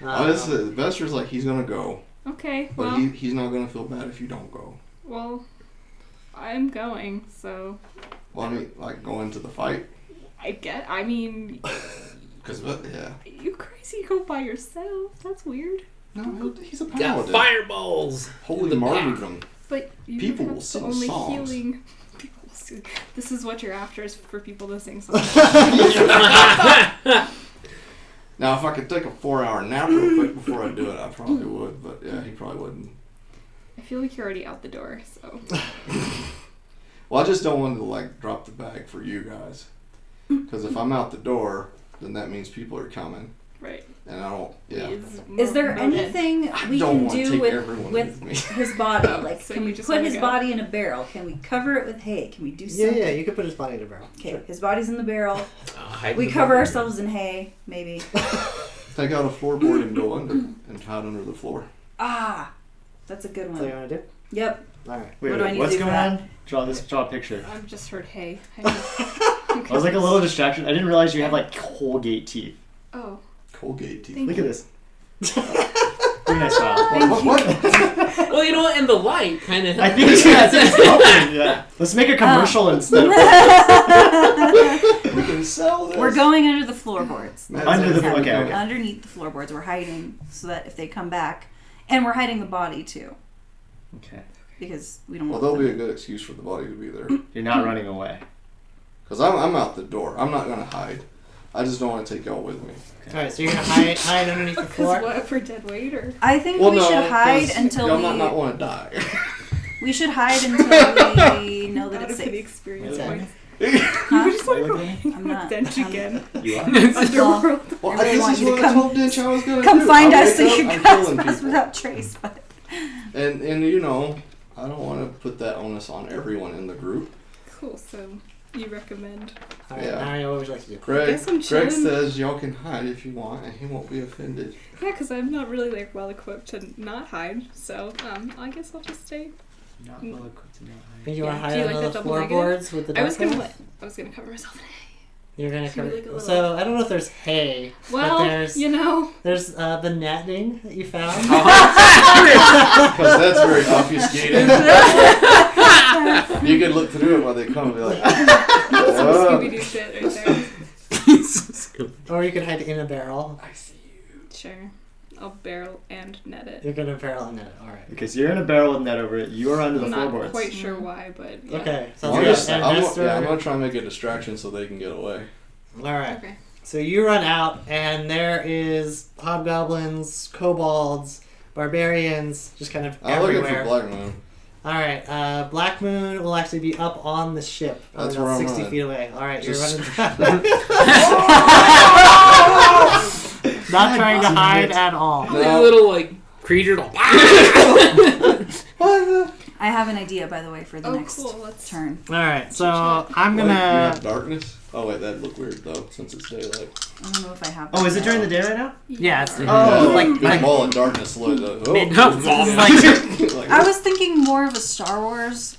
Bester's like he's gonna go, Okay, but well, he's not gonna feel bad if you don't go. I'm going, so Well, I mean, like go into the fight, I mean, because yeah. you crazy go by yourself. That's weird. No, he's a Got paladin. fireballs. Holy The back. martyrdom. But you People have will the sing only songs. healing. People will sing. This is what you're after, is for people to sing songs. Now, if I could take a 4-hour nap real quick before I do it, I probably would. But yeah, he probably wouldn't. I feel like you're already out the door, so. Well, I just don't want to like drop the bag for you guys, because if I'm out the door, then that means people are coming, Right. and I don't. Yeah. Is there noted. anything I we don't can want to do take with everyone with me. his body? Like, So can you we just put wanna his go? body in a barrel? Can we cover it with hay? Can we do Yeah, something? yeah, you could put his body in a barrel. Okay, his body's in the barrel. Hide We the cover body. ourselves in hay, maybe. Take out a floorboard and go under, and hide under the floor. Ah, that's a good That's what you one. want to do? Yep. Alright. Wait, What do I need to what's do for going that? on? Draw a picture. I've just heard hey. I was like a little distraction. I didn't realize you had like Colgate teeth. Oh, Colgate teeth. Thank Look you. at this. Look at that smile. Thank What? Well, you know what? And the light kind of. I think it's helping. Yeah. Let's make a commercial instead of We can sell this. We're going under the floorboards. That's Under the- exactly okay, what- okay. Underneath the floorboards, we're hiding so that if they come back, and we're hiding the body too, Okay. because we don't Well, want. there'll be a them. good excuse for the body to be there. You're not running away. Because I'm out the door. I'm not gonna hide. I just don't want to take y'all with me. Alright, so you're going to hide underneath the because floor? what if we're dead weight or? I think Well, we no, should hide 'cause until y'all we. might not want to die. We should hide until we know that Not it's for the safe. experience Yeah. points. Huh? You just want to go Why hang out I'm with not- Dent I'm- again. You are? Underworld. Well, I really this want is you to what I come- told Ditch I was gonna Come do. find I us wake so up, you I'm can killing grasp us people. without trace. But And you know, I don't want to put that onus on everyone in the group. Cool. So you recommend? Alright, Yeah. now what would you like to do? Greg, guess I'm Greg chilling. says y'all can hide if you want, and he won't be offended. Yeah, because I'm not really like well equipped to not hide. So I guess I'll just stay. Not well equipped to know. Think you want Yeah. to Do you hide like under the the double negative? floorboards with the I was gonna dark cover myself in hay. You're going to Should we cover. like a little- So, I don't know if there's hay, Well, but there's you know. there's the netting that you found. Because that's very obfuscating. You could look through it while they come and be like, Some "Oh." Scooby Doo shit right there. Or you could hide in a barrel. I see you. Sure. I'll barrel and net it. You're going to barrel and net it. Alright. Okay, so you're in a barrel with net over it. You are under the I'm not floorboards. quite sure why, but yeah. Okay. So I'm, that's just, good. I'm, And Nestor- I'm gonna try and make a distraction so they can get away. Alright. Okay. So you run out, and there is hobgoblins, kobolds, barbarians, just kind of I'm looking for everywhere. Black Moon. Alright, Black Moon will actually be up on the ship. That's about where I'm 60 running. feet away. Alright, you're Just- running. Not trying to hide at all. Like a little like creature. I have an idea, by the way, for the Oh, next cool. Let's. turn. Alright, so I'm Wait, you gonna. have darkness? Oh wait, that'd look weird though, since it's daylight. I don't know if I have. Oh, is it that. during the day right now? Yeah, it's Oh. like Big ball of darkness lit up. Oh. Mid- Like- I was thinking more of a Star Wars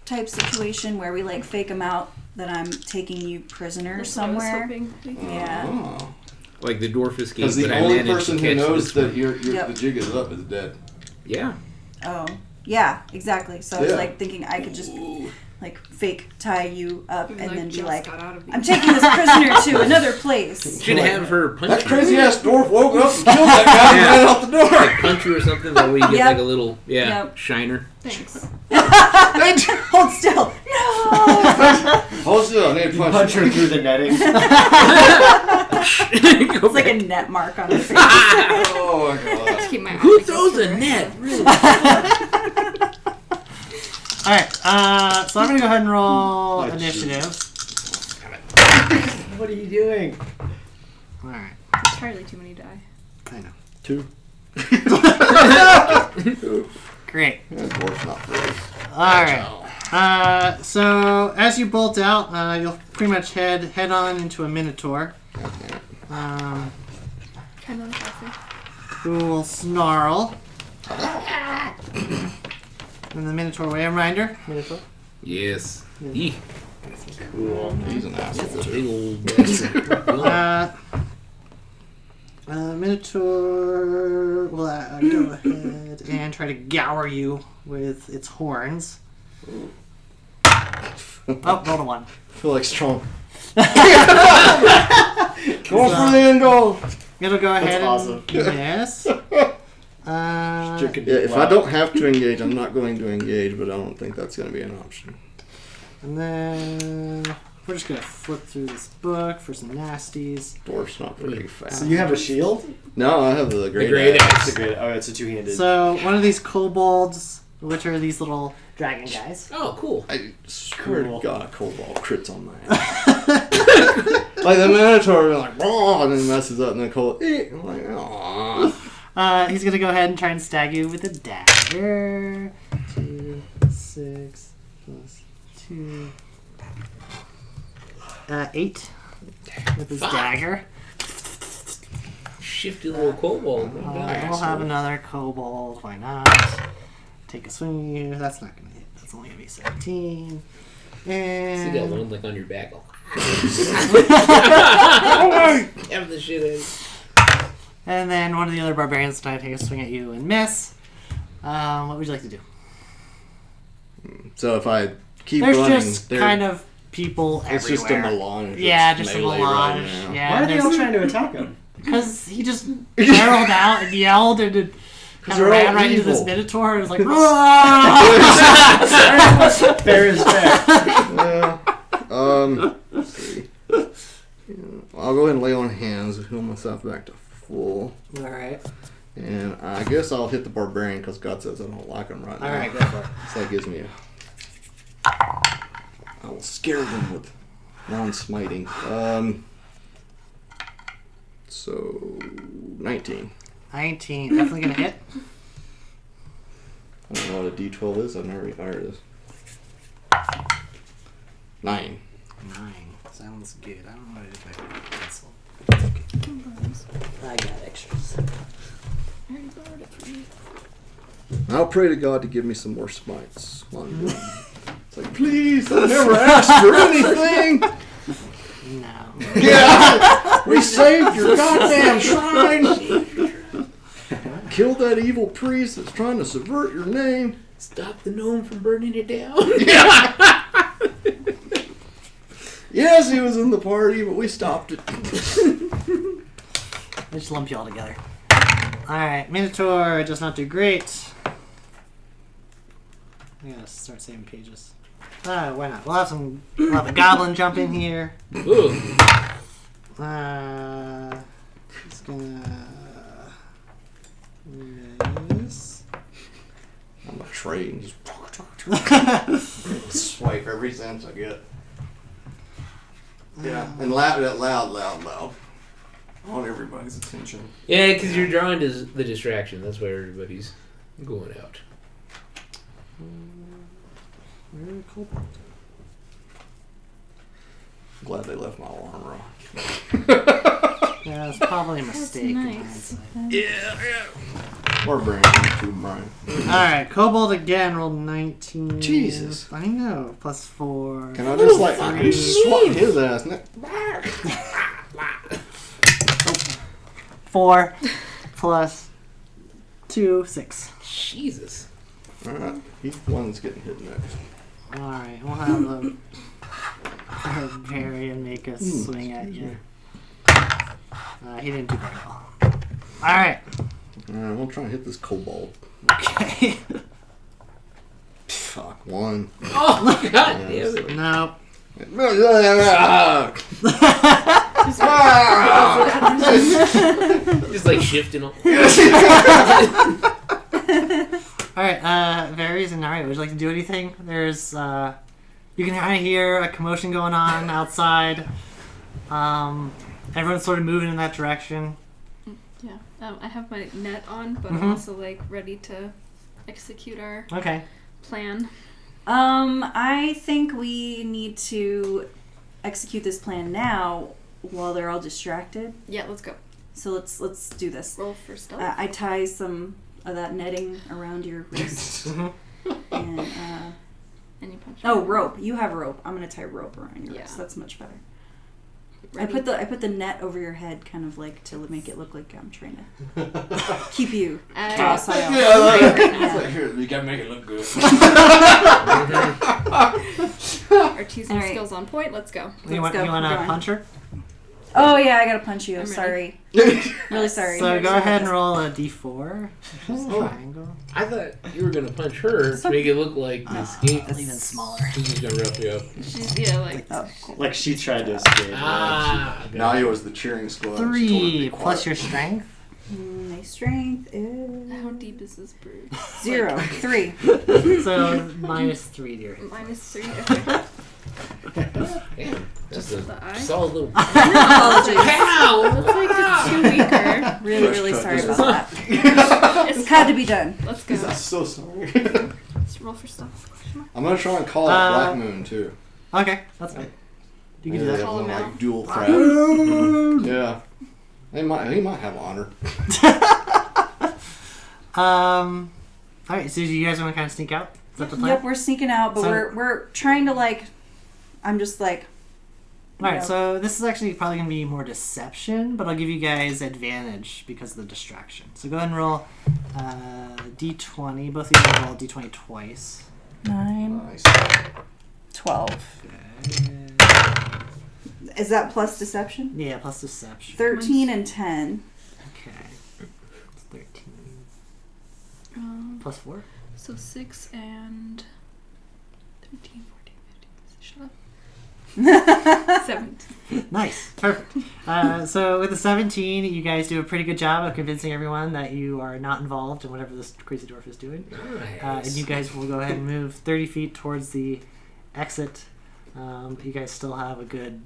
type situation where we like fake them out that I'm taking you prisoner That's what I was somewhere. hoping. Yeah. Oh. Like the dwarf escape, Because the but I only managed person to who catch knows this that one. your Yep. the jig is up is dead. Yeah. Oh, yeah, exactly. So I was Yeah. like thinking I could just like fake tie you up and then be just like, got out of the I'm taking this prisoner to another place. Should have her punch That you. crazy ass dwarf woke up and killed that guy and Yeah. ran out the door. Like punch you or something. That way you get Yep. like a little Yep. shiner. Thanks. Hold still. No. Hold still, I need to punch, Punch her through the netting. It's like a net mark on her face. Oh my god. Just keep my Who eyes throws against a her. net? Really? Alright, so I'm gonna go ahead and roll Oh, initiative. What are you doing? Alright. Entirely too many die. I know. 2. Great. That dwarf's not free. Alright. So as you bolt out, you'll pretty much head on into a minotaur. Kind of healthy. Who will snarl. And the minotaur way. A reminder. Minotaur. Yes. Eek. Cool. He's an That's asshole a too. big old bastard. Minotaur will go ahead and try to gour you with its horns. Oh, roll a 1. I feel like strong. Go for the end goal. It'll go ahead That's and awesome. miss. Yeah, if I don't have to engage, I'm not going to engage, but I don't think that's going to be an option. And then we're just going to flip through this book for some nasties. Dwarf's not very fast. So you have a shield? No, I have the great great axe. It's a great. Oh, it's a two-handed. So one of these kobolds, which are these little dragon guys. Oh, cool. I swear Cool. to God, a cobalt crits on my ass. Like the Minotaur, will be like, "Whoa," and then messes up, and then cobalt, I'm like, aww. He's going to go ahead and try and stab you with a dagger. 2, 6, plus 2. 8 with his Fuck. dagger. Shifty little kobold. We'll have another kobold. Why not? Take a swing at you. That's not going to hit. That's only going to be 17. So you got And one like on your back. Have the shit out of and then one of the other barbarians try to take a swing at you and miss. What would you like to do? So if I keep There's running, just there- kind of people it's everywhere. just a melange. Yeah, just a melee melange. right now. Yeah, Why are they all trying to attack him? because he just barreled out and yelled and kind of they're ran all right into this evil. minotaur and was like, Fair is fair. Yeah. Let's see. Yeah, I'll go ahead and lay on hands and heal myself back to full. all right, And I guess I'll hit the barbarian because God says I don't like him right now. all right, go for it. So that gives me a. I will scare them with non-smiting. So 19. 19, definitely gonna hit. I don't know what a D12 is. I've never heard of this. 9. 9 sounds good. I don't know what I did with my pencil. I got extras. I already borrowed it from you. I'll pray to God to give me some more smites. While I'm doing it. It's like, please, I never asked for anything. No. Yeah, we saved your goddamn shrine. Killed that evil priest that's trying to subvert your name. Stop the gnome from burning it down. Yes, he was in the party, but we stopped it. I just lump you all together. Alright, Minotaur does not do great. I gotta start saving pages. Why not? We'll have a goblin jump in here. Ooh. He's gonna miss. I'm a trade and just swipe every cent I get. Yeah, and loud. I want everybody's attention. Yeah, because you're drawing the distraction. That's why everybody's going out. Very cool. Glad they left my alarm wrong. Yeah, it's probably a That's mistake. in nice. hindsight. Or Brian, too, Brian. Alright, Kobold again rolled 19. Jesus. I know, plus 4. Can I just I can swat his ass? 4 plus 2, 6. Jesus. Alright, he's the one that's getting hit next. Alright, we'll have the barbarian make a swing at you. He didn't do very well. Alright. Alright, we'll try and hit this kobold. Okay. Fuck, 1. Oh, God damn it. Nope. Just like shifting. Alright, Varys and Naria, would you like to do anything? There's, you can kind of hear a commotion going on outside. Everyone's sort of moving in that direction. Yeah. I have my net on, but Mhm. I'm also like ready to execute our Okay. plan. I think we need to execute this plan now while they're all distracted. Yeah, let's go. So let's do this. Roll for stealth. I tie some of that netting around your wrist. And Any punch. rope. You have rope. I'm gonna tie rope around your wrist. That's much better. Ready? I put the net over your head, kind of like to make it look like I'm trying to keep you docile. It's like, here, you gotta make it look good. Artisan Alright. skills on point. Let's go. You want go. to We're going. punch her? Oh yeah, I gotta punch you. I'm ready. Sorry. Really sorry. So go ahead and roll a d4. Triangle. I thought you were gonna punch her to make it look like the escape. That's even smaller. She's just gonna rough you up. She's like. Oh, cool. Like she tried to escape. Ah, Naya was the cheering squad. 3 plus your strength. My strength is How deep is this bruise? 0. 3. So minus 3 to your hit. -3. Okay. damn. That's a the eye? solid little. Apologies. Looks like it's too weaker. Really, Fresh really cut, sorry this about is- that. It's It's had to be done. Let's go. I'm so sorry. Let's roll for stealth. Question mark. I'm gonna try and call out Black Moon too. Okay, that's fine. You can do Yeah, that. Call him like out. dual crap. Yeah. He might have honor. Alright, so do you guys want to kind of sneak out? Is that the plan? Yep, we're sneaking out, but So- we're trying to like. I'm just like. Alright, Yeah. so this is actually probably going to be more deception, but I'll give you guys advantage because of the distraction. So go ahead and roll d20. Both of you roll d20 twice. 9, Nice. 12. Okay. Is that plus deception? Yeah, plus deception. 13 and 10. Okay. It's 13. Um, Plus 4? so 6 and 13, 14, 15. Shut up. 17. Nice. Perfect. So with the 17, you guys do a pretty good job of convincing everyone that you are not involved in whatever this crazy dwarf is doing. And you guys will go ahead and move 30 feet towards the exit. But you guys still have a good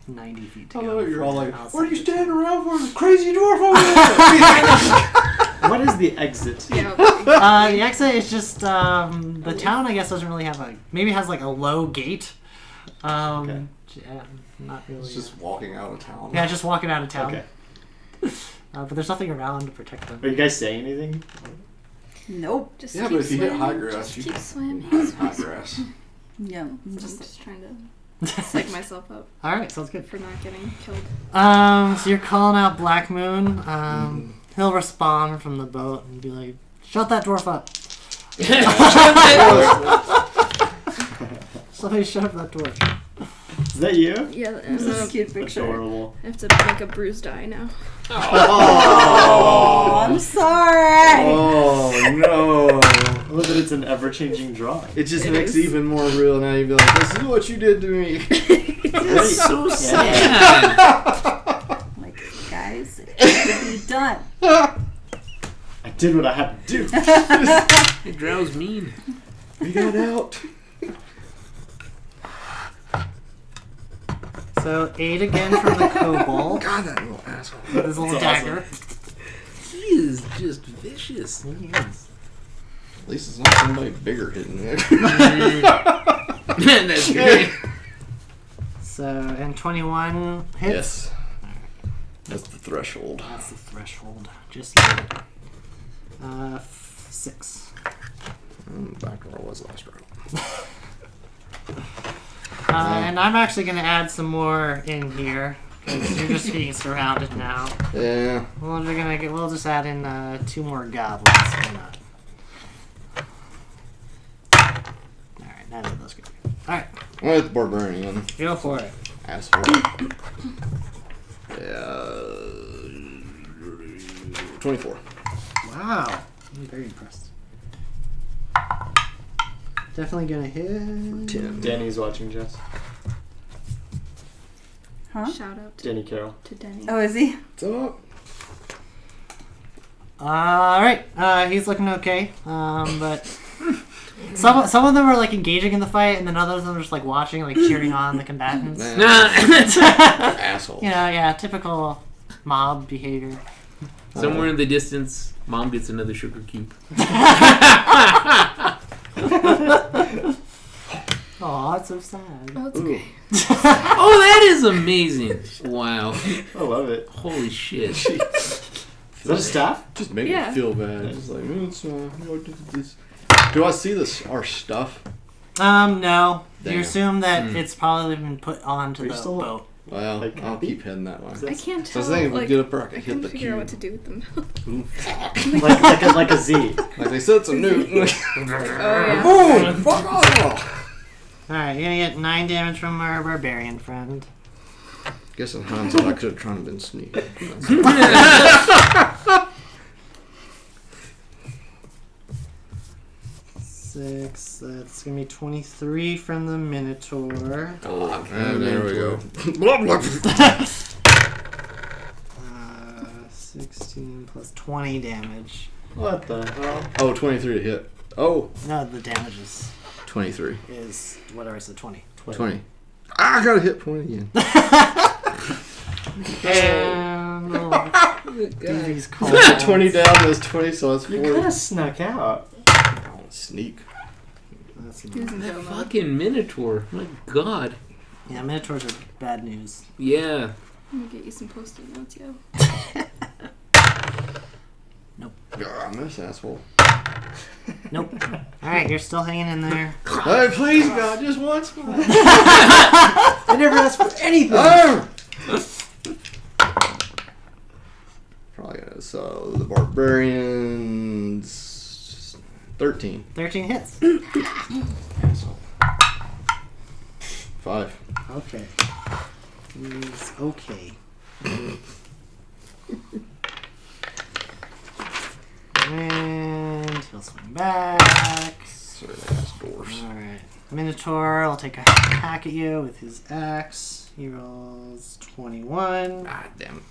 90 feet to I go. know you're all like, before what are you outside. standing around for? This crazy dwarf over there. What is the exit? Yeah. The exit is just the town. I guess doesn't really have a maybe has like a low gate. Okay. Yeah, not really. It's just walking out of town. yeah, just walking out of town. Okay. But there's nothing around to protect them. Are you guys saying anything? Nope. Just Yeah, keep but if you hit swimming. high grass, Just you keep can swimming. high grass. Yeah. I'm I'm just just trying to psych myself up All right, sounds good. for not getting killed. So you're calling out Black Moon. He'll respond from the boat and be like, "Shut that dwarf up! Somebody shut up that dwarf." Is that you? Yeah, This is a cute picture. Adorable. I have to make a bruised eye now. Oh, I'm sorry. Oh no! I love that it's an ever-changing drawing. It just It makes is. it even more real now. You'd be like, "This is what you did to me." That's so sad. Like, guys, it has to be done. I did what I had to do. It drowns mean. We got out. So 8 again from the kobold God, that little asshole. with his little That's dagger. He is just vicious. At least it's not somebody bigger hitting it. That's great. So and 21 hits. Yes. That's the threshold. That's the threshold. Just made it. 6. Back to where I was last round. And I'm actually going to add some more in here because you're just being surrounded now. Yeah. We'll just add in 2 more goblins. Why not? All right, neither of those good. All right, I'm with the barbarian. go for it. Asshole. Yeah. 24. Wow, I'm very impressed. Definitely gonna hit. 10. Danny's watching, Jess. Huh? Shout out Danny Carroll. to Denny. Oh, is he? What's up? All right, he's looking okay, but some of them are like engaging in the fight, and then others of them are just like watching, like cheering on the combatants. Man. Nah. Asshole. You know, yeah, typical mob behavior. Somewhere in the distance, Mom gets another sugar cube. Oh, it's so sad. Oh, it's Ooh. okay. Oh, that is amazing! Wow. I love it. Holy shit. Is that a staff? Just make Yeah. me feel bad. Just like, it's, this. Do I see this? Our stuff? No. Damn. You assume that Hmm. it's probably been put onto Are you the still- boat. Well, Like I'll happy? keep heading that way. I can't So I tell. was thinking if we like, get up there, I I could hit couldn't the figure out what to cube. do with them. like a Z. Like they said, some new. Oh yeah. Boom! Fuck off! Alright, you're gonna get 9 damage from our barbarian friend. Guess in hindsight, I could have tried to been sneaky. 6, that's gonna be 23 from the Minotaur. Oh, and there we go. 16 plus 20 damage. What the hell? Oh, 23 to hit. Oh, No, the damage 23. is whatever, it's a 20. 20. Ah, I got to hit point again. And do these cold 20 down, there's 20, so that's You 40. kind of snuck out. Oh, sneak. That's He was in That jail mode. fucking Minotaur. My god. Yeah, Minotaurs are bad news. Yeah. I'm gonna get you some post-it notes, yo. God, I miss asshole. Nope. Alright, you're still hanging in there. Hey, please, God, just once. I never asked for anything. Oh! Probably gonna, so the barbarians 13. 13 hits. Asshole. 5. Okay. He's okay. And he'll swing back. Sorry, ass doors. Alright. Minotaur will take a hack at you with his axe. He rolls 21. Ah, damn it.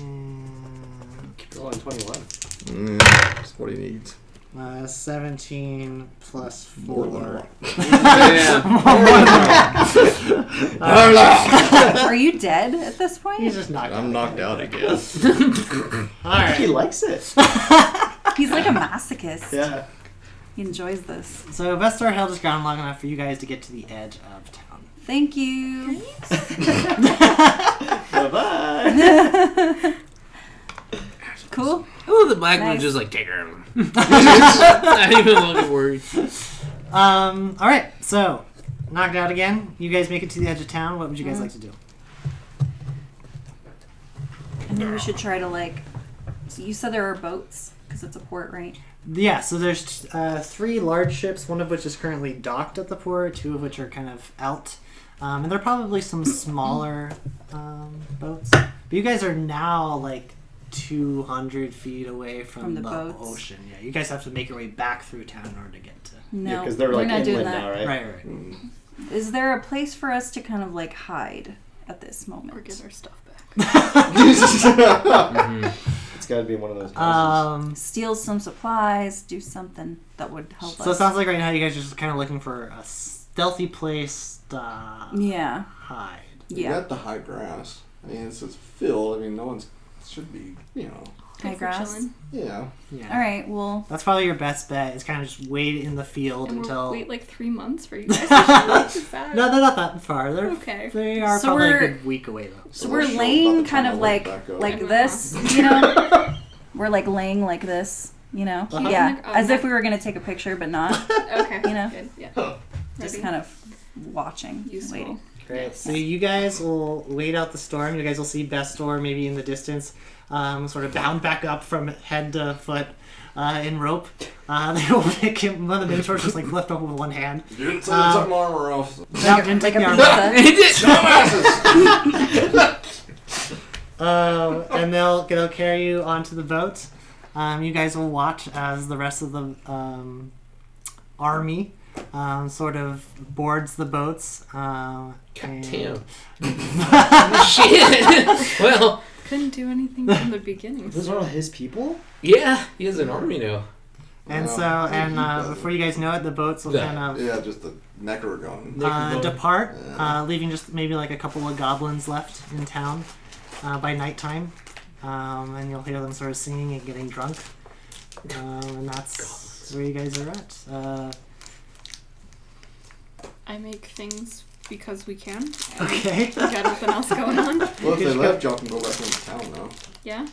And Keep rolling 21. That's what he needs. 17 plus 4. More than one. Are you dead at this point? He's just knocked I'm out. knocked out again. I think he Alright. likes it. He's like a masochist. Yeah. He enjoys this. So Vestar held his ground long enough for you guys to get to the edge of town. Thank you. Bye-bye. Cool. Oh, the black one Nice. just like, take her. Not even looking worried. Alright, so knocked out again. You guys make it to the edge of town. What would you guys like to do? I think we should try to So you said there are boats because it's a port, right? Yeah, so there's 3 large ships, one of which is currently docked at the port, 2 of which are kind of out. And there are probably some smaller boats. But you guys are now like 200 feet away from the the boats. ocean. Yeah, you guys have to make your way back through town in order to get to. No, Yeah, because they're we're like not doing inland that. now, right? Right. Is there a place for us to kind of hide at this moment? Or get our stuff back. It's got to be one of those houses. Steal some supplies, do something that would help us. So it sounds like right now you guys are just kind of looking for a stealthy place to Yeah. hide. You Yeah. got the high grass. I mean, it's filled. I mean, no one's should be, High For grass. chilling. yeah. Yeah. All right. Well, That's probably your best bet. Is kind of just wait in the field And until. we'll wait like 3 months for you guys to show up. Is that... No, they're not that far. They're Okay. They are So probably a we're- good week away though. so we'll we're show up laying by the kind time of I wake back up. like this, you know. We're like laying like this, you know. Uh-huh. Yeah, Oh, as if no. we were gonna take a picture, but not. Okay. You know? Good. Yeah. Just Ready? kind of watching, Useful. waiting. Great. So you guys will wait out the storm. You guys will see Bestor maybe in the distance, sort of bound back up from head to foot in rope. They will pick him. One of the Minotaurs just like lift up with one hand. Didn't say they took my armor off. No, didn't take Like the a armor off. pizza. And they'll carry you onto the boat. You guys will watch as the rest of the army sort of boards the boats. God and- damn. Shit. Well, Couldn't do anything from the beginning. Those are all his people? yeah, he has an army now. And Wow. before you guys know it, the boats will Yeah. kind of Yeah, just the Necrogon. depart, Yeah. leaving just maybe like a couple of goblins left in town by nighttime. And you'll hear them sort of singing and getting drunk. And that's where you guys are at. I make things because we can. and Okay. We got nothing else going on. Well, if they left, y'all can go back into town now. Yeah.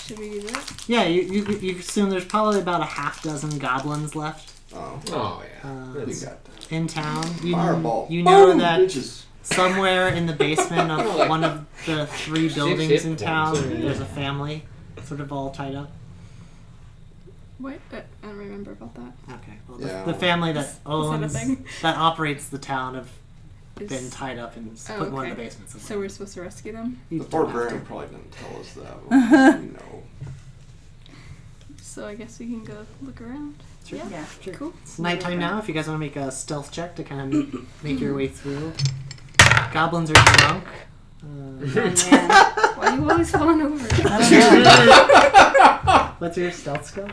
Should we do that? Yeah, you assume there's probably about a half dozen goblins left Oh, Oh yeah. we That's- got that. in town. You, Fireball. you know Boom, that bitches. somewhere in the basement of one of the 3 buildings hit in points. town, Yeah. there's a family sort of all tied up. What? I don't remember about that. Okay. Well, Yeah. the family that Is that a owns, thing? that operates the town have Is- been tied up and Oh, put one in the okay. basement somewhere. So we're supposed to rescue them? You The don't Fort have to. Graham probably didn't tell us that. But we know. So I guess we can go look around. Sure. Yeah. Yeah. Sure. Cool. It's nighttime now. If you guys want to make a stealth check to kind of make your way through. Goblins are drunk. Oh, man. Why are you always falling over? I don't know. What's your stealth skill?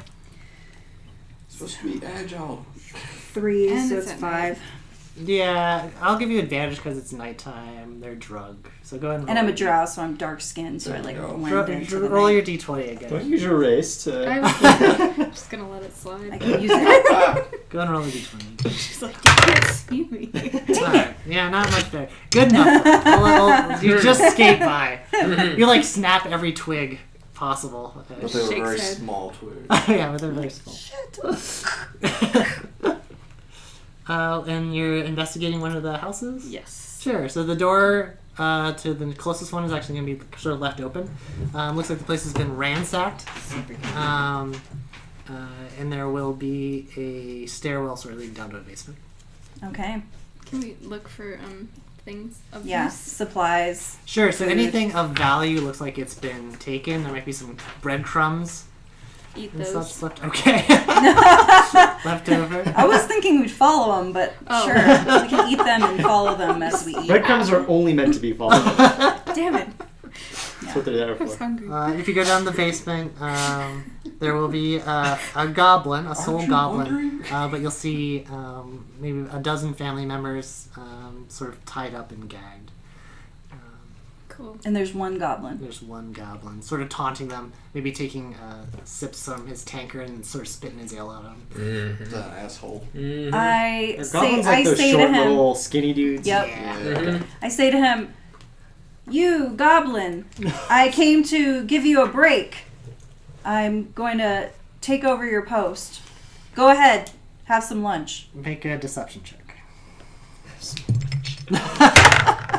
Supposed to be agile. 3, And so it's it's at 5. Yeah, I'll give you advantage because it's nighttime. They're drunk. So go ahead and roll. And I'm a drow, so I'm dark skinned, so I like There you go. blend into the roll night. your d20 again. Don't use your race to. I'm just gonna let it slide. I can use it. Go ahead and roll a d20. She's like, you can't see me. Alright. Yeah, not much better. Good enough. You just skate by. You like snap every twig possible. But they were Shakes very head. small twigs. Yeah, but they're very small. And you're investigating one of the houses? Yes. Sure. So the door to the closest one is actually going to be sort of left open. Looks like the place has been ransacked. And there will be a stairwell sort of leading down to a basement. Okay. Can we look for things of Yeah. use? Supplies. Sure. So Food. anything of value looks like it's been taken. There might be some breadcrumbs Eat and those. such left. Okay. Left over. I was thinking we'd follow them, but Oh. sure. We can eat them and follow them as we eat. Breadcrumbs are only meant to be followed. That's Damn it. what they're there I was for. hungry. If you go down the basement, there will be a goblin, a soul Aren't you goblin. wondering? But you'll see maybe a dozen family members sort of tied up and gagged. Cool. And there's one goblin. There's one goblin, sort of taunting them, maybe taking sips from his tankard and sort of spitting his ale out on them. Is that an asshole? I Are say, goblins like I those say short to him, little skinny dudes? Yep. Yeah. I say to him, "You goblin, I came to give you a break. I'm going to take over your post. Go ahead, have some lunch." Make a deception check.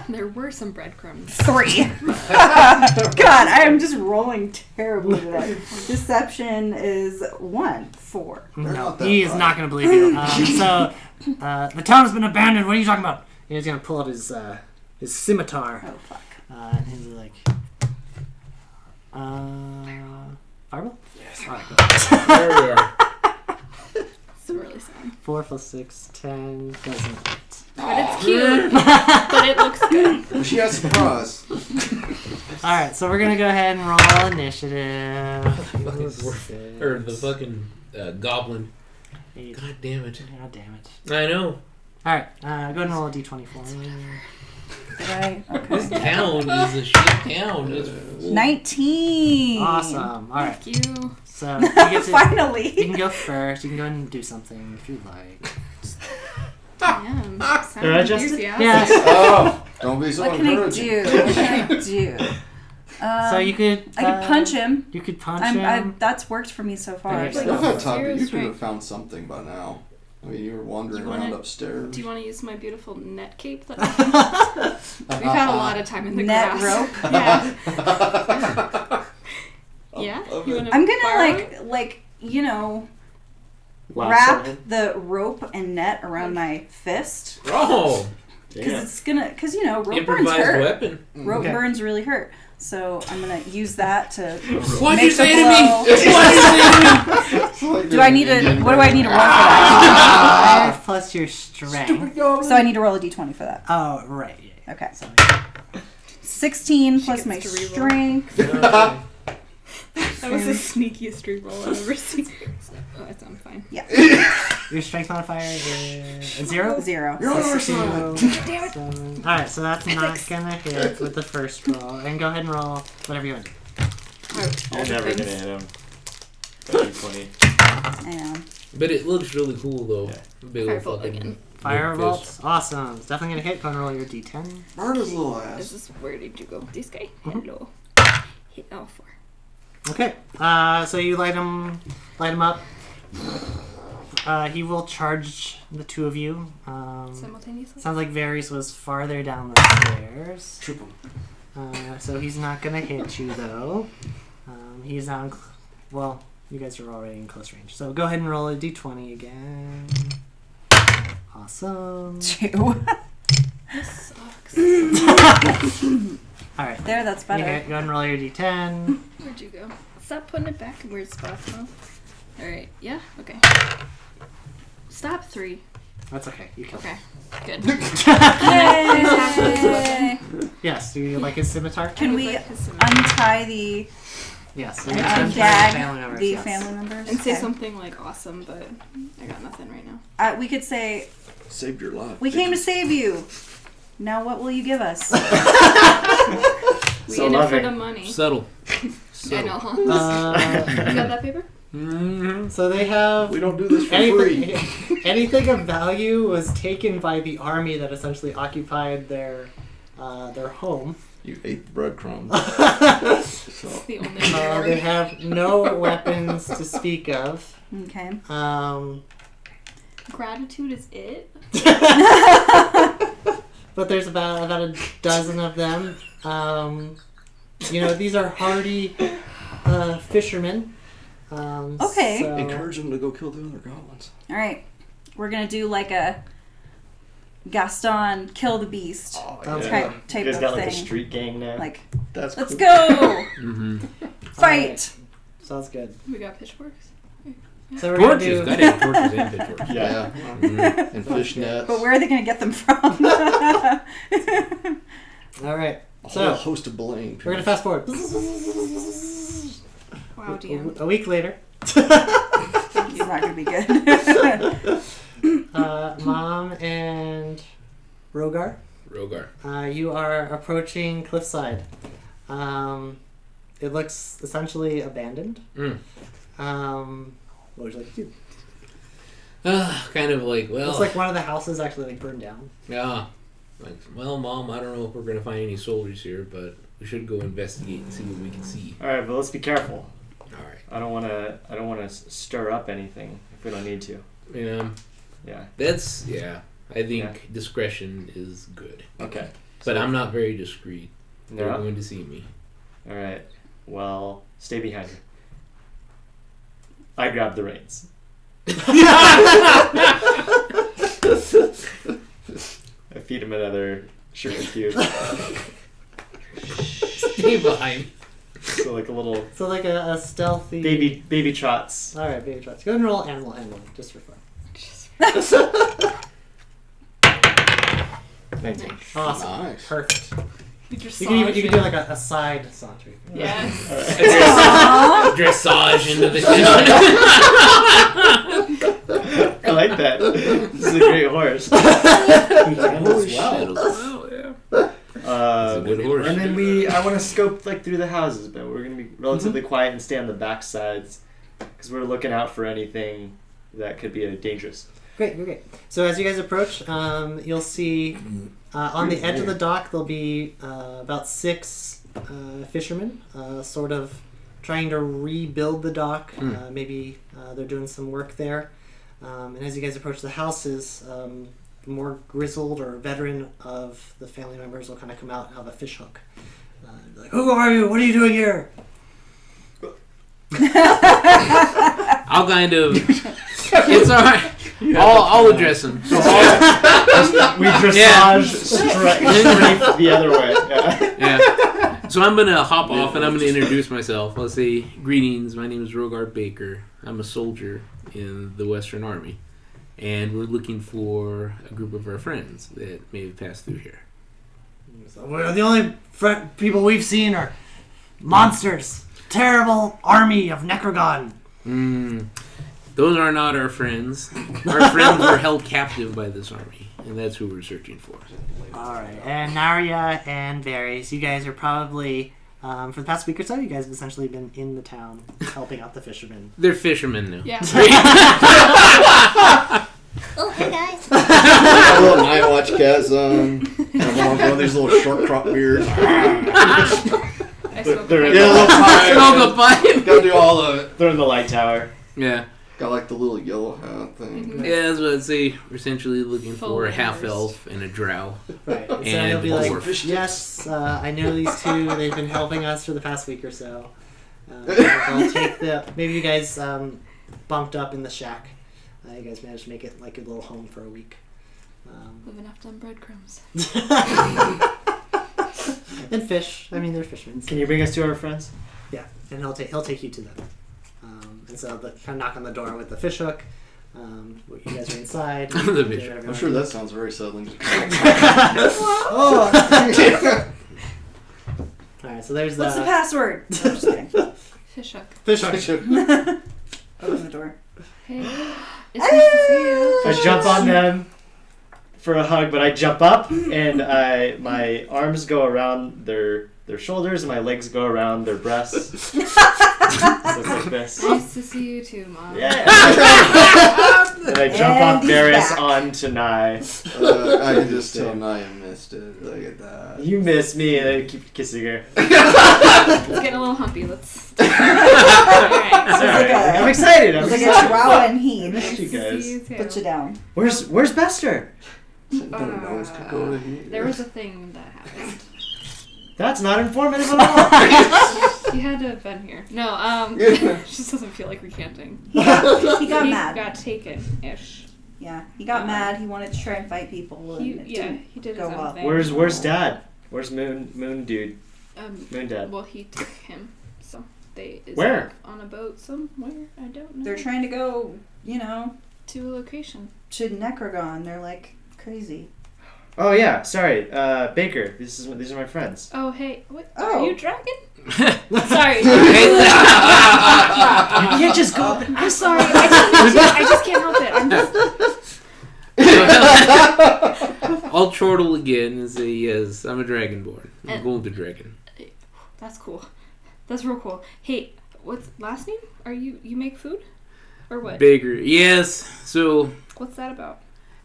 There were some breadcrumbs. 3. God, I am just rolling terribly today. Deception is 1. 4. They're not that He is bright. not going to believe you. The town has been abandoned. What are you talking about? And he's going to pull out his scimitar. Oh fuck. And he's like, fireball? Yes. Alright, go. There we are. It's really sad. 4 plus 6, 10, doesn't hit. But it's cute. But it looks good. Well, she has surprise. Alright, so we're going to go ahead and roll initiative. Fucking dwarf. Or the fucking goblin. 8. God damn it. God damn it. I know. Alright, go ahead and roll a d20 for me. Did I? This Okay. town is a shit town. It's 19. Awesome. Alright, Thank you. so you get to, you Finally. can go first. You can go and do something if you'd like. Damn. Sound Alright, Justin? enthusiastic. Yes. Oh, don't be so What can I encouraging. do? What can I do? So you could. I could punch him. You could punch him. That's worked for me so far. Alright, So. Go ahead, Todd, Zero but you could have strength. found something by now. I mean, you were wandering You wanna- around upstairs. Do you want to use my beautiful net cape? That We've had a lot of time in the Net grass. rope? Yeah. Yeah. love You it. wanna I'm gonna borrow it? like you know Lasso wrap him. the rope and net around my fist Oh, because Yeah. because you know rope burns improvised hurt. weapon. Rope Okay. burns really hurt. So I'm gonna use that to. What'd Make you say the to me? blow. What'd you say to me? Do I need a? What do I need to roll for that? 5 plus your strength. So I need to roll a d20 for that. Oh, right. Yeah. Okay. So, 16 She plus gets my to reroll. strength. That was the sneakiest reroll I've ever seen. Oh, I'm fine. your strength modifier is a 0? 0. You're on our So, side. Damn it. 7. Alright, so that's not gonna hit with the first roll. And go ahead and roll whatever you want to do. You're never gonna hit him. 20. I know. But it looks really cool though. Yeah. Big old Firebolt fucking again. Fire Big revolt. fist. Awesome. It's definitely gonna hit. Go and roll your d10. Burn his little Is ass. this where did you go? This guy? Mhm. Hello. Hit all 4. Okay. So you light him up. He will charge the two of you. Simultaneously? Sounds like Varys was farther down the stairs. Trip him. So he's not gonna hit you though. He's on. Well, you guys are already in close range. So go ahead and roll a d20 again. Awesome. 2. This sucks. All right. There, that's better. Okay, go ahead and roll your d10. Where'd you go? Stop putting it back in weird spots, huh? Alright, yeah? Okay. Stop 3. That's okay. You killed Okay. Good. Yay! him. Yes. Do you like his scimitar? Can we Like his scimitar. untie the Yes. and you can ungag family members, the yes. family members? And say Okay. something like awesome, but I got nothing right now. We could say, Saved your life. "We came to save you. Now, what will you give us?" We So in it for loving. the money. Subtle. I know, huh? You got that paper? Mm-hmm. So they have We don't do this for free. anything of value was taken by the army that essentially occupied their home. You ate the breadcrumbs. It's So, the only They reward. have no weapons to speak of. Okay. Gratitude is it? But there's about a dozen of them. These are hardy fishermen. Okay. so- encourage them to go kill the other goblins. All right. We're gonna do like a Gaston kill the beast Sounds Yeah. good. type You guys of got like a thing. street gang now. Like, That's let's cool. go, Mm-hmm. fight. Sounds good. We got pitchworks. So we're gonna Torches. do. Gotta have torches and pitchforks. Yeah. Mhm. And fish nets. But where are they gonna get them from? All right. A So whole host of blame. we're gonna fast forward. Wow, DM. A week later. It's not gonna be good. Mom and Rogar, Rogar. you are approaching Cliffside. It looks essentially abandoned. Mm. What would you like to do? Kind of like, well, Looks like one of the houses actually burned down. yeah. Like, well, Mom, I don't know if we're gonna find any soldiers here, but we should go investigate and see what we can see. All right, but let's be careful. All right. I don't want to stir up anything if we don't need to. Yeah. Yeah. I think discretion is good, Okay. but I'm not very discreet. They're No. going to see me. All right. Well, stay behind her. I grab the reins. I feed him another sugar cube. Stay behind. So like a little So like a stealthy baby trots. All right, baby trots. Go ahead and roll animal handling just for fun. 19. Awesome. Nice. Perfect. You just You can do like a side saunter. Yes. Dressage into the I like that. This is a great horse. He can Holy as well. shit. Well, yeah. It's a good horse. And then I want to scope like through the houses, but we're gonna be relatively quiet and stay on the back sides because we're looking out for anything that could be dangerous. Great. So as you guys approach, you'll see on the edge of the dock there'll be about 6 fishermen, sort of trying to rebuild the dock. Maybe they're doing some work there. And as you guys approach the houses, the more grizzled or veteran of the family members will kind of come out and have a fish hook. Be like, who are you? What are you doing here? I'll kind of. It's all right. I'll address him. So We dressage straight the other way. Yeah. yeah. So I'm gonna hop off and I'm gonna introduce myself. I'll say, "Greetings. My name is Rogar Baker. I'm a soldier in the Western Army, and we're looking for a group of our friends that may have passed through here." Well, the only people we've seen are monsters. Terrible army of Necrogon. Those are not our friends. Our friends were held captive by this army, and that's who we're searching for. Alright, and Narya and Varys, you guys are probably, for the past week or so, you guys have essentially been in the town helping out the fishermen. They're fishermen now. Yeah. Oh, hey guys. Got a little night watch cats on. Have one of these little short crop beards. I smoke They're a in Yeah, a the, little pipe. Smoke a pipe. Gotta do all of it. they're in the light tower. Yeah. Got like the little yellow hat thing. Yeah, that's what I'd say. We're essentially looking Full for a members. half elf and a drow. Right. So And he'll be like, dwarf. yes, I know these two. They've been helping us for the past week or so. I'll take maybe you guys bunked up in the shack. You guys managed to make it like a little home for a week. Living off them breadcrumbs. And fish. I mean, they're fishermen. Can you bring us to our friends? Yeah, and he'll take you to them. And so the kind of knock on the door with the fish hook. You guys are inside. The fish hook. I'm sure that sounds very settling. Oh. All right, so there's What's the password? No, I'm just kidding. Fish hook. fish hook. Open the door. Hey. It's nice to see you. I jump on them for a hug, but I jump up and my arms go around their shoulders and my legs go around their breasts. So it's like this. Nice to see you too, Mom. Yeah. And I jump And off he's Varys back. onto Nye. I can just tell now you missed it. Look at that. You miss me, and I keep kissing her. It's getting a little humpy. Let's. Alright. Sorry. I'm excited. I'm It's like excited. a drow and he. Missed Nice you to guys. see you too. Put you down. Where's Bester? Don't know what's could go to here. There was a thing that happened. That's not informative at all. You had to have been here. No, Yeah. just doesn't feel like recanting. He got He mad. got taken-ish. Yeah, he got mad. He wanted to try and fight people. And it Yeah, didn't he did go his own well. thing. Where's Dad? Where's Moon Dude? Moon Dad. Well, he took him, so they is Where? off on a boat somewhere. I don't know. They're trying to go, to a location. to Necrogon. They're like crazy. Oh yeah, sorry, Baker. These are my friends. Oh hey, what? Oh. Are you dragon? Sorry. You can't just go up and I'm sorry. I just can't help it. I'm just. I'll chortle again and say, yes, I'm a dragonborn. I'm a And- golden dragon. That's cool. That's real cool. Hey, what's last name? Are you make food, or what? Baker. Yes. So What's that about?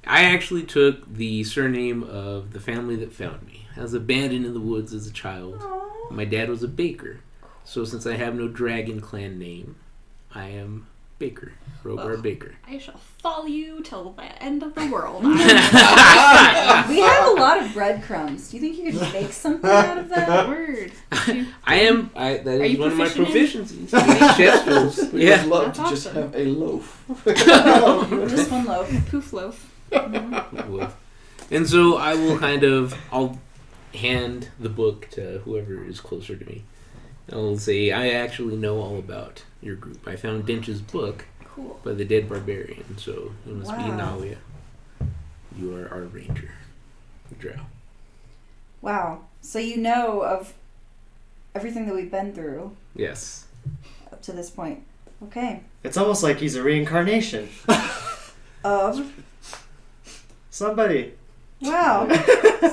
I actually took the surname of the family that found me. I was abandoned in the woods as a child. Aww. My dad was a baker. So since I have no dragon clan name, I am Baker. Rogar Ugh. Baker. I shall follow you till the end of the world. We have a lot of breadcrumbs. Do you think you could make something out of that? Word. That Are is you one of my proficient proficiencies. I make chef skills. We Yeah. would love That's to just awesome. have a loaf. Just one loaf. Poof loaf. Well, and so I'll hand the book to whoever is closer to me. I'll say, I actually know all about your group. I found Dench's book Cool. by the dead barbarian, so you must be Wow. Nalia. You are our ranger, Drow. Wow. So you know of everything that we've been through Yes. up to this point. Okay. It's almost like he's a reincarnation. Of. Somebody. Wow.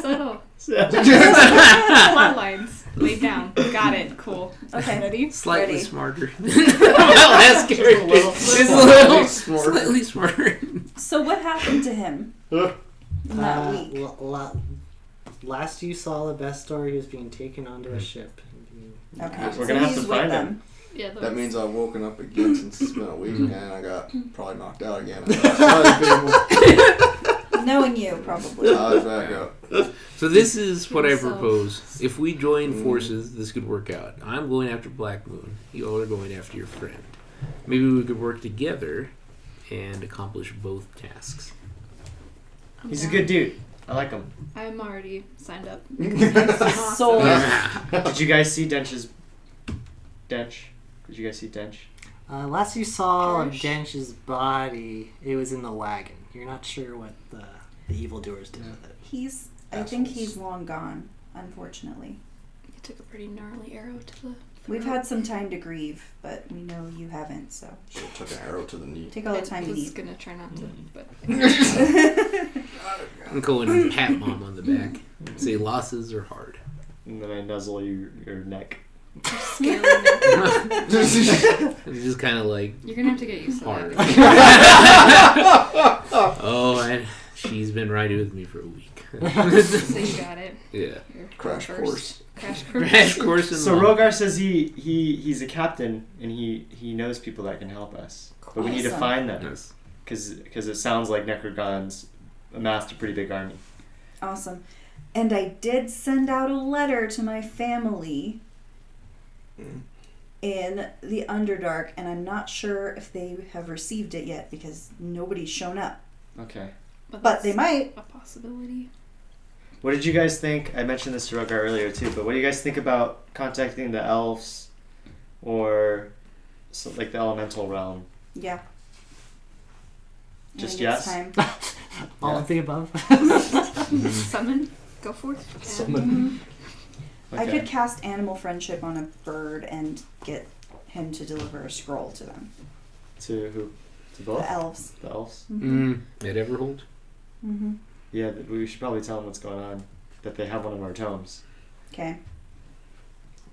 Subtle. Plot lines laid down. Got it. Cool. Okay. Ready? Slightly Ready. smarter than my last character. Just a little slightly smarter. So what happened to him in that week? Last you saw the best story, he was being taken onto a ship. Okay. We're gonna have he's to with find them. him. Yeah. That means I've woken up again since it's been a week and I got probably knocked out again. Sorry, Knowing you, probably. people. I was back up. So this is what I Yourself. propose. If we join forces, this could work out. I'm going after Black Moon. You all are going after your friend. Maybe we could work together and accomplish both tasks. I'm He's a down. good dude. I like him. I'm already signed up. Sold. Did you guys see Dench? Did you guys see Dench? Last you saw of Gersh? Dench's body, it was in the wagon. You're not sure what the evildoers did with it. I think he's long gone, unfortunately. You took a pretty gnarly arrow to the. We've had some time to grieve, but we know you haven't, so Should have took an arrow to the knee. take all the time you I was need. gonna try not to, but I'm going and pat Mom on the back. Say losses are hard. And then I nuzzle your neck. scaling it. It's just kind of like You're gonna have to get used to hard. that. Oh, and she's been riding with me for a week. So you got it. Yeah. You're Crash first. course. Crash course. Crash course in So law. Rogar says he's a captain and he knows people that can help us, but we need to Awesome. find them Yes. because it sounds like Necrogons amassed a pretty big army. Awesome. And I did send out a letter to my family in the Underdark, and I'm not sure if they have received it yet because nobody's shown up. Okay. But they that's might. a possibility. What did you guys think? I mentioned this to Rogar earlier too, but what do you guys think about contacting the elves or like the elemental realm? Yeah. I Just think it's yes? time. All of the above. Summon. Go forth. Summon. I Okay. could cast animal friendship on a bird and get him to deliver a scroll to them. To who? To both? The elves. The elves? At Everhold? Mm-hmm. Yeah, we should probably tell them what's going on. That they have one of our tomes. Okay.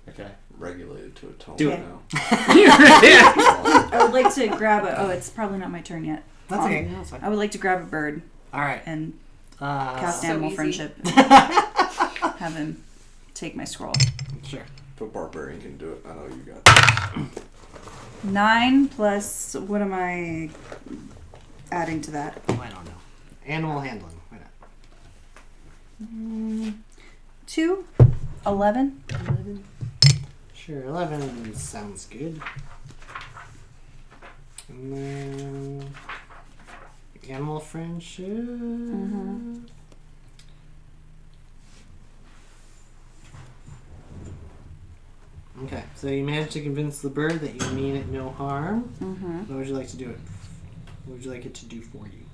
Okay. Regulated to a tone Do it. now. I would like to grab a. Oh, it's probably not my turn yet. That's okay. No, that's fine. I would like to grab a bird All right. and Cast cast So animal easy. friendship. And have him take my scroll. Sure. If a barbarian can do it, I know you got this. 9 plus. What am I adding to that? Oh, I don't know. Animal handling. Why not? 2. 11. 11. Sure, 11 sounds good. And then animal friendship. Okay, so you managed to convince the bird that you mean it no harm. Mm-hmm. What would you like to do it? What would you like it to do for you?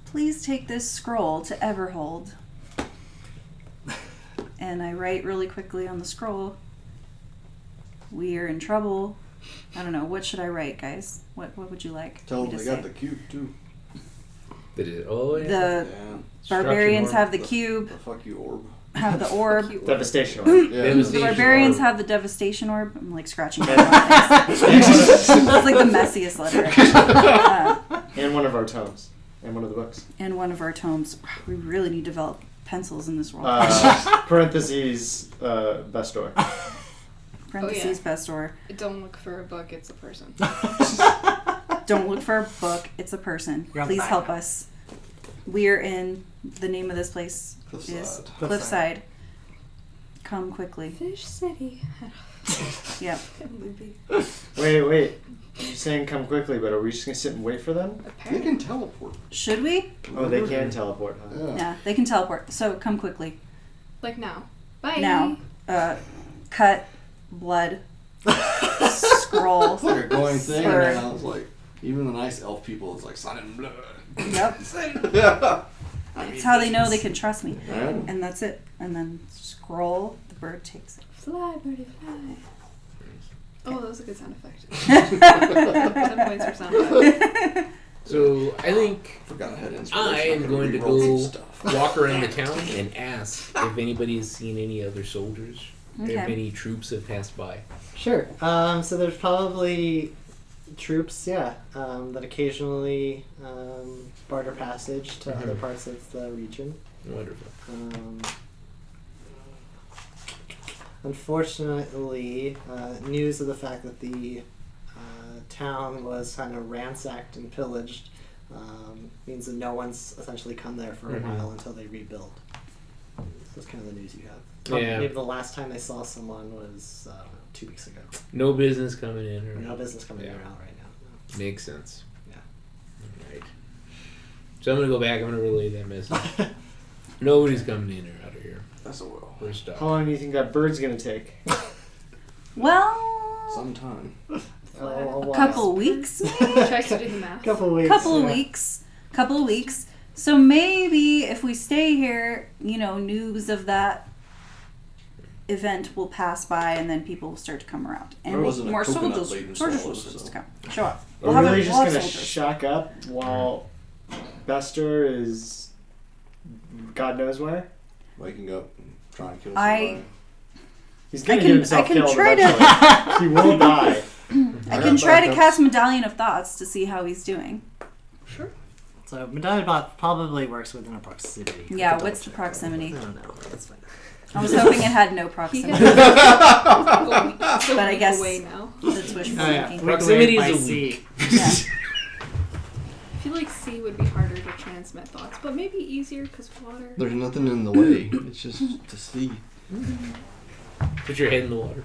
Please take this scroll to Everhold. And I write really quickly on the scroll. We are in trouble. I don't know. What should I write, guys? What would you like? Tell me them to they got say? the cube too. They did. Oh, yeah. The Yeah. barbarians orb. have the cube, The fuck you orb. have the orb. Devastation orb. Yeah. It was The the barbarians orb. have the devastation orb. I'm like scratching my face. That's like the messiest letter. And one of our tomes. And one of the books. And one of our tomes. We really need to develop pencils in this world. Parentheses, best door. Parentheses, best or. Don't look for a book. It's a person. Don't look for a book. It's a person. You're on the Please back. help us. We're in the name of this place is Cliffside. Cliffside. Come quickly. Fish City. Yep. Loopy. Wait. You're saying come quickly, but are we just gonna sit and wait for them? They Apparently. can teleport. Should we? Oh, they can teleport, huh? Yeah. Yeah, they can teleport. So come quickly. Like now. Bye. Now. Cut. Blood. Scroll. It's like a glowing thing, Sir. and then I was like, even the nice elf people, it's like sign in blood. Yep. Yeah. That's how they know they can trust me. Yeah. And that's it. And then scroll. The bird takes it. Fly, birdie, fly. Oh, that was a good sound effect. 10 points for sound effect. So I think Forgot I had inspiration. I am could going to re-roll some go stuff. walk around the town and ask if anybody's seen any other soldiers, if Okay. any troops have passed by. Sure. So there's probably troops, that occasionally barter passage to other parts of the region. Wonderful. Unfortunately, news of the fact that the town was kind of ransacked and pillaged means that no one's essentially come there for a Mhm. while until they rebuild. That's kind of the news you have. Yeah. Maybe the last time they saw someone was 2 weeks ago. No business coming in or No business coming Yeah. around right now. Makes sense. Yeah. Right. So I'm gonna go back. I'm gonna relay that message. Nobody's coming in or out of here. That's a will. First How off. long do you think that bird's gonna take? Well, Sometime. A a couple weeks, Tries to do the math. Couple weeks. couple yeah. weeks. So maybe if we stay here, news of that event will pass by, and then people will start to come around, and There wasn't a more coconut soldiers laden will swallows, start so. to come. Show up. We're We'll have really a just lot gonna of soldiers. shack up while Bester is God knows where? Waking up and trying to kill I- somebody. He's gonna can- get himself I can killed try to- eventually. He will die. I can try to cast Medallion of Thoughts to see how he's doing. Sure. So Medallion Bot probably works within a proximity. I Yeah, could what's the double check. proximity? I don't know. That's fine. I was hoping it had no He proximity. has But I guess away now. that's wishful Oh yeah, thinking. Proximity by is a sea. Yeah. I feel like sea would be harder to transmit thoughts, but maybe easier because water. There's nothing in the way. It's just to see. Put your head in the water.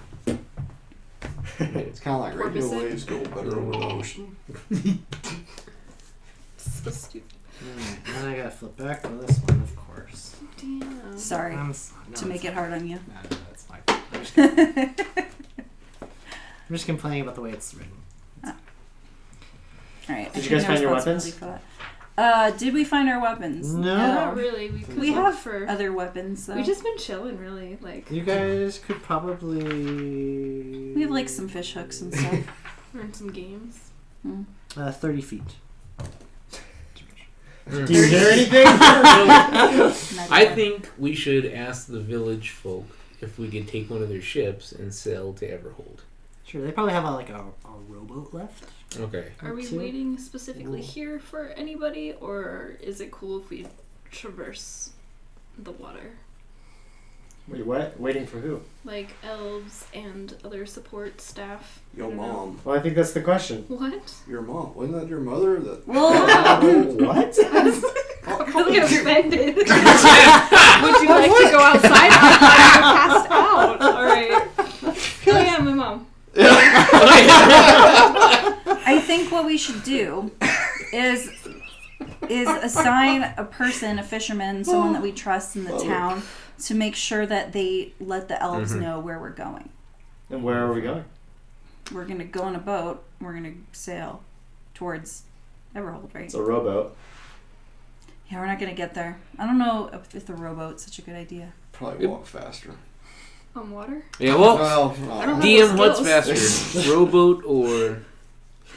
It's kind of like radio Porpoise. waves go better over the ocean. So stupid. Alright, then I gotta flip back to this one, of course. Damn. Sorry No, to make it hard on you. No, that's fine. I'm just complaining about the way it's written. Alright. Did you guys find your weapons? Did we find our weapons? No. Not really. We could We look have for. other weapons though. We've just been chilling, really. Like, You guys could probably. We have like some fish hooks and stuff. learn some games. 30 feet. Do you hear anything? I think we should ask the village folk if we could take one of their ships and sail to Everhold. Sure, they probably have a rowboat left. Okay. Are we Two. waiting specifically here for anybody, or is it cool if we traverse the water? Wait, what? Waiting for who? Like elves and other support staff? I Yo, don't know. mom. Well, I think that's the question. What? Your mom. Wasn't that your mother? That. What? I'm really offended. Would you like to go outside? I'm passed out. Alright. Oh yeah, my mom. I think what we should do is assign a person, a fisherman, someone that we trust in the town, to make sure that they let the elves know where we're going. And where are we going? We're gonna go on a boat. We're gonna sail towards Everhold, right? It's a rowboat. Yeah, we're not gonna get there. I don't know if the rowboat's such a good idea. Probably walk faster. On water? Yeah, well, Well, I don't DM, have what's skills. faster? Rowboat or...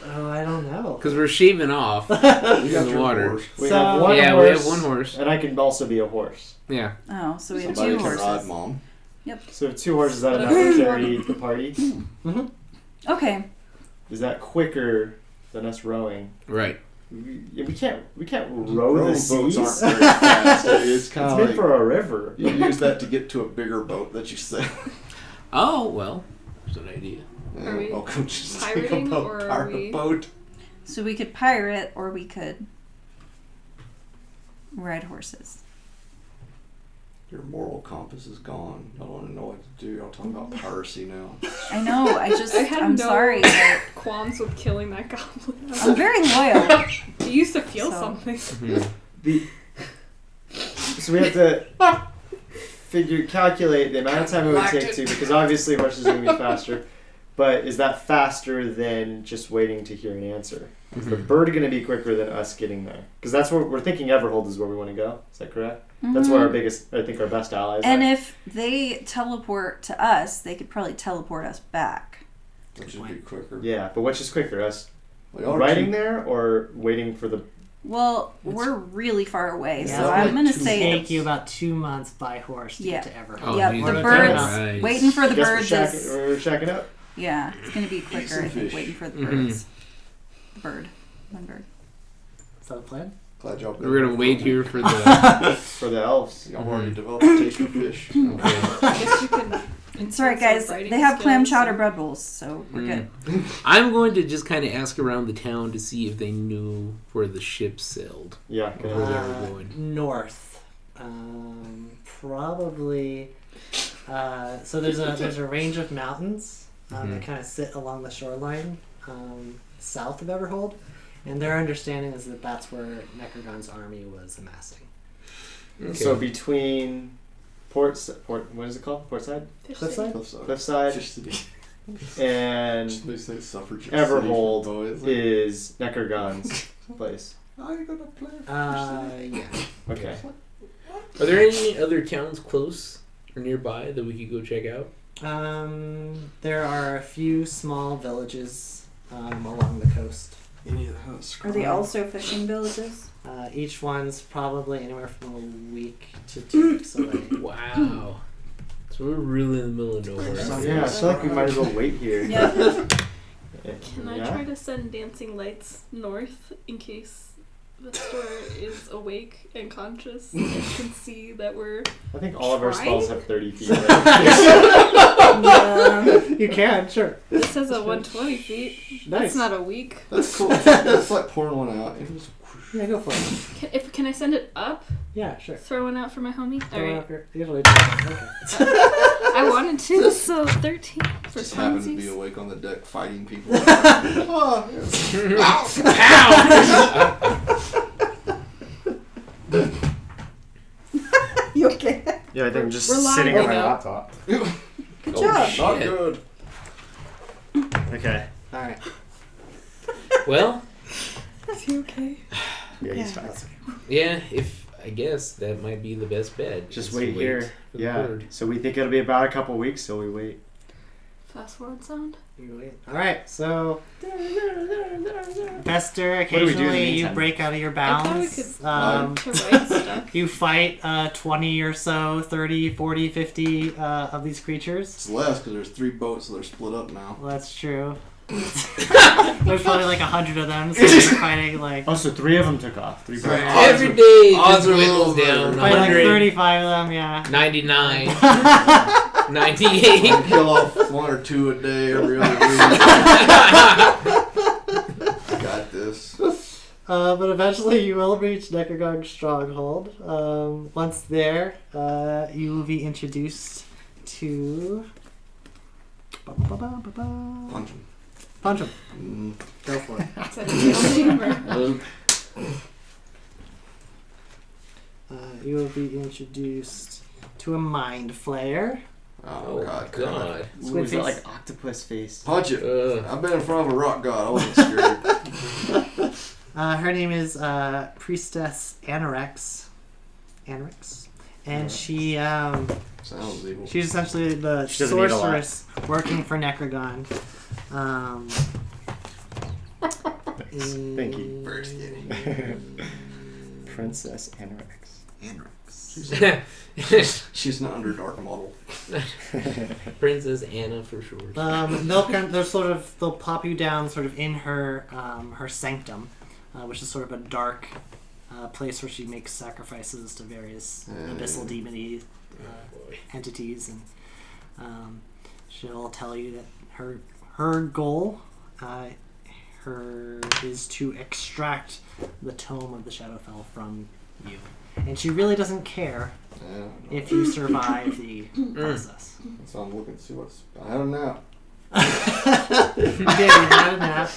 Oh, I don't know. Because we're shaving off you in got the your water. horse. We So- have one Yeah, horse. we have one horse. And I can also be a horse. Yeah. Oh, so we have Somebody two can ride, horses. mom. So if 2 horses, is that enough to carry the party? Okay. Is that quicker than us rowing? Right. We can't row the Boats aren't seas. very fast. It's kind It's of made like for a river. you use that to get to a bigger boat that you sail. Oh, well. That's an idea. Are we Welcome to pirating, or are we- boat. So we could pirate or we could ride horses. Your moral compass is gone. I don't want to know what to do. I'm talking about piracy now. I know. I'm no sorry. But qualms with killing that goblin. I'm very loyal. You used to feel So- something. So we have to calculate the amount of time it would take to, because obviously horses are going to be faster, but is that faster than just waiting to hear an answer? Is the bird going to be quicker than us getting there? Because that's where we're thinking Everhold is where we want to go. Is that correct? That's where our biggest, I think our best allies And are. if they teleport to us, they could probably teleport us back. Which would be quicker. Yeah, but which is quicker, us We are riding two- there or waiting for the... Well, we're really far away, Yeah, so it's I'm like gonna two say Take you about 2 months by horse to Yeah. get to Everhold. Oh, yeah, geez, the that's birds nice. waiting for the Guess birds we're is shacking up. yeah, it's gonna be Eat quicker. some I think fish. waiting for the Mhm. birds. The bird, one bird. Is that the plan? Glad y'all We're going to wait here for the... For the elves. Y'all already developed a taste for fish. Okay. I guess you can. It's alright, guys. They have clam chowder bread bowls, so we're good. I'm going to just kind of ask around the town to see if they knew where the ship sailed. Yeah. Where they were going. North. Probably. So there's a range of mountains that kind of sit along the shoreline south of Everhold, and their understanding is that that's where Necrogon's army was amassing. Okay. So between Port, what is it called? Portside? Cliffside? Cliffside. Cliffside Fish City. and Just they say suffrage Everhold city for boys. is Necrogon's place. Are you gonna play? Yeah. Okay. Are there any other towns close or nearby that we could go check out? There are a few small villages along the coast. Any of those? Are they also fishing villages? Each one's probably anywhere from a week to 2 weeks away. Wow. That's So we're really in the middle of nowhere. So, yeah, I feel like we might as well wait here. Yeah. Can I try to send dancing lights north in case Vestor is awake and conscious and can see that we're... I think all of our Try? spells have 30 feet. Yeah. You can, sure. This says a 120 feet. Nice. That's not a week. That's cool. It's like pouring one out. It was- Yeah, go for it. Can I send it up? Yeah, sure. Throw one out for my homie? Throw it Alright. up here. Usually it's okay. I wanted to, so 13 for Just happened to be funsies. awake on the deck fighting people. Oh, yes. You okay? Yeah, I think I'm just We're sitting on my lying now. laptop. Good Oh, job. shit. Not good. Okay. Alright. Well, Is he okay? Yeah, he's Yeah. fine. yeah, if I guess that might be the best bet. Just is wait to here. for the Yeah. word. So we think it'll be about a couple weeks, so we wait. Fast forward sound? Alright, so Bester, do we do in the occasionally you meantime? break out of your I thought we bounds. could to write stuff. You fight 20 or so, 30, 40, 50 of these creatures. It's less because there's 3 boats, so they're split up now. Well, that's true. There's probably like 100 of them, so you're fighting like Oh, so 3 of them took off. 3 Right. birds. Every day odds just are a whittles little down. better. fight like 100, 35 of them, yeah. 99, I 98. kill off 1 or 2 a day every other week. Got this. But eventually you will reach Necrogog's stronghold. Once there, you will be introduced to... Punch him. Punch him. Mm. Go for it. Is that a real name or- You will be introduced to a Mind Flayer. Oh, God. God. Ooh, Squid is that face. like octopus face? Punch it. Ugh. I've been in front of a rock god. I wasn't scared. Her name is Priestess Anorex. Anorex. And she Sounds evil. she's essentially the She doesn't eat a lot. sorceress working for Necrogon. Thank you. Very skinny. Princess Anorex. She's an Underdark model. Princess Anna for sure. They'll pop you down sort of in her her sanctum, which is sort of a dark place where she makes sacrifices to various abyssal demony entities, and she'll tell you that her goal is to extract the tome of the Shadowfell from you, and she really doesn't care Yeah. if you survive the process. So I'm looking to see what's. I had a nap. You had a nap.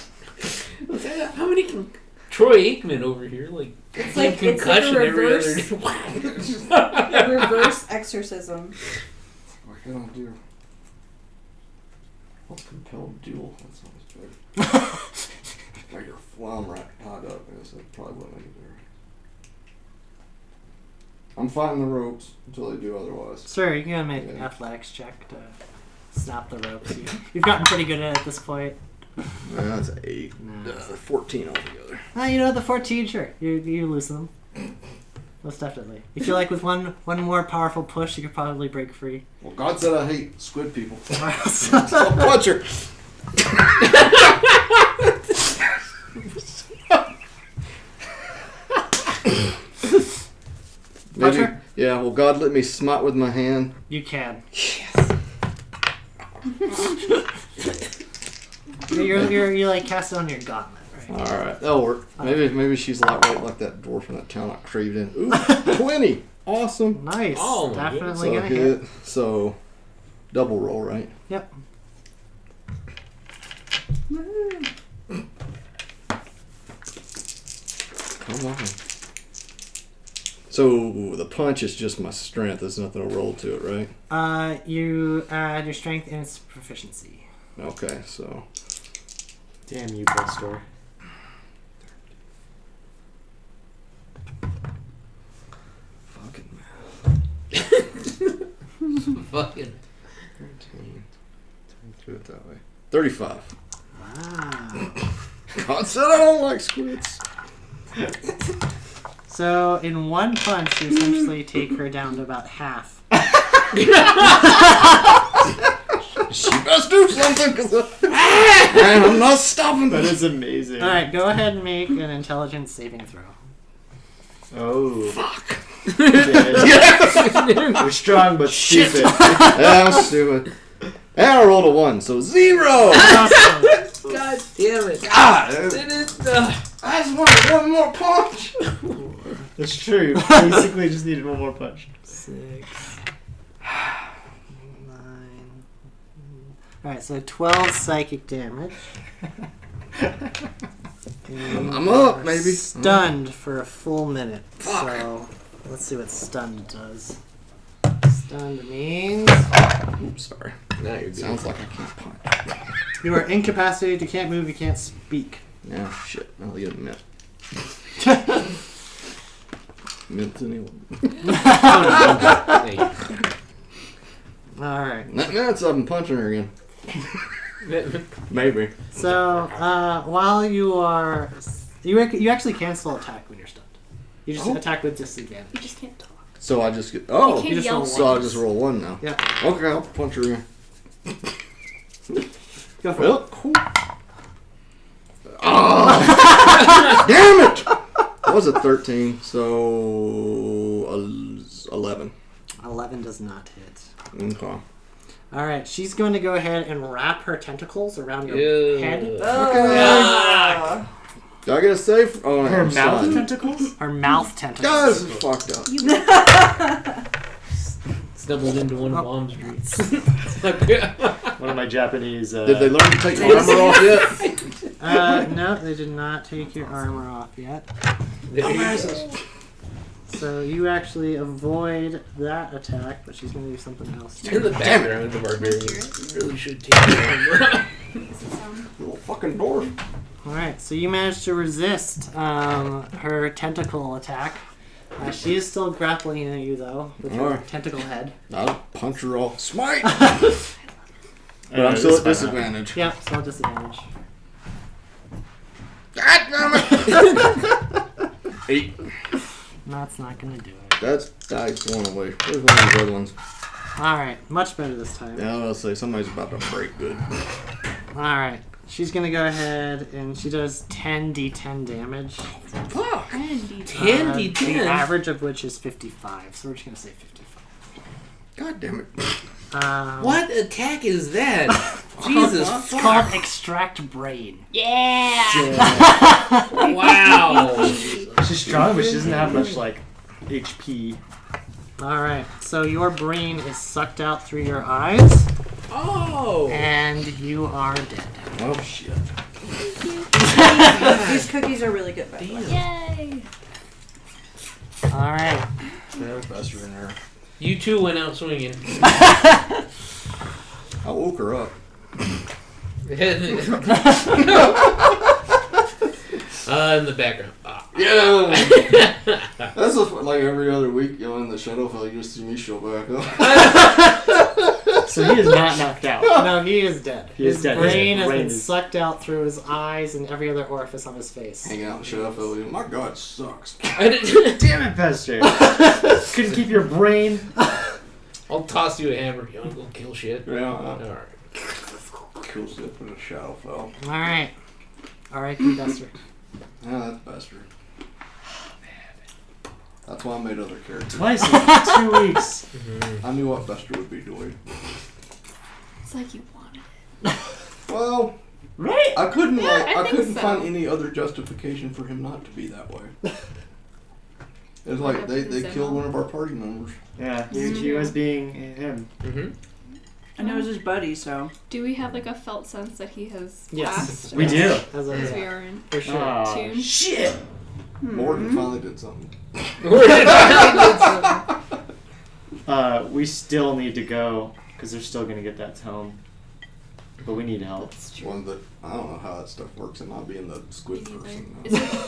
How many can Troy Aikman over here like It's like a concussion every other reverse, day? a reverse exorcism. What can I do? What's compelled duel? That sounds good. Or you're flying right tied up. I guess that probably wouldn't make it better. I'm fighting the ropes until they do otherwise. Sir, you can make an Yeah. athletics check to snap the ropes. You've gotten pretty good at it at this point. That's an 8. No. 14 altogether. You know, the 14, sure. You loosen them. Most definitely. You feel like with one more powerful push, you could probably break free. Well, God said I hate squid people. So Punch her. Maybe, Puncher? yeah, will God let me smite with my hand? you can. Yes. You like cast it on your gauntlet, right? Alright, that'll work. Maybe she's lightweight like that dwarf in that town I craved in. Ooh, 20! Awesome. Nice. Oh, my Definitely So gonna hit. hit. So, double roll, right? Yep. Come on. So, the punch is just my strength. There's nothing to roll to it, right? You add your strength and its proficiency. Okay, so. Damn you, Buster. Fucking Fucking. 13. Do it that way. 35. Wow. God said I don't like squids. So in one punch, you essentially take her down to about half. She best do something, because man, I'm not stopping. That is amazing. All right, go ahead and make an intelligence saving throw. Oh. Fuck. We're strong but stupid. Yeah, I'm stupid. And I rolled a 1, so 0. God damn it. God, It is, I just wanted one more punch. That's true. Basically, just needed one more punch. 6, 9. Alright, so 12 psychic damage. I'm up, maybe. Stunned for a full minute. Fuck. So let's see what stunned does. Stunned means Oops, sorry. now you're good. Sounds like I can't punch. you are incapacitated, you can't move, you can't speak. Yeah, shit. I'll get a mint. Mint anyone. Hey. Alright. That minutes up and punching her again. Maybe. So while you are you actually can still attack when you're stunned. You just attack with disadvantage. You just can't talk. So I just get. Oh, You can't just yell roll so I'll things. just roll 1 now. Yeah. Okay, I'll punch her again. Go for Well, cool. Oh, damn it! That was a 13, so 11. it. 11 does not hit. Okay. Alright, she's going to go ahead and wrap her tentacles around your Ew. head. Yuck. Do I get a save? Oh, Her I'm mouth sorry. tentacles? Her mouth God, tentacles. this is fucked up. Stumbled into one of Mom's dreams. One of my Japanese. Did they learn to take my armor off yet? No, they did not take your armor off yet. There you go. So you actually avoid that attack, but she's going to do something else. In the background, the barbarian really should take the armor off. Little fucking door. Alright, so you managed to resist her tentacle attack. She is still grappling at you, though, with her Alright. tentacle head. I'll punch her all. Smite! But But I'm still at disadvantage. Yep, still disadvantage. God damn it! 8. That's not going to do it. That's one away. Where's one of these other ones? Alright, much better this time. Yeah, I'll say somebody's about to break good. Alright, she's going to go ahead and she does 10d10 damage. Fuck! 10d10. The average of which is 55, so we're just going to say 55. God damn it. What attack is that? Jesus It's fuck. called Extract Brain. Wow. She's strong, but she doesn't have much, like, HP. Alright, so your brain is sucked out through your eyes, Oh. and you are dead. Oh, shit. These cookies are really good, by the way. Yay! Alright. There's Buster in there. You two went out swinging. I woke her up. In the background. Yeah! That's like every other week, in the Shadowfell, you just see me show back up. So he is not knocked out. No, he is dead. He is His dead. brain His has brain been is- sucked out through his eyes and every other orifice on his face. Hanging out in Shadowfell, my god, sucks. I didn't- Damn it, Pester. Couldn't keep your brain. I'll toss you a hammer. You want to go kill shit? Yeah, Alright. cool stuff in the Shadowfell. Alright. R.I.P. Buster. Yeah, that's Buster. That's why I made other characters. Twice in 2 weeks. I knew what Buster would be doing. It's like you wanted it. Well, Right? I couldn't Yeah, I I think couldn't so. find any other justification for him not to be that way. It's like they killed one of our party members. Yeah, he was being him. Mm-hmm. And it was his buddy, so. Do we have like a felt sense that he has Yes. passed? We do. As a, Because we are in for sure. Aw, tune. shit. Morgan finally did something. We still need to go because they're still gonna get that tome, but we need help. That's true. One that I don't know how that stuff works, and not being the squid Me neither. person.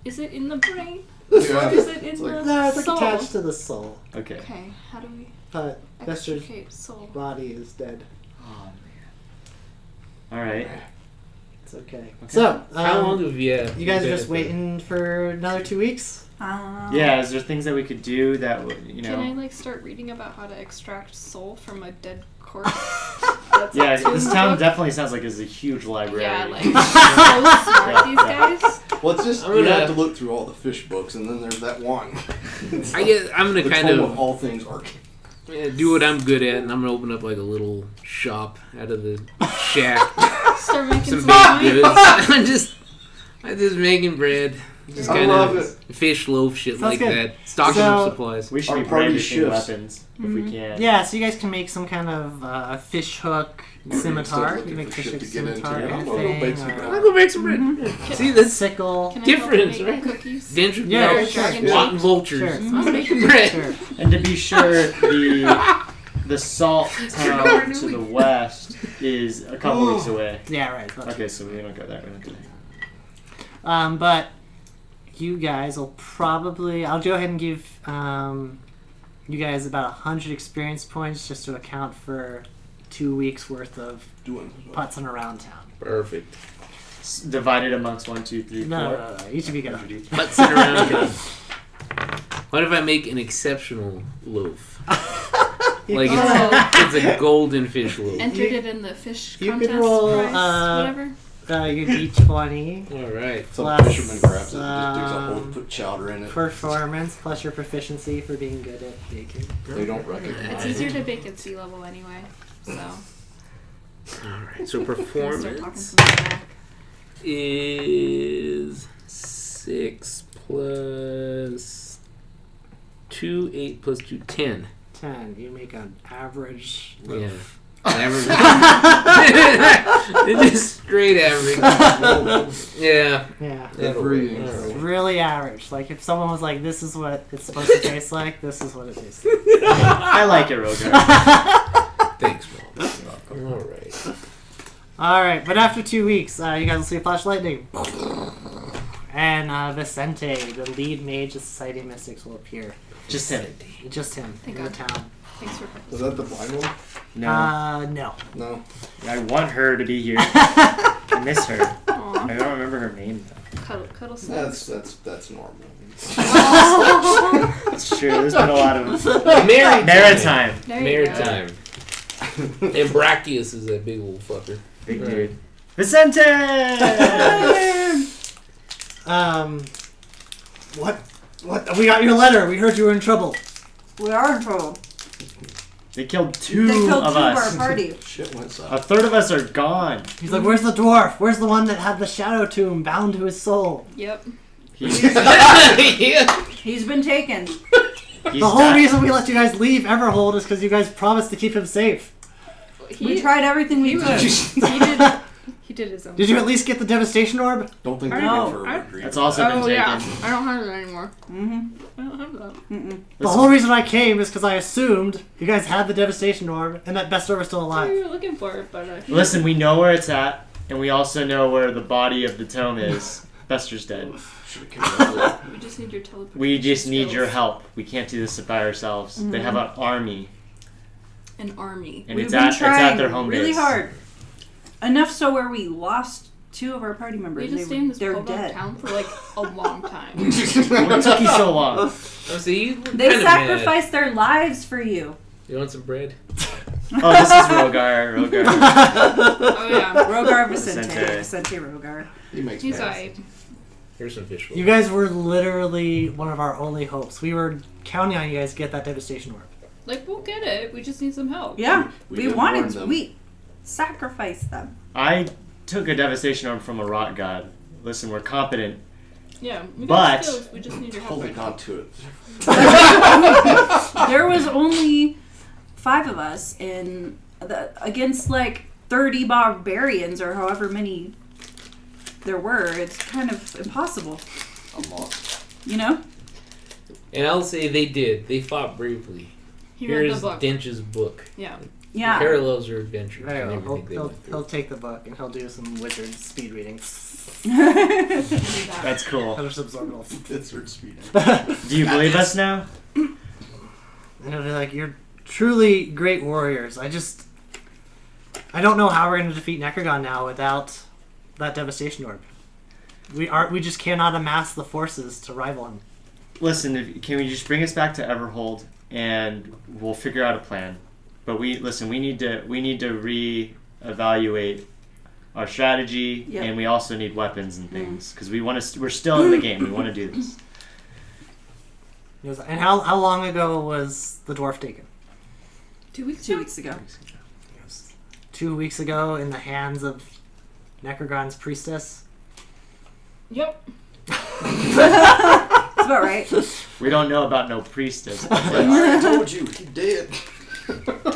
Is it in the brain? Yeah. Or is it in It's like- the No, it's like soul? attached to the soul, Okay. Okay, how do we but Buster's extricate soul? body is dead. Oh man. All right. It's okay. So, How long have you? you guys are just waiting for another 2 weeks? Yeah, is there things that we could do that would, you know? Can I like start reading about how to extract soul from a dead corpse? Yeah, That's this in the town book? definitely sounds like it's a huge library. Yeah, like so smart these guys. Well, it's just I'm you gonna- have to look through all the fish books, and then there's that one. I'm gonna the kind tome of all things arcane. do what I'm good at, and I'm gonna open up like a little shop out of the shack. Start making Some some baked money. goods. I'm just making bread. Just I kind love of fish loaf shit Sounds like good. that. Stocking So- up supplies. We should Our be party brandishing shifts. weapons if we can. Yeah, so you guys can make some kind of fish hook scimitar. Still You looking can make for fish shit hook to get into. scimitar Yeah, kind I'm of gonna go bake some thing. bread. I'll go make some bread. See, that's Sickle. Can I difference, help make right? cookies? Dendron, Yeah, Or sure. dragon Wanton shaped? vultures. Sure. I'm making bread. Sure. And to be sure, the salt town to the west is a couple weeks away. Yeah, right. That's Okay, so we don't go there. We don't go there. But you guys will probably... I'll go ahead and give you guys about 100 experience points just to account for 2 weeks worth of Doing putzing around town. Perfect. Divided amongst 1, 2, 3, 4. No. Each of you get 100 each. Let's sit around. What if I make an exceptional loaf? Like it's a golden fish loaf. Entered it in the fish You contest could roll, prize, whatever. Your D20 All right. Some Plus, fisherman grabs it and just digs a hole, put chowder in it. performance plus your proficiency for being good at baking. They don't recognize It's easier to bake at sea level anyway. So All right. So I'm gonna start talking performance from the back. is 6 plus 2, 8 plus 2, 10. 10. You make an average Yeah. loaf. Average. It's just straight average. Yeah. Yeah. Every- Alright. Really average. Like if someone was like, "This is what it's supposed to taste like," this is what it tastes like. I like it, Rogar. Thanks, Mom. All right. All right, but after 2 weeks, you guys will see flash lightning, and Vicente, the lead mage of Society of Mystics, will appear. Just him. Just him Thank in the God. town. Thanks for Was that the blind one? No. No. No. I want her to be here. I miss her. I Aw, don't remember her name, though. cuddle That's snacks. normal. It's true. There's been a lot of Maritime. maritime. There you go. Maritime. And Brachius is that big old fucker. Big Right. dude. Vicente! What? What? We got your letter. We heard you were in trouble. We are in trouble. They killed two They killed of two of us. our party. Shit went A south. third of us are gone. He's like, "Where's the dwarf? Where's the one that had the shadow tomb bound to his soul?" Yep. He's Yeah. He's been taken. The whole reason we let you guys leave Everhold is because you guys promised to keep him safe. We tried everything we could. He did his own. Did you at least get the devastation orb? Don't think I they know. did for I- Rodriguez. That's also been Oh taken. yeah, I don't have it anymore. Mm-hmm. I don't have that. Mm-mm. The whole reason I came is because I assumed you guys had the devastation orb and that Bestor was still I alive. know you were looking for it, but Listen, we know where it's at, and we also know where the body of the tome is. Bester's dead. Should've killed it. we just need your teleport. We just need your help. We can't do this by ourselves. They have an army, An army. and We've it's been at trying their home really base. hard. Enough so where we lost two of our party members. We just stayed in this They're podunk dead. town for like a long time. What took you so long? Oh, so you They sacrificed their lives for you. You want some bread? Oh, this is Rogar. Rogar. Oh yeah. Rogar Vicente. Vicente. Vicente Rogar. He makes He's bad. alright. Here's some fish. You guys were literally one of our only hopes. We were counting on you guys to get that devastation orb. Like we'll get it. We just need some help. Yeah, We we did wanted warn to. them. We sacrificed them. I took a devastation orb from a rock god. Listen, we're competent. Yeah. We But- got skills. We just need your help. Holding on to it. There was only 5 of us in against like 30 barbarians or however many there were. It's kind of impossible, you know. And I'll say they did. They fought bravely. He read Here's the book. Dench's book. Yeah. Yeah. Parallels your adventures. There and you go. everything they He'll, went through. he'll take the book and he'll do some wizard speed reading. Do that. That's cool. He'll just absorb it all. It's her speed. Do you believe us now? And he'll be like, "You're truly great warriors. I don't know how we're going to defeat Necrogon now without that devastation orb? We just cannot amass the forces to rival him. Listen, can we just bring us back to Everhold and we'll figure out a plan. But we need to reevaluate our strategy, Yep. and we also need weapons and things because we're still in the game. We want to do this. And how long ago was the dwarf taken? 2 weeks 2 ago? weeks ago. 2 weeks ago in the hands of Necrogon's priestess. Yep. That's about right. We don't know about no priestess. I told you, he did.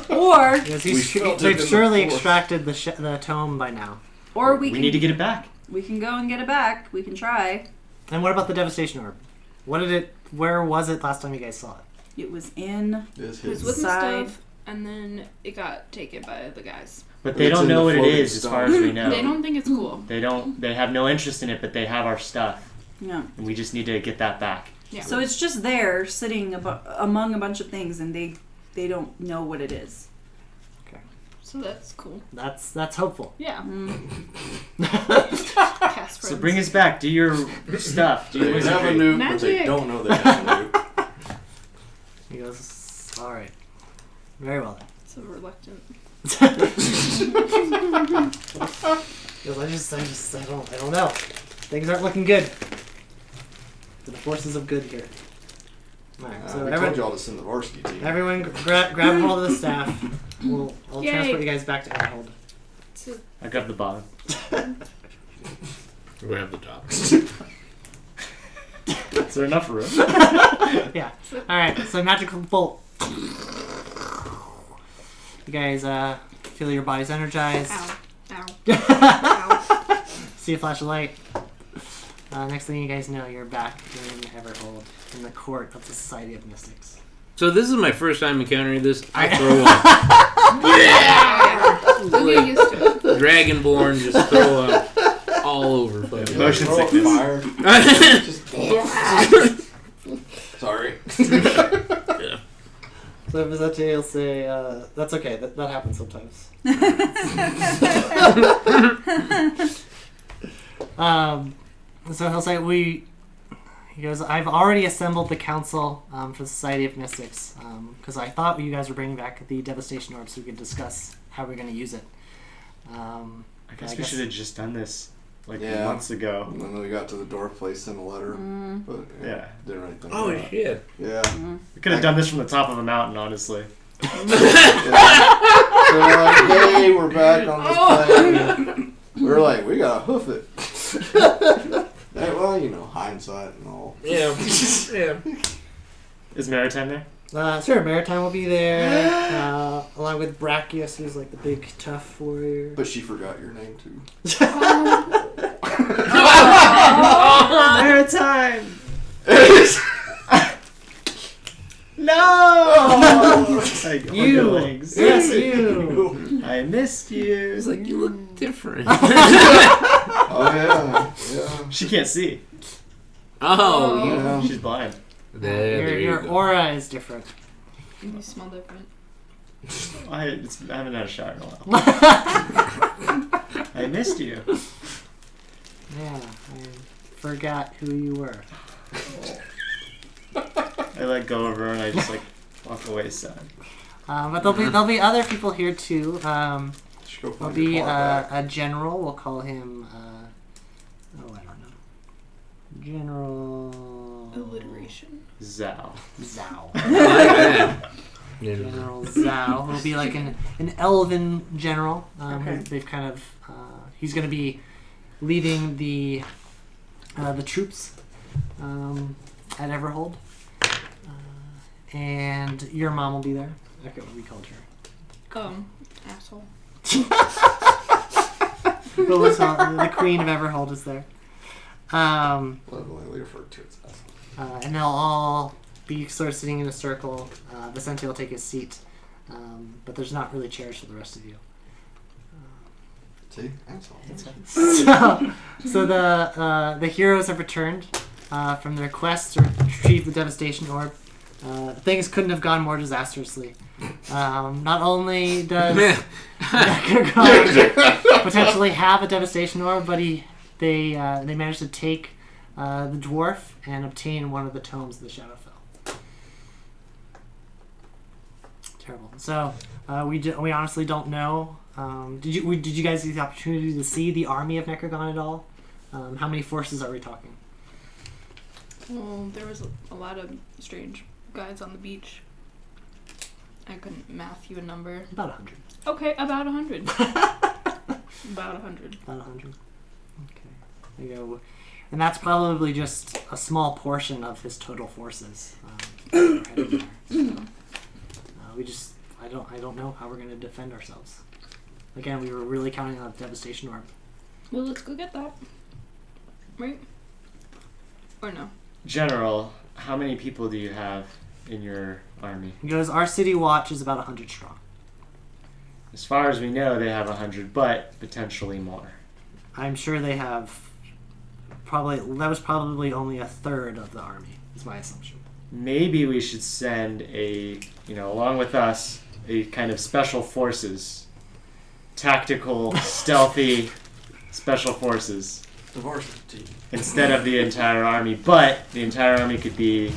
Or Because We felt it they've in the surely force. extracted the tome by now. we can need to get it back. we can go and get it back. We can try. And what about the devastation orb? Where was it last time you guys saw it? It was in. It's It was his. with Side. Mustafa, and then it got taken by the guys. But they It's don't in know the what it floating is as far as stone. we know. They don't think it's cool. They have no interest in it, but they have our stuff. Yeah. And we just need to get that back. Yeah. So it's just there, sitting among a bunch of things, and they don't know what it is. So that's cool. That's hopeful. Yeah. Mm. Cast So friends. bring us back. Do your stuff. Do your They have a wizardry. nuke, but they Magic. don't know they have a nuke. He goes, all right. Very well then. So reluctant. He goes, I don't know. Things aren't looking good. To the forces of good here. Alright, so we told y'all to send the varsity team. everyone grab hold of the staff. I'll Yay. transport you guys back to Airhold. I grabbed the bottom. We have the top. Is there enough room? Yeah. Alright, so magical bolt. You guys feel your bodies energized. Ow. Ow. Ow. See a flash of light. Next thing you guys know, you're back in Everhold, in the court of the Society of Mystics. So this is my first time encountering this. I throw up. Yeah! Don't get used to it. Dragonborn just throw up all over. fucking- Motion Throw up sickness. fire. Just sorry. So Vizache will say, that's okay, that happens sometimes. So he'll say, he goes, I've already assembled the council for the Society of Mystics, because I thought you guys were bringing back the Devastation Orb so we could discuss how we're going to use it. I guess we should have just done this Yeah. months ago. And then we got to the dwarf place, sent a letter, but Yeah. didn't really think Oh about it. shit! Yeah. We could have done this from the top of a mountain, honestly. Yeah. They're like, hey, we're back on this plane. We were like, we gotta hoof it. Hey, well, you know, hindsight and all. Yeah, yeah. Is Maritime there? Sure, Maritime will be there, along with Brachius, who's like the big tough warrior. But she forgot your name too. Maritime! No! Like, You! legs. Yes, you! I missed you. It's like you look different. Oh yeah, yeah. She can't see. Oh, you. Yeah. She's blind. There you Your go. aura is different. You smell different. I haven't had a shower in a while. I missed you. Yeah, I forgot who you were. I let go of her and I just walk away sad. But there'll be other people here too. Should go There'll find be your claw back. a general. We'll call him. I don't know. General. Alliteration. Zao. Zhao. Yeah. General Zhao. He'll be like an elven general. Okay. They've kind of. He's going to be leading the troops at Everhold. And your mom will be there. I forget what we called her. Asshole. The Queen of Everhold is there. Lovingly referred to as And they'll all be sort of sitting in a circle. Vicente will take his seat. But there's not really chairs for the rest of you. See, asshole. So the heroes have returned from their quest to retrieve the Devastation Orb. things couldn't have gone more disastrously. Not only does Man. Necrogon potentially have a devastation orb, but they managed to take the dwarf and obtain one of the tomes of the Shadowfell. Terrible. So we honestly don't know. Did you guys get the opportunity to see the army of Necrogon at all? How many forces are we talking? Well, there was a lot of strange guys on the beach. I couldn't math you a number. About 100. Okay, about 100. About 100. About 100. Okay. There you go. And that's probably just a small portion of his total forces. I don't know how we're going to defend ourselves. Again, we were really counting on a devastation orb. Well, let's go get that. Right? Or no? General, how many people do you have in your army? He goes, our city watch is about 100 strong. As far as we know, they have 100, but potentially more. I'm sure they have that was probably only a third of the army, is my assumption. Maybe we should send along with us, a kind of special forces, tactical, stealthy special forces. The varsity team. Instead of the entire army, but the entire army could be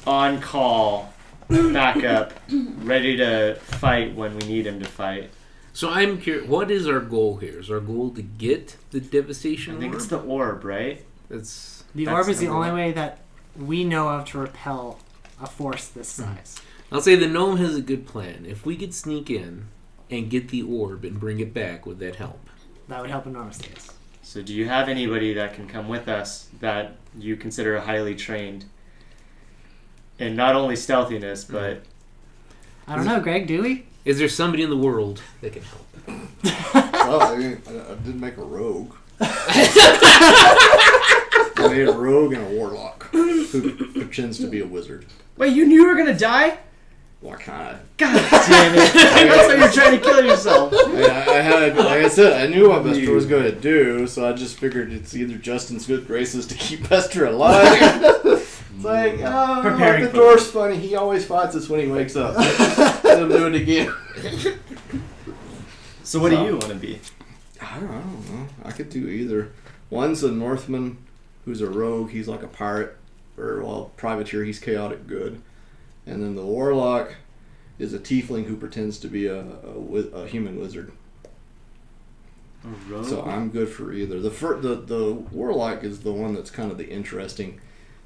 on call, backup, ready to fight when we need them to fight. So I'm curious, what is our goal here? Is our goal to get the devastation I think orb? it's the orb, right? That's The orb is the only way that we know of to repel a force this size. I'll say the gnome has a good plan. If we could sneak in and get the orb and bring it back, would that help? That would help enormously. Yes. So do you have anybody that can come with us that you consider highly trained in not only stealthiness, but... I don't know, Greg, do we? Is there somebody in the world that can help? Well, I did make a rogue. I made a rogue and a warlock who pretends to be a wizard. Wait, you knew you were going to die? Well, I kind of. God damn it. That's why you're trying to kill yourself. I had, like I said, I knew what Bester was going to do, so I just figured it's either Justin's good graces to keep Bester alive. It's like, oh, Preparing the for door's funny. He always fights us when he wakes up. Let him do it again. So what do you want to be? I don't know. I could do either. One's a Northman who's a rogue. He's like a pirate. Or, well, privateer. He's chaotic good. And then the warlock is a tiefling who pretends to be a human wizard. A rogue? So I'm good for either. The warlock is the one that's kind of the interesting.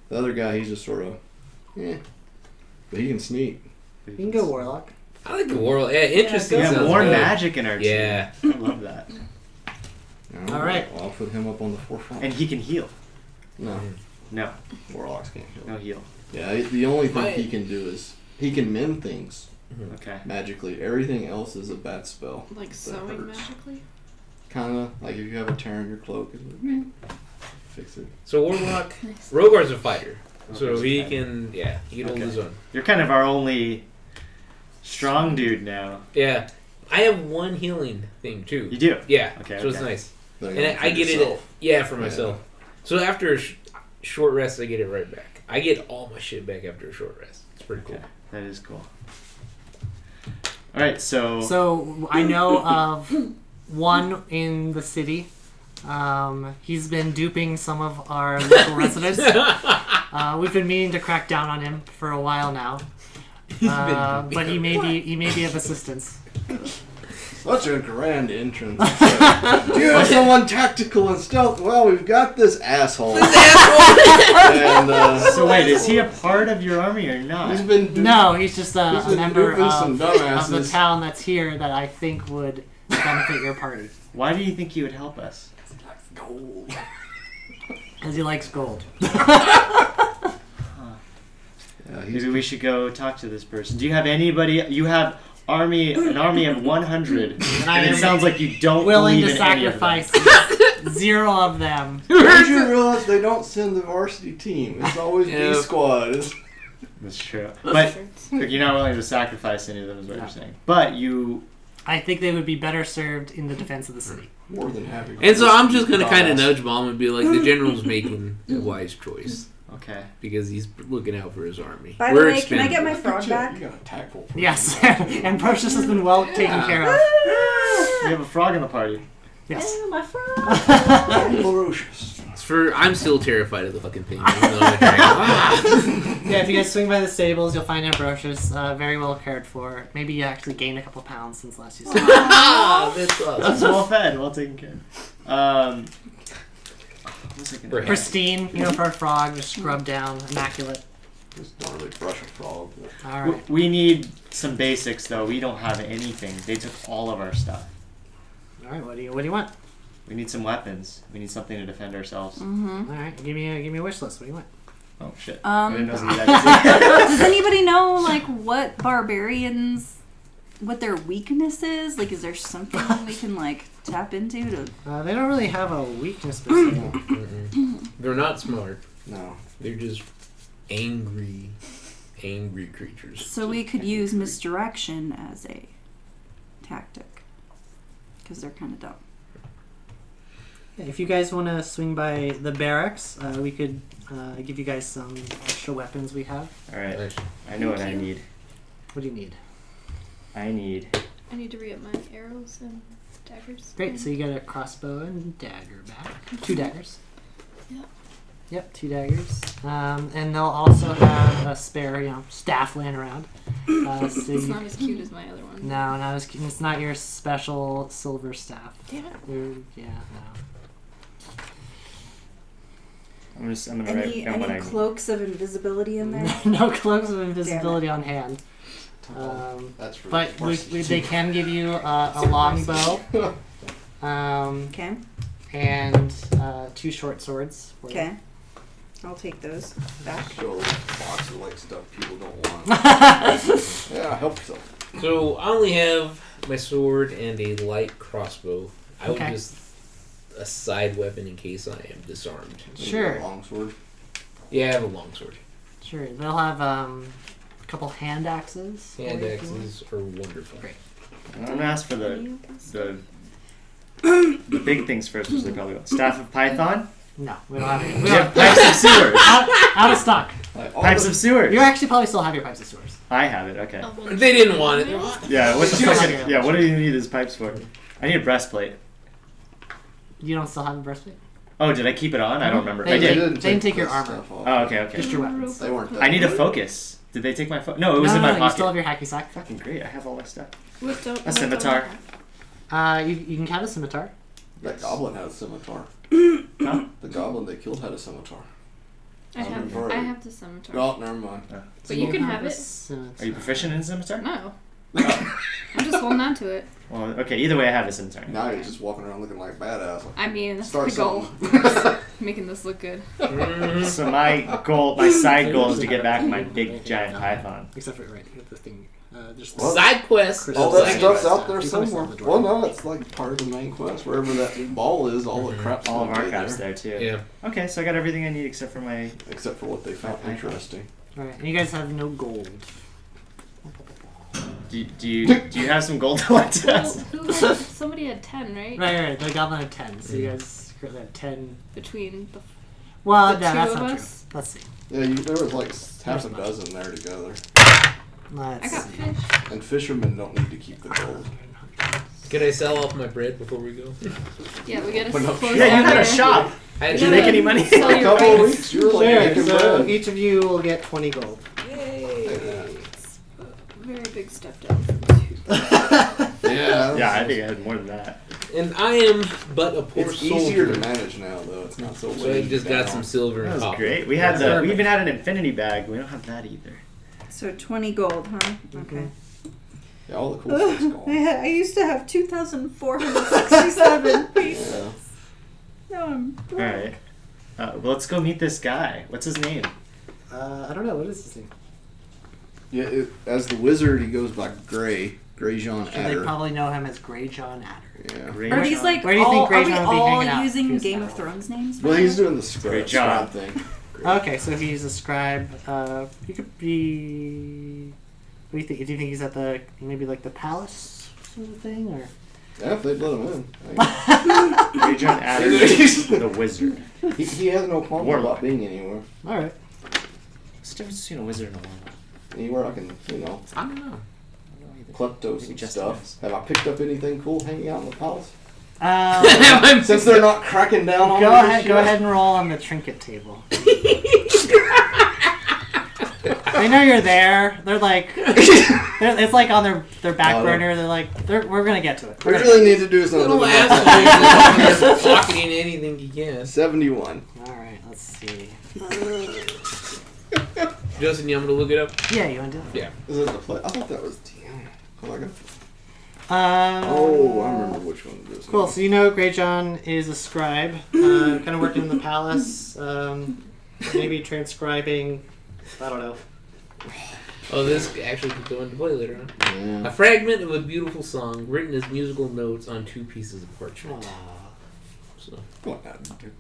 The other guy, he's just sort of, but he can sneak. You can go warlock. I like the world. Yeah, interesting. Yeah, sounds more good. magic in our team. Yeah. I love that. All right. I'll put him up on the forefront. And he can heal. No, No, warlocks can't heal. no heal. Yeah, the only thing he can do is he can mend things Okay. magically. Everything else is a bad spell. Like sewing magically? Kind of like if you have a tear in your cloak, it's like, fix it. So warlock, Nice. Rogar's a fighter, so Rogar's a he fighter. can he can hold Okay. his own. You're kind of our only strong dude now. Yeah, I have one healing thing too. You do? Yeah, Okay, so it's okay. nice, Then and for I get yourself. it. For myself. So after a short rest, I get it right back. I get all my shit back after a short rest. It's pretty cool. Okay. That is cool. Alright, so... So I know of one in the city. He's been duping some of our local residents. We've been meaning to crack down on him for a while now. But he may be of assistance. Such a grand entrance. Do you have someone tactical and stealth? Well, we've got this asshole. And, So wait, is he a part of your army or not? he's been No, he's just He's a been member duping some of the dumbasses. town that's here that I think would benefit your party. Why do you think he would help us? gold. Because he likes gold. Yeah, Maybe we should go talk to this person. Do you have anybody? You have an army of 100, and I it am sounds like you don't willing believe to in any of them. sacrifice 0 of them. Don't you realize they don't send the varsity team? It's always Yeah. B squad. It's, That's true. But you're not willing to sacrifice any of them, is what No. you're saying. But you... I think they would be better served in the defense of the city. more than happy. And so I'm just gonna kind of Dumbass. nudge Mom and be like, the general's making a wise choice. Okay. because he's looking out for his army. By the We're way, can I get my expendable. frog back? You got a tactful. person. Yes, and Procious has been well taken care of. We have a frog in the party. Yes. Oh, my frog. Ferocious. I'm still terrified of the fucking thing. Even though I'm a dragon. Ah! Yeah, if you guys swing by the stables, you'll find Ambrosius very well cared for. Maybe you actually gained a couple pounds since last you saw him. Ah, that's awesome. That's well fed, well taken care of. What was I gonna Perhaps. Pristine, for a frog, just scrubbed down, immaculate. Just don't really brush a frog. But Alright. We need some basics though. We don't have anything. They took all of our stuff. Alright, what do you want? We need some weapons. We need something to defend ourselves. Mm-hmm. Alright, give me a wish list. What do you want? Oh shit! I didn't know it was gonna be that Does anybody know like what barbarians, what their weakness is? Like, is there something we can like tap into to? They don't really have a weakness specific. Mm-mm. They're not smart. no. They're just angry creatures. So we could use misdirection as a tactic because they're kind of dumb. Yeah, if you guys want to swing by the barracks, we could give you guys some extra weapons we have. All right. Nice. I know what I Thank you. need. What do you need? I need. I need to re-up my arrows and daggers. Great, so you got a crossbow and dagger back. 2 daggers. Yeah. Yep, 2 daggers. And they'll also have a spare, staff laying around. So It's not as cute as my other one. No, not as, it's not your special silver staff. Damn it. Yeah, no. I'm gonna write down what I Any need. cloaks of invisibility in there? No cloaks of invisibility on hand. That's really But they can give you a long bow. Okay. And 2 short swords. for you. Okay. I'll take those back. Show a box of like stuff people don't want. Yeah, help yourself. So I only have my sword and a light crossbow. I would Okay. just a side weapon in case I am disarmed. Sure. Long sword. Yeah, I have a long sword. Sure. They'll have a couple hand axes. for Hand you if you want. axes are wonderful. Great. I'm gonna ask for the big things first, which they probably want. Staff of Python. No, we don't have any. We have pipes of sewers. Out of stock. Like, all Pipes the- of sewers. You actually probably still have your pipes of sewers. I have it. Okay. Oh, well, They didn't want it. Yeah. What's the You don't fucking, have it. yeah? What do you need these pipes for? I need a breastplate. You don't still have a breastplate? Oh, did I keep it on? I don't remember. They I did. didn't take your this armor. stuff off. Oh, okay, okay. Just your weapons. They weren't that I need a good. focus. Did they take my focus? No, it was in my You pocket. still have your hacky sack. Fucking great. I have all my stuff. What don't, A what scimitar. don't You can have a scimitar. That goblin had a scimitar. Huh? The goblin they killed had a scimitar. I have Alright. I have the scimitar. Oh, never mind. But you can have a it. scimitar. Are you proficient in scimitar? No. I'm just holding on to it. Well, okay. Either way, I have a scimitar. Now you're just walking around looking like badass. I mean, that's Start the goal. something. Making this look good. So my side goal is to get back my big giant python. Except for right, you have the thing. Just What? Side quest. All Side that stuff's quest. out there You probably somewhere. saw the Well, door. no, it's like part of the main quest. Wherever that ball is, all the crap's All of gonna our be crap's there. there too. Yeah. Okay, so I got everything I need except for my. Except for what they found interesting. All right, and you guys have no gold. Do you have some gold to lend to Well, us? somebody had 10, right? Right. The goblin had 10, so you guys currently have 10. Between the. Well, The no, two that's of not us? true. Let's see. Yeah, there was like half a dozen there together. Let's I got see. fish. And fishermen don't need to keep the gold. Can I sell off my bread before we go? Yeah, we gotta But no- close Yeah, you down had a there. shop. I Did had you to make any money? Sell A your couple of rights. weeks, you were like Sure, making so bread. each of you will get 20 gold. Very big step down from 2. Yeah, Yeah, I think I had more than that. And I am but a poor It's soldier. easier to manage now, though. It's not so. So I weighted just got down. some silver That and was copper. great. We had Yeah. we even had an infinity bag. We don't have that either. So 20 gold, huh? Okay. Yeah, all the cool stuff's gone. I used to have 2,467 pieces. Yeah. Now I'm All right. Well, let's go meet this guy. What's his name? I don't know. What is his name? Yeah, as the wizard, he goes by Gray Jean They Adder. probably know him as Grey John Adder. Yeah. Great Are these John. like Where do you all, think Grey are we John would be all hanging out? using Who's Game that? of Thrones names? Well, right he's now? doing the Great scribe job. thing. Okay, so he's a scribe. He could be. What do you think? Do you think he's at maybe like the palace sort of thing, or? Yeah, if they'd let him in. Great John Adder, the wizard. He has no qualms Warlock. about being anywhere. All right. What's the difference between a wizard and a warlock? Anywhere I can, I don't know. I don't know either. kleptos Maybe and just stuff. us. Have I picked up anything cool hanging out in the palace? Uh, Since they're not cracking down on go me this ahead. Go year? ahead and roll on the trinket table. They know you're there. They're like, it's like on their back Oh, burner. They're like, we're gonna get to it. We really need to do something. Little about assholes that. are pocketing anything you can. 71. All right, let's see. Justin, you want me to look it up? Yeah, you want to do it? Yeah. Is it the play? I thought that was DM. Oh, I got. I remember which one it is. Cool. So you know Greyjohn is a scribe, kind of working in the palace, maybe transcribing. I don't know. Oh, this actually could go into play later on. Yeah. A fragment of a beautiful song written as musical notes on 2 pieces of parchment. So. What not, dude?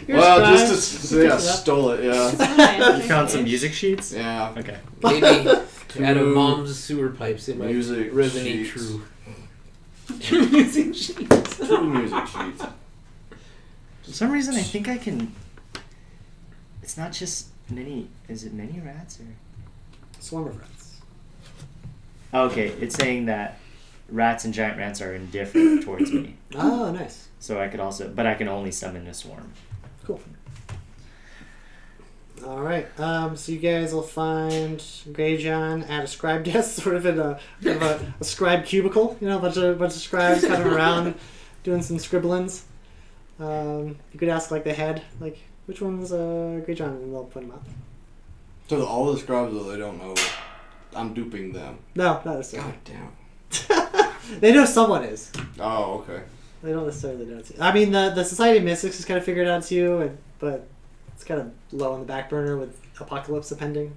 You're Well, a just to say I Pick it up. stole it, yeah. You found some music sheets? Yeah. Okay. Maybe out of Two mom's sewer pipes, it might music resonate sheets. true. 2 music sheets. 2 music sheets. For some reason, I think I can. It's not just many. Is it many rats or? Swarm of rats. Okay, it's saying that rats and giant rats are indifferent towards me. Oh, nice. So I could also, but I can only summon a swarm. Cool. All right. So you guys will find Greyjohn at a scribe desk, sort of in a scribe cubicle. You know, a bunch of scribes kind of around doing some scribblings. You could ask like the head, like which one's Greyjohn, and they'll point him out. So all the scribes, though, they don't know I'm duping them. No, not necessarily. God damn. They know someone is. Oh, okay. They don't necessarily know it's you. I mean, the Society of Mystics has kind of figured out it's you, but it's kind of low on the back burner with Apocalypse appending.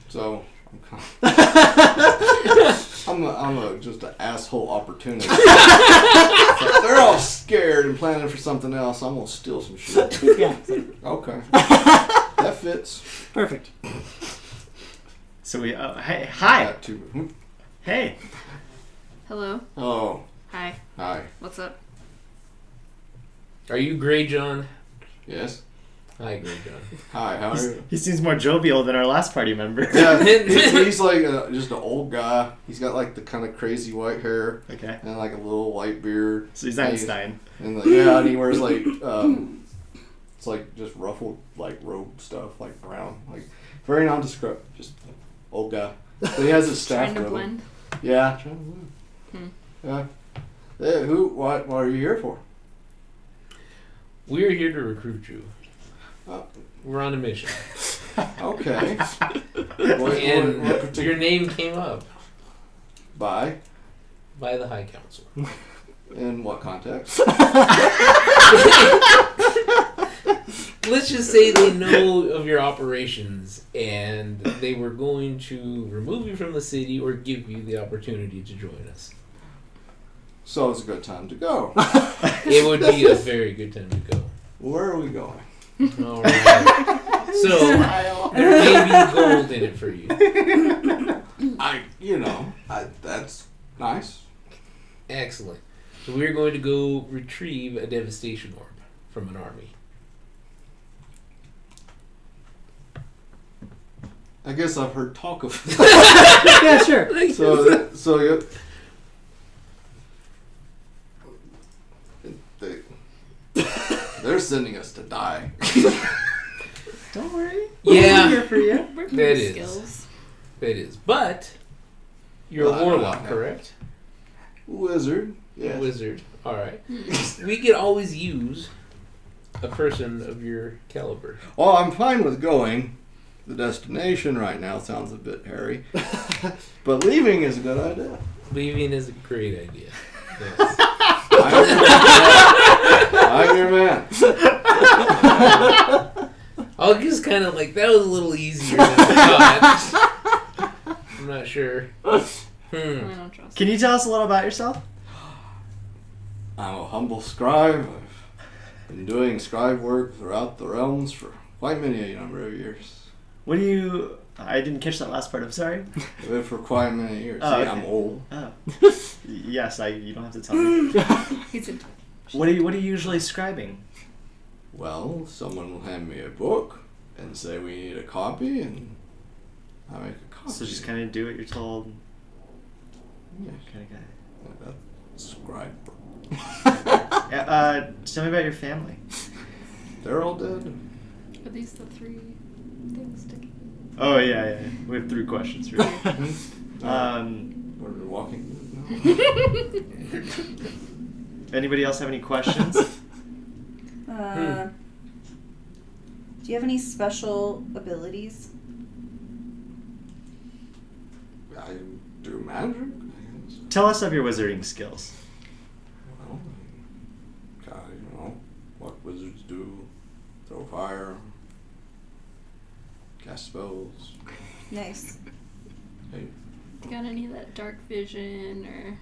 So I'm kind of just an asshole opportunist. They're all scared and planning for something else. I'm gonna steal some shit. yeah, so, Okay, that fits. perfect. So we. Hey, hi. That too. Hey. Hello. Oh, Hi. hi. What's up? Are you Greyjohn? Yes. Hi, Greyjohn. Hi. How are you? He seems more jovial than our last party member. Yeah, he's like just an old guy. He's got like the kind of crazy white hair Okay. and like a little white beard. So he's Einstein. And yeah, and he wears like it's like just ruffled like robe stuff, like brown, like very nondescript. Just old guy. But he has his staff. Trying to with him. blend. Yeah, trying to blend. Yeah. Hey, what are you here for? We're here to recruit you. Oh. We're on a mission. Okay. And what your name came up by by the High Council. in what context? Let's just say they know of your operations and they were going to remove you from the city or give you the opportunity to join us. So it's a good time to go. It would be a very good time to go. Where are we going? Alright. So, there may be gold in it for you. That's nice. Excellent. So we're going to go retrieve a devastation orb from an army. I guess I've heard talk of it. Yeah, sure. So they're sending us to die. Don't worry. Yeah, Here for you. Working That with is. skills. it is. But you're Well, a warlock, no. correct? Wizard. Yes. Wizard. All right. We could always use a person of your caliber. Well, I'm fine with going. The destination right now sounds a bit hairy, but leaving is a good idea. Leaving is a great idea. Yes. I'm your man. I'll just kind of like that was a little easier than I thought. I'm not sure. I don't trust. Can you tell us a little about yourself? I'm a humble scribe. I've been doing scribe work throughout the realms for quite many a number of years. What do you? I didn't catch that last part. I'm sorry. I've been for quite many years. Oh, See, okay. I'm old. Oh. Yes, you don't have to tell me. He's in. What are you usually scribing? Well, someone will hand me a book, and say we need a copy, and I make a copy. So just kind of do what you're told. Yeah, Kind of guy. like that scribe. Yeah, tell me about your family. They're all dead. Are these the 3 things to Oh yeah. We have 3 questions for you. We're walking. Anybody else have any questions? Do you have any special abilities? I do magic, I guess. Tell us of your wizarding skills. Well, what wizards do. Throw fire. Cast spells. Nice. Hey. You got any of that dark vision or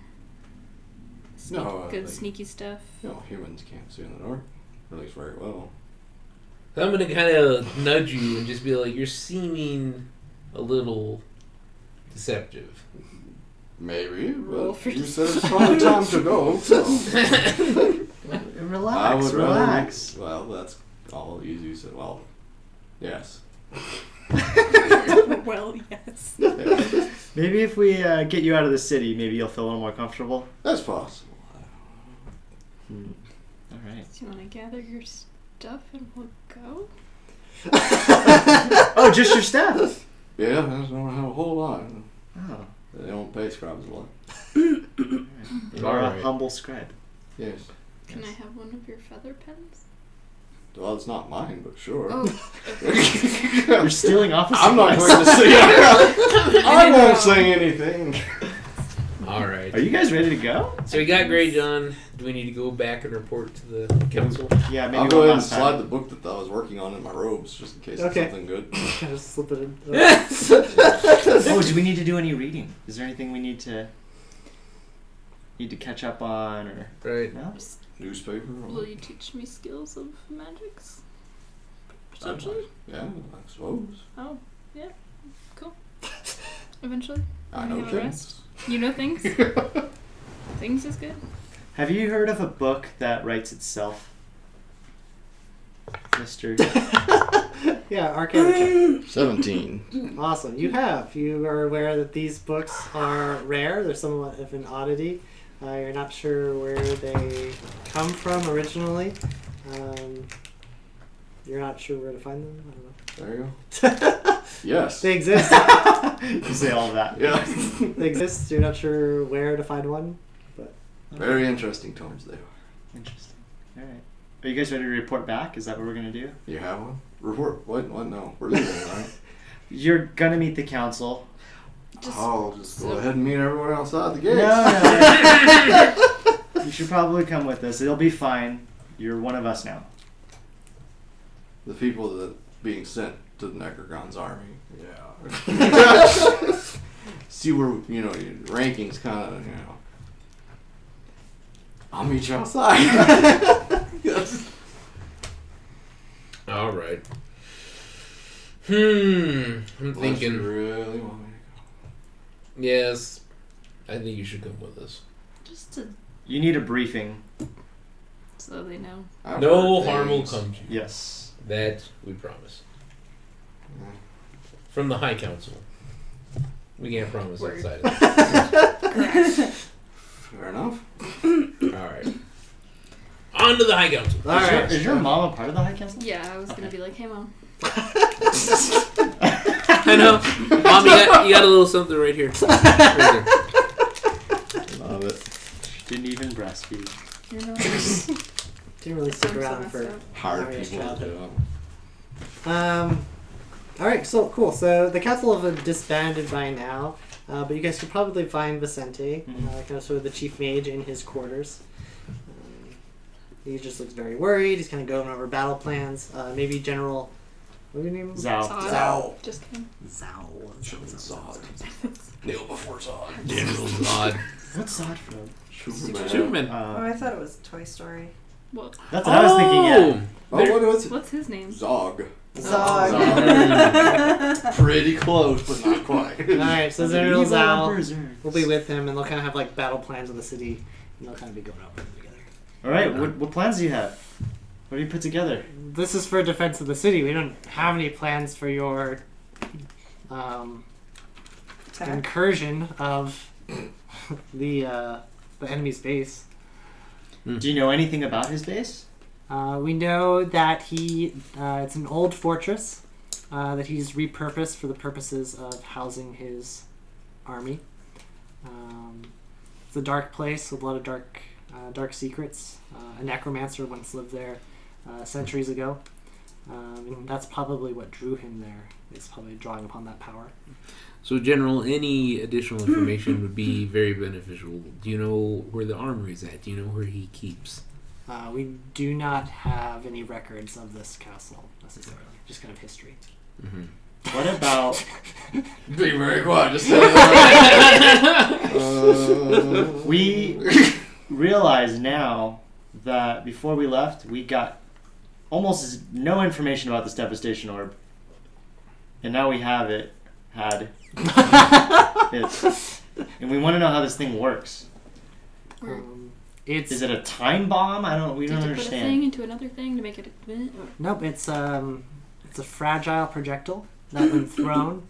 good sneaky stuff? Humans can't see in the dark. At least very well. So I'm gonna kind of nudge you and just be like, you're seeming a little deceptive. Maybe, Roll but for you said it's probably time to go, so. Relax, relax. Well, that's all easy. So, well, yes. Well, yes. Yeah, Maybe if we get you out of the city, maybe you'll feel a little more comfortable. that's possible. All right. Do you want to gather your stuff and we'll go? Oh, just your stuff. Yeah, I don't have a whole lot. Oh, They don't pay scribes a lot. you are a Alright. humble scribe. Yes. Can I have one of your feather pens? Well, it's not mine, but sure. Oh, okay. You're stealing off. I'm not going to say. I won't say anything. All right. Are you guys ready to go? So we got Grey John. Do we need to go back and report to the council? Yeah, maybe I'll one go ahead and last time. slide the book that I was working on in my robes, just in case Okay. it's something good. Kind of slip it in. Oh, do we need to do any reading? Is there anything we need to catch up on, or Right. no? Newspaper. Will you teach me skills of magics? I'd Potentially? like- Yeah, I suppose. Oh, yeah. Cool. Eventually. I Wanna know have a things. You know things? Things is good. Have you heard of a book that writes itself, Mister? Yeah, Arcana check. 17. Awesome. You have. You are aware that these books are rare. They're somewhat of an oddity. You're not sure where they come from originally. You're not sure where to find them. I don't know. There you go. Yes. They exist. You say all of that. Yeah. They exist. You're not sure where to find one. Very interesting tomes they are. Interesting. All right. Are you guys ready to report back? Is that what we're gonna do? You have one? Report. What? No. We're leaving, right? You're gonna meet the council. I'll just go ahead and meet everyone outside the gates. No. You should probably come with us. It'll be fine. You're one of us now. The people that being sent to the Necrogon's army. Yeah. See where, your rankings kind of, I'll meet you outside. Yes. All right. I'm Unless thinking. you really want me to Yes, I think you should come with us. Just to, You need a briefing. so they know. go. I've No heard harm will things. come to you. Yes. That we promise. Yeah. From the High Council. We can't promise Word. outside of that. Fair enough. All right. On to the High Council. All right. Is your mom a part of the High Council? Yeah, I was gonna be like, hey mom. I know. Mom, you got a little something right here. Right there. Love it. Didn't even breastfeed. You know. Didn't really stick I'm so around messed for. up. Hard Mario people to childhood. do. All right, so cool. So the council have disbanded by now, but you guys could probably find Vicente, kind of sort of the chief mage, in his quarters. He just looks very worried. He's kind of going over battle plans. Maybe General. What do you name him? Zao. Zao. Just kidding. Zao. Zod. Kneel before Zod. General Zod. What's Zod from? Superman. Oh, I thought it was Toy Story. What? That's what I was thinking. Yeah. Oh, what was it? What's his name? Zog. Zog. Pretty close, but not quite. All right, so General Evil Zao berserks. will be with him, and they'll kind of have like battle plans of the city, and they'll kind of be going over them together. All right. What plans do you have? What do you put together? This is for defense of the city. We don't have any plans for your incursion of the enemy's base. Do you know anything about his base? We know that it's an old fortress that he's repurposed for the purposes of housing his army. It's a dark place with a lot of dark secrets. A necromancer once lived there centuries ago. And that's probably what drew him there. It's probably drawing upon that power. So, General, any additional information would be very beneficial. Do you know where the armory is at? Do you know where he keeps? We do not have any records of this castle necessarily. Just kind of history. Mm-hmm. What about... Be very quiet. Just We realize now that before we left, we got almost no information about this devastation orb. And now we have it. And we want to know how this thing works. Is it a time bomb? We don't Did you put a understand. thing into another thing to make it? Nope, it's a fragile projectile that, when thrown,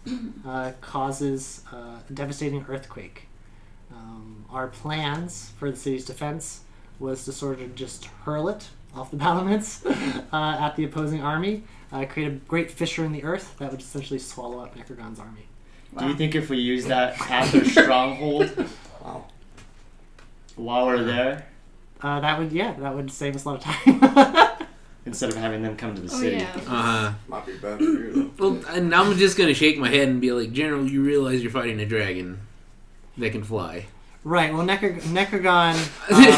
causes a devastating earthquake. Our plans for the city's defense was to sort of just hurl it off the battlements at the opposing army, create a great fissure in the earth that would essentially swallow up Necrogon's army. Do you think if we use that at their stronghold while we're there, that would save us a lot of time. instead of having them come to the Oh city? yeah. Might be better for you, though. Well, and I'm just gonna shake my head and be like, General, you realize you're fighting a dragon that can fly. Right, well, Necrogon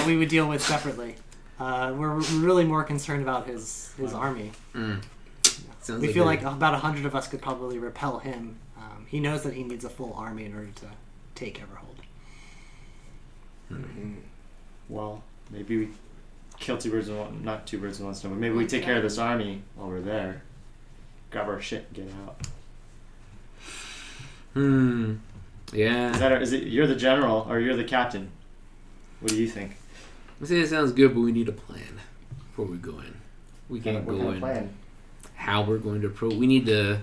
we would deal with separately. We're really more concerned about his army. Sounds We feel a- like about 100 of us could probably repel him. He knows that he needs a full army in order to take Everhold. Well, maybe we kill not two birds with one stone, but maybe we take care of this army while we're there. Grab our shit and get out. Yeah. Is it you're the general or you're the captain? What do you think? I say it sounds good, but we need a plan before we go in. We can't What go kind of in. plan? How we're going to approach. We need to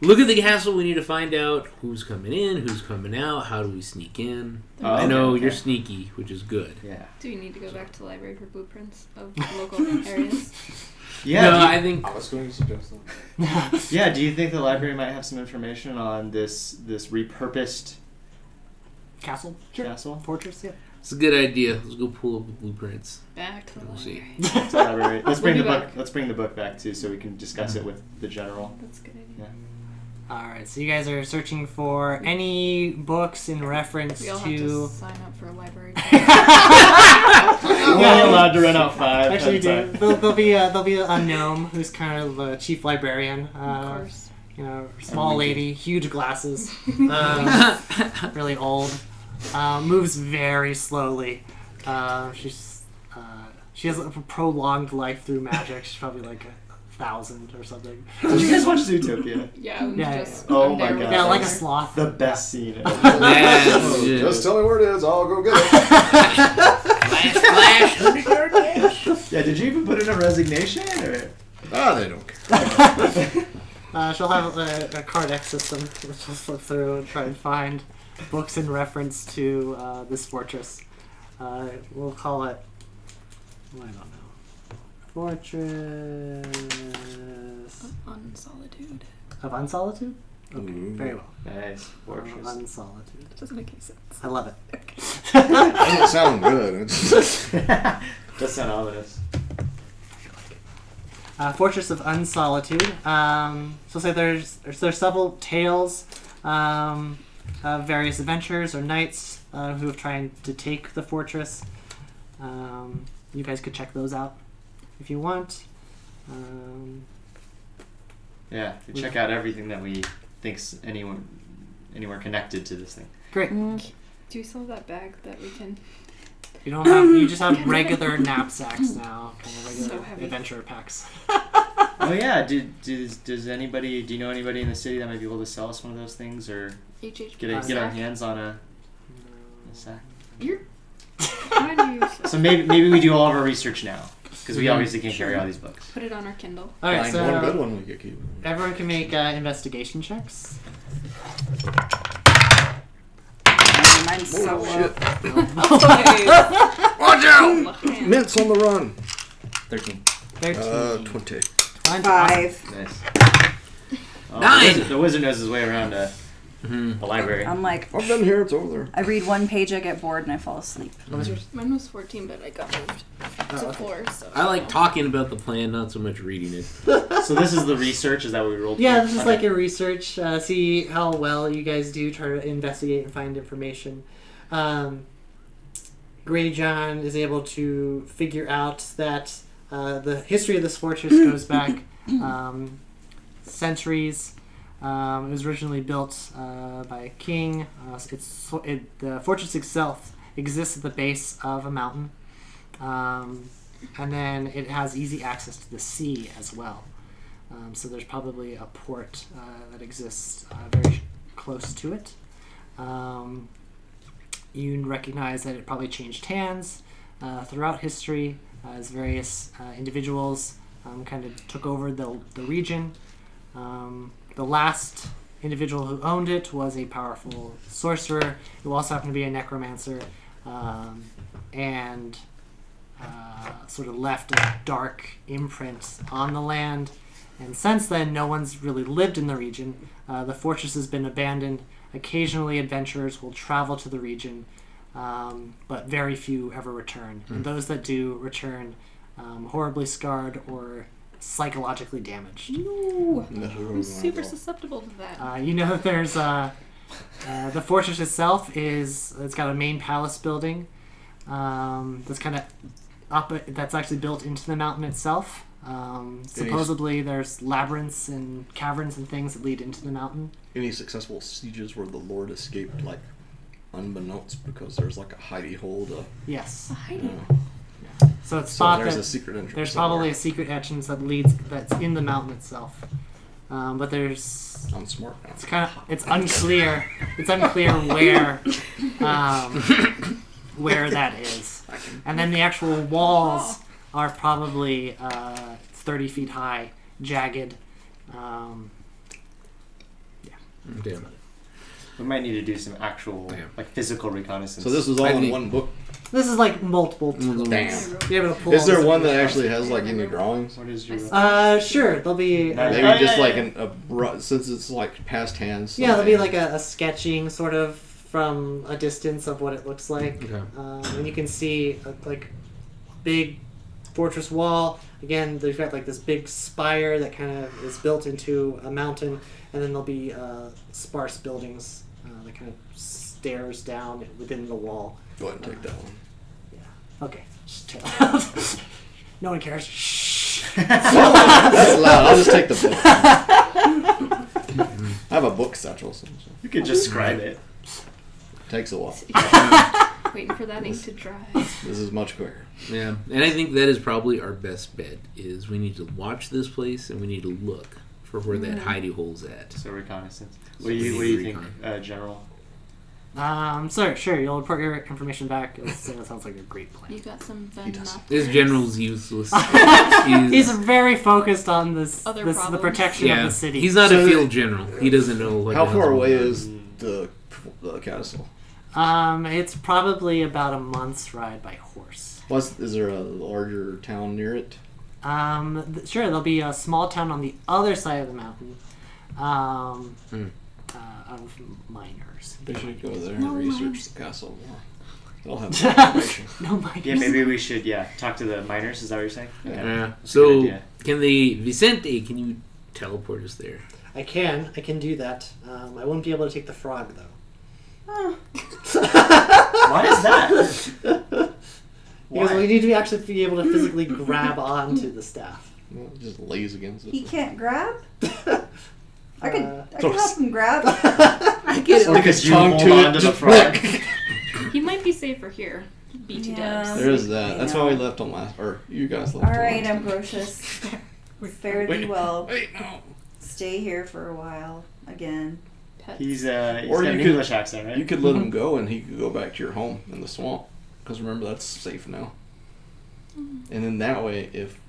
look at the castle. We need to find out who's coming in, who's coming out. How do we sneak in? Oh, I know okay. you're sneaky, which is good. Yeah. Do we need to go back to the library for blueprints of local areas? Yeah. No, I think I was going to suggest that. Yeah. Do you think the library might have some information on this repurposed Castle? castle? Fortress, yeah. it's a good idea. Let's go pull up the blueprints. Back to the We'll see. library. To the library. Let's bring We'll the be book. back. Let's bring the book back too, so we can discuss it with the general. That's a good idea. Yeah. Alright, so you guys are searching for any books in reference We all have to... to sign up for a library. We're only allowed to rent out 5. Actually, at a do. time. There'll be a gnome who's kind of the chief librarian. Of course. Small lady, huge glasses, really old, moves very slowly. She has a prolonged life through magic. She's probably like 1,000 or something. Did you guys watch Zootopia? Yeah. Yeah, Just, Oh I'm my there with God. Yeah, the like a library. sloth. The best scene. Yes, yeah. Just tell me where it is. I'll go get it. Flash, 100-yard dash. Yeah. Did you even put in a resignation? Or? They don't care. She'll have a Cardex system which will flip through and try and find books in reference to this fortress. We'll call it, I don't know, Fortress On solitude. of Unsolitude? Okay, Ooh. very well. Nice. Fortress. Unsolitude. Doesn't make any sense. I love it. Doesn't sound good. It's Does sound ominous. Fortress of Unsolitude. So say there's several tales of various adventurers or knights who have tried to take the fortress. You guys could check those out if you want. Yeah. We check out everything that we think's anywhere connected to this thing. Great. Do you still have that bag that we can? You don't have. You just have regular knapsacks now, kind of regular So heavy. adventure packs. Oh yeah. Does anybody? Do you know anybody in the city that might be able to sell us one of those things or HH. get our hands on a sack? You're. How do you? So maybe we do all of our research now. Because we obviously can't carry all these books. Put it on our Kindle. All right, Find one good so one we could keep. everyone can make investigation checks. Mine's Oh, so low. shit. Watch out! Mints on the run. 13. 13. 20. Fine. 5. Nice. Oh, 9. The wizard knows his way around the library. I'm like, I've been here. It's over there. I read one page, I get bored, and I fall asleep. What was yours? Mine was 14, but I got moved to 4. So I like talking about the plan, not so much reading it. So this is the research. Is that what we rolled? Yeah, for? this is Okay. like your research. See how well you guys do. Try to investigate and find information. Grey John is able to figure out that the history of this fortress goes back centuries. It was originally built by a king. The fortress itself exists at the base of a mountain. And then it has easy access to the sea as well. So there's probably a port that exists very close to it. You recognize that it probably changed hands throughout history as various individuals kind of took over the region. The last individual who owned it was a powerful sorcerer who also happened to be a necromancer and sort of left a dark imprint on the land. And since then, no one's really lived in the region. The fortress has been abandoned. Occasionally, adventurers will travel to the region, but very few ever return. And those that do return horribly scarred or psychologically damaged. I'm super susceptible to that. You know that there's the fortress itself it's got a main palace building that's kind of up. That's actually built into the mountain itself. Supposedly there's labyrinths and caverns and things that lead into the mountain. Any successful sieges where the Lord escaped, like, unbeknownst because there's, like, a hidey hole to... Yes. Hiding. So it's So thought there's that a secret entrance. there's somewhere. probably a secret entrance that's in the mountain itself. But there's I'm smart now. it's unclear. It's unclear where that is. And then the actual walls are probably 30 feet high, jagged. Damn. We might need to do some actual, like, physical reconnaissance. So this is all I in think- one book. This is like multiple tools. Damn. Be able to pull Is all there this one that information. actually has, like, any drawings? What is your... Sure. There'll be. Maybe just like since it's like past hands. Yeah, there'll be like a sketching sort of from a distance of what it looks like. Okay. And you can see like big fortress wall. Again, they've got like this big spire that kind of is built into a mountain, and then there'll be sparse buildings that kind of stairs down within the wall. Go ahead and take that one. Okay. Just chill out. No one cares. Shh. That's loud. I'll just take the book. I have a book satchel. So You could just scribe it. takes a while. Waiting for that ink to dry. This is much quicker. Yeah, and I think that is probably our best bet. Is we need to watch this place and we need to look for where that hidey hole's at. So reconnaissance. So What do you we need think, recon. General? Sure. You'll report your information back. That sounds like a great plan. You got some He does. Venn This general's useless. He's very focused on this. Other The problems. protection of the city. He's not So a field general. He doesn't know what. How the hell's far away going on. is the castle? It's probably about a month's ride by horse. Plus, is there a larger town near it? Sure. There'll be a small town on the other side of the mountain. Of miners. We should go there No and research miners. the castle more. They'll have more information. No miners. Yeah, maybe we should, talk to the miners. Is that what you're saying? Yeah. That's a good So idea. can the Vicente? Can you teleport us there? I can do that. I won't be able to take the frog though. Why is that? Because Why? we need to actually be able to physically grab onto the staff. Well, it just lays against it. He can't grab? I could Close. help him grab. I get it. Because you hold on to the frog. He might be safer here. BT Yeah. dubs. There is that. I That's know. why we left on last, or you guys left. All on right, last. Ambrosius. Fare thee well. Wait, no. Stay here for a while again. Pets. He's Or got an you could- English accent, right? You could let him go, and he could go back to your home in the swamp. Because remember, that's safe now. And then that way, if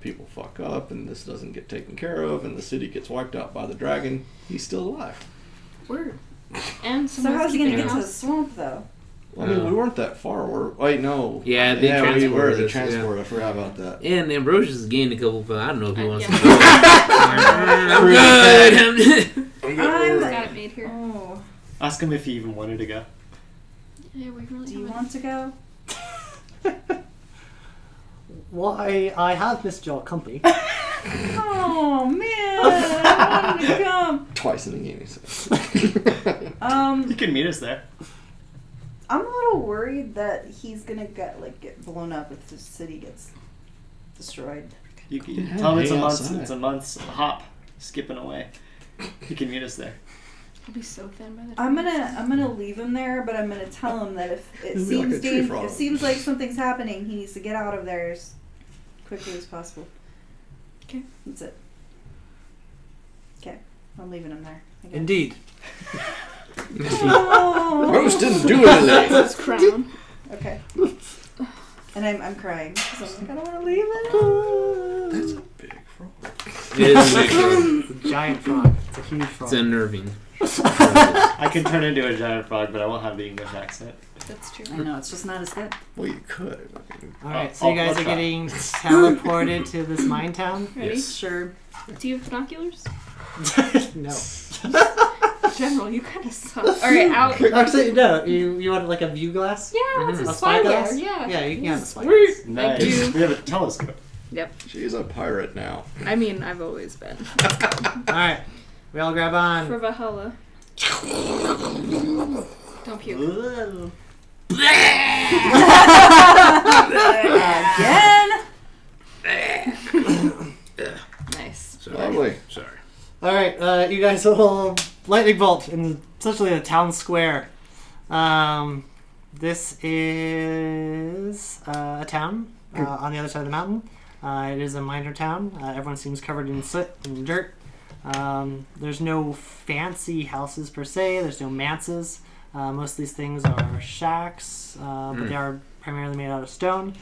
people fuck up and this doesn't get taken care of and the city gets wiped out by the dragon, he's still alive. Word. And So how's he gonna get to the house? swamp though? Well, I mean, we weren't that far. Wait, no. Yeah, they we were. transported They us, transported. I forgot about that. And Ambrosius has gained a couple, but I don't know if he wants yeah. to go. I'm good. I'm Got it made here. Oh, Ask him if he even wanted to go. Yeah, we really do you haven't- want to go? Why, I have missed your company. Oh man, I wanted to come. Twice in the game, he said. You can meet us there. I'm a little worried that he's gonna get blown up if the city gets destroyed. You can Yeah, tell him it's a hang month. outside. It's a month's hop, skipping away. You can meet us there. I'll be so thin by the I'm time. gonna leave him there, but I'm gonna tell him that if it It'll be like seems a tree frog. it seems like something's happening, he needs to get out of there as quickly as possible. Okay. That's it. Okay, I'm leaving him there. I guess. Indeed. Oh. Rose didn't do anything. His crown. Okay. And I'm crying because I'm like, I don't want to leave it. That's a big frog. It is a big frog. It's a giant frog. It's a huge frog. It's unnerving. I can turn into a giant frog, but I won't have the English accent. That's true. I know it's just not as good. Well, you could. I mean, Alright, so you guys I'll are try. getting teleported to this mine town? Ready? Yes. Sure. Do you have binoculars? No. General, you kind of suck. All right, out. Actually, no. You want like a view glass? Yeah, it's A a spy spyware. glass? Yeah. Yeah, you can have a spy Sweet. Nice. do. We have a telescope. Yep. she's a pirate now. I mean, I've always been. Alright. We all grab on. For Valhalla. Don't puke. Ooh. Again. Nice. Sorry. Lovely. Sorry. Alright, you guys will lightning bolt in essentially the town square. This is a town on the other side of the mountain. It is a minor town. Everyone seems covered in soot and dirt. There's no fancy houses per se. There's no manses. Most of these things are shacks, but they are primarily made out of stone.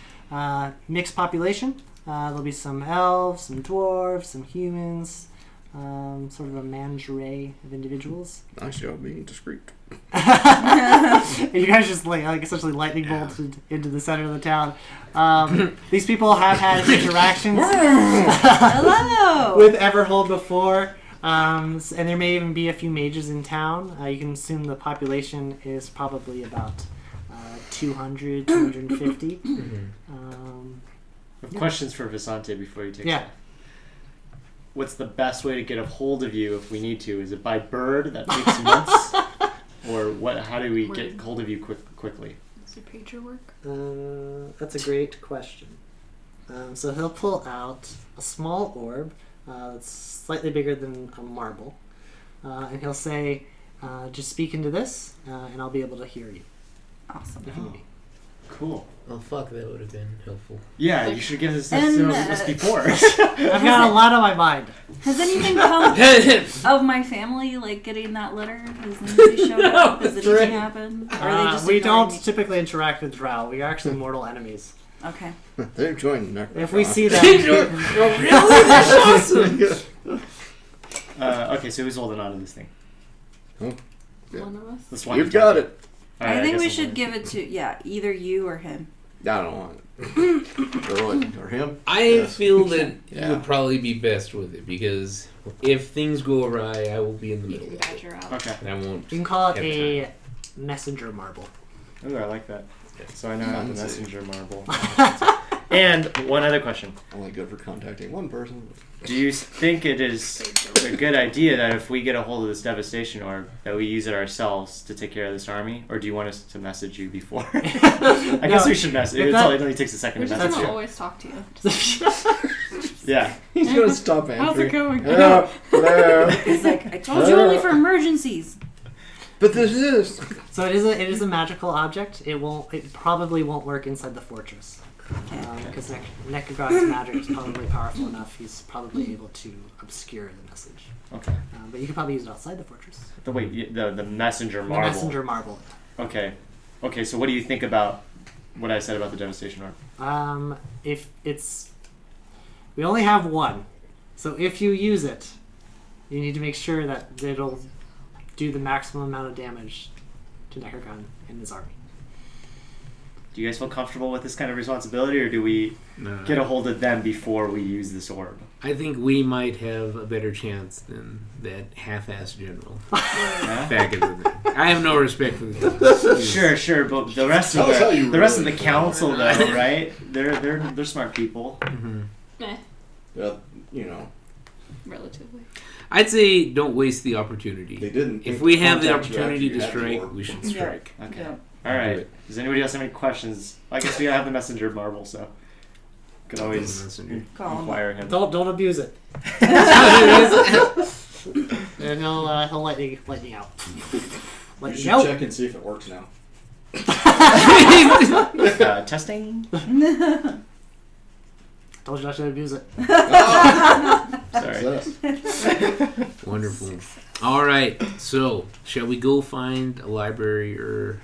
Mixed population. There'll be some elves, some dwarves, some humans, sort of a mangerie of individuals. Nice job being discreet. You guys just like essentially lightning bolted into the center of the town. These people have had interactions Hello. with Everhold before, and there may even be a few mages in town. You can assume the population is probably about 200, 250. I have questions for Visante before you take Yeah. off. What's the best way to get a hold of you if we need to? Is it by bird? That takes months. Or what? How do we get hold of you quickly? Does your pager work? That's a great question. So he'll pull out a small orb that's slightly bigger than a marble, and he'll say, "Just speak into this, and I'll be able to hear you." Awesome. If you need me. Cool. Oh fuck, that would have been helpful. Yeah, you should give us And, this before. I've got a lot on my mind. Has anything come of my family, like getting that letter? Has anybody showed up? Has anything happened? Or are they just We ignoring don't typically interact with Drow. We are actually mortal enemies. me? Okay. They've joined Necron. If we see them, Okay, so who's holding on to this thing? Yeah. One of us. The swine You've got it. All right, I think guess we I'm should holding. give it to either you or him. I don't want it. Or him. I Yeah. feel that Yeah. you would probably be best with it because if things go awry, I will be in the You middle can of it, badger out. Okay. and I won't. you can call it have a time. messenger marble. Ooh, I like that. So I know how to Fancy. messenger marble. And one other question. Only good for contacting one person. Do you think it is a good idea that if we get a hold of this devastation orb, that we use it ourselves to take care of this army? Or do you want us to message you before? I guess we should message. if It that- only takes a second We're to just message gonna you. always talk to you. Yeah. He's gonna stop answering. How's it going? Hello. Hello. He's like, I told you only for emergencies. But this is. So it is a magical object. It probably won't work inside the fortress. Because Necrogrod's magic is probably powerful enough. He's probably able to obscure the message. Okay. But you could probably use it outside the fortress. The messenger The marble. messenger marble. Okay. Okay, so what do you think about what I said about the devastation orb? If it's... We only have one. So if you use it, you need to make sure that it'll do the maximum amount of damage to Necrogun and his army. Do you guys feel comfortable with this kind of responsibility, or do we get a hold of them before we use this orb? I think we might have a better chance than that half-assed general back in the day. I have no respect for the Sure, but the rest of the council, though, right? They're smart people. Mm-hmm. Eh, Yeah, you know, relatively. I'd say don't waste the opportunity. they didn't. If we have the contact you after opportunity you to had the strike, orb. we should Yeah. strike. Okay. Yeah. All Do right. it. Does anybody else have any questions? I guess we have the messenger Marvel, so could always Messenger. Call him. inquire him. Don't abuse it. And he'll let you out. You Let should you out. check and see if it works now. Testing. Told you not to abuse it. Sorry. Success. Wonderful. All right. So, shall we go find a library or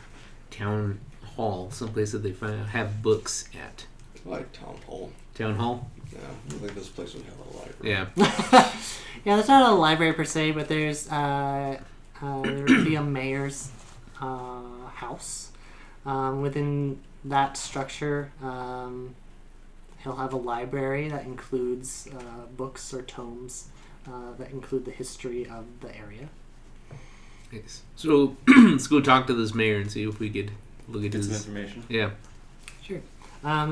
town hall, someplace that they have books at? Like town hall. Town hall? Yeah, I think this place would have a library. Yeah. Yeah, there's not a library per se, but there's there would be a mayor's house. Within that structure, he'll have a library that includes books or tomes that include the history of the area. Nice. So, let's go talk to this mayor and see if we could look at Get some his... information. Yeah. Sure.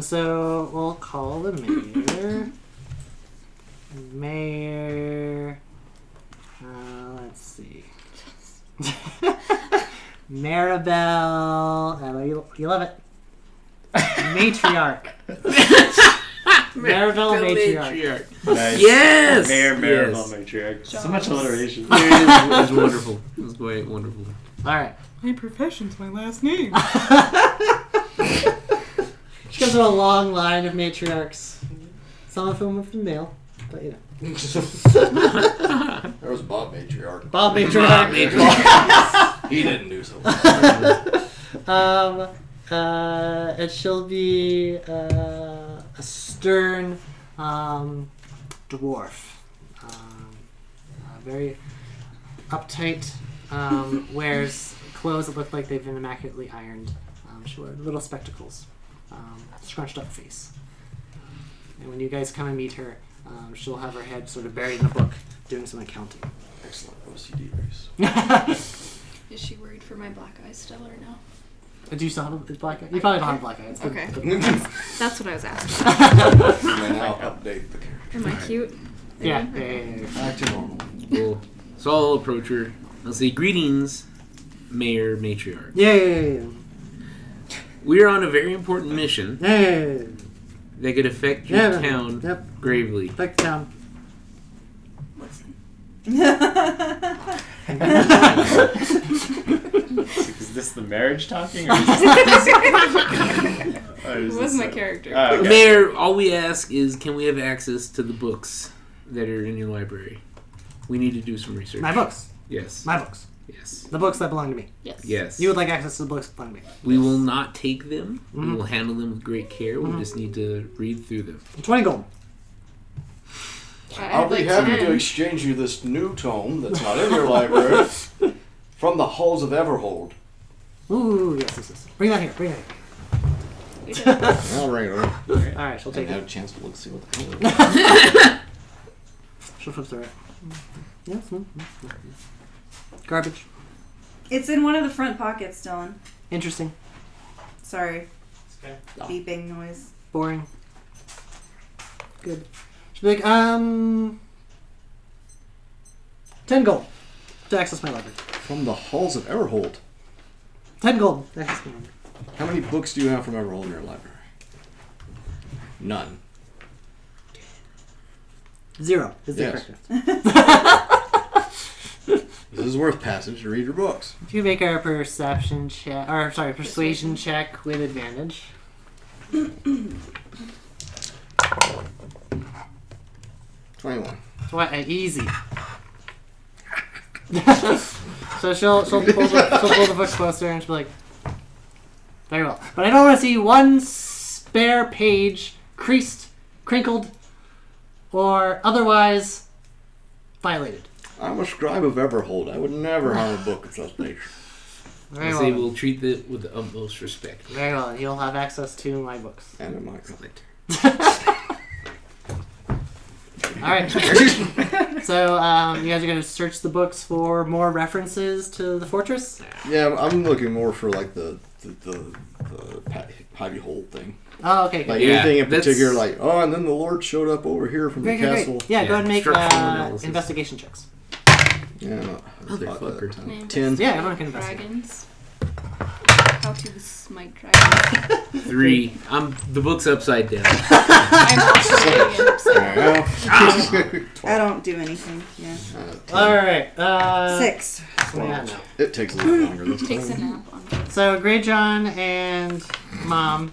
So we'll call the mayor. Mayor. Let's see. Maribel. You love it. Matriarch. Maribel Matriarch. Nice. Yes! Mayor Maribel Yes. Matriarch. So much alliteration. It was wonderful. It was quite wonderful. All right. My profession's my last name. She goes through a long line of matriarchs. Some of whom are from male, but you know. There was Bob Matriarch. Bob Matriarch. He didn't do so. And she'll be a stern dwarf. Very uptight, wears clothes that look like they've been immaculately ironed. She wears little spectacles, scrunched up face. And when you guys come and meet her, she'll have her head sort of buried in a book, doing some accounting. Excellent OCD race. Is she worried for my black eye still or no? Do you still have a black eye? You probably don't have a black eye. It's good. Okay. Good. That's what I was asking. You may now update the character. Am I cute? Yeah. Back to normal. Cool. So I'll approach her. I'll say, greetings, Mayor Matriarch. Yeah. We are on a very important mission Yeah. that could affect your town Yep. gravely. Back to town. Listen. Is this the marriage talking? Or is this It was my character. Oh, okay. Mayor, all we ask is, can we have access to the books that are in your library? We need to do some research. My books. Yes. My books. Yes. The books that belong to me. Yes. Yes. You would like access to the books that belong to me. We will not take them. We Mhm. will handle them with great care. We just need to read through them. 20 gold. I'll be happy to exchange you this new tome that's not in your library from the halls of Everhold. Ooh, yes. Bring that here. I'll ring her. Alright, she'll take Have it. a chance to look see what the hell it is. She'll flip through it. Yes. Garbage. It's in one of the front pockets, Dylan. Interesting. Sorry. Okay. Beeping noise. Boring. Good. She'll be like, 10 gold to access my library. From the halls of Everhold. 10 gold to access my library. How many books do you have from Everhold in your library? None. 0 is the Yes. correct answer. This is worth passage to read your books. If you make a perception check, or sorry, persuasion check with advantage. 21. What? Easy. So she'll pull the book closer and she'll be like, Very well. But I don't want to see one spare page creased, crinkled, or otherwise violated. I'm a scribe of Everhold. I would never harm a book of such nature. Very I well. say we'll treat it with the utmost respect. Very well. You'll have access to my books. And a mic. Excellent. All right. So you guys are going to search the books for more references to the fortress? Yeah, I'm looking more for like the Hivy Hole thing. Oh, okay. Like Good. anything in that's- particular, like, oh, and then the Lord showed up over here from Great, the great, castle. great. Yeah, go Yeah, ahead and make structural analysis. investigation checks. Yeah, Motherfucker. Name 10. Yeah, everyone can investigate. Dragons. How to smite dragons. 3. The book's upside down. I'm also reading it upside down. I don't do anything. Yeah. All right. 6. Yeah, no. It takes a little longer this Takes a time. nap on it. So, Grey John and Mom,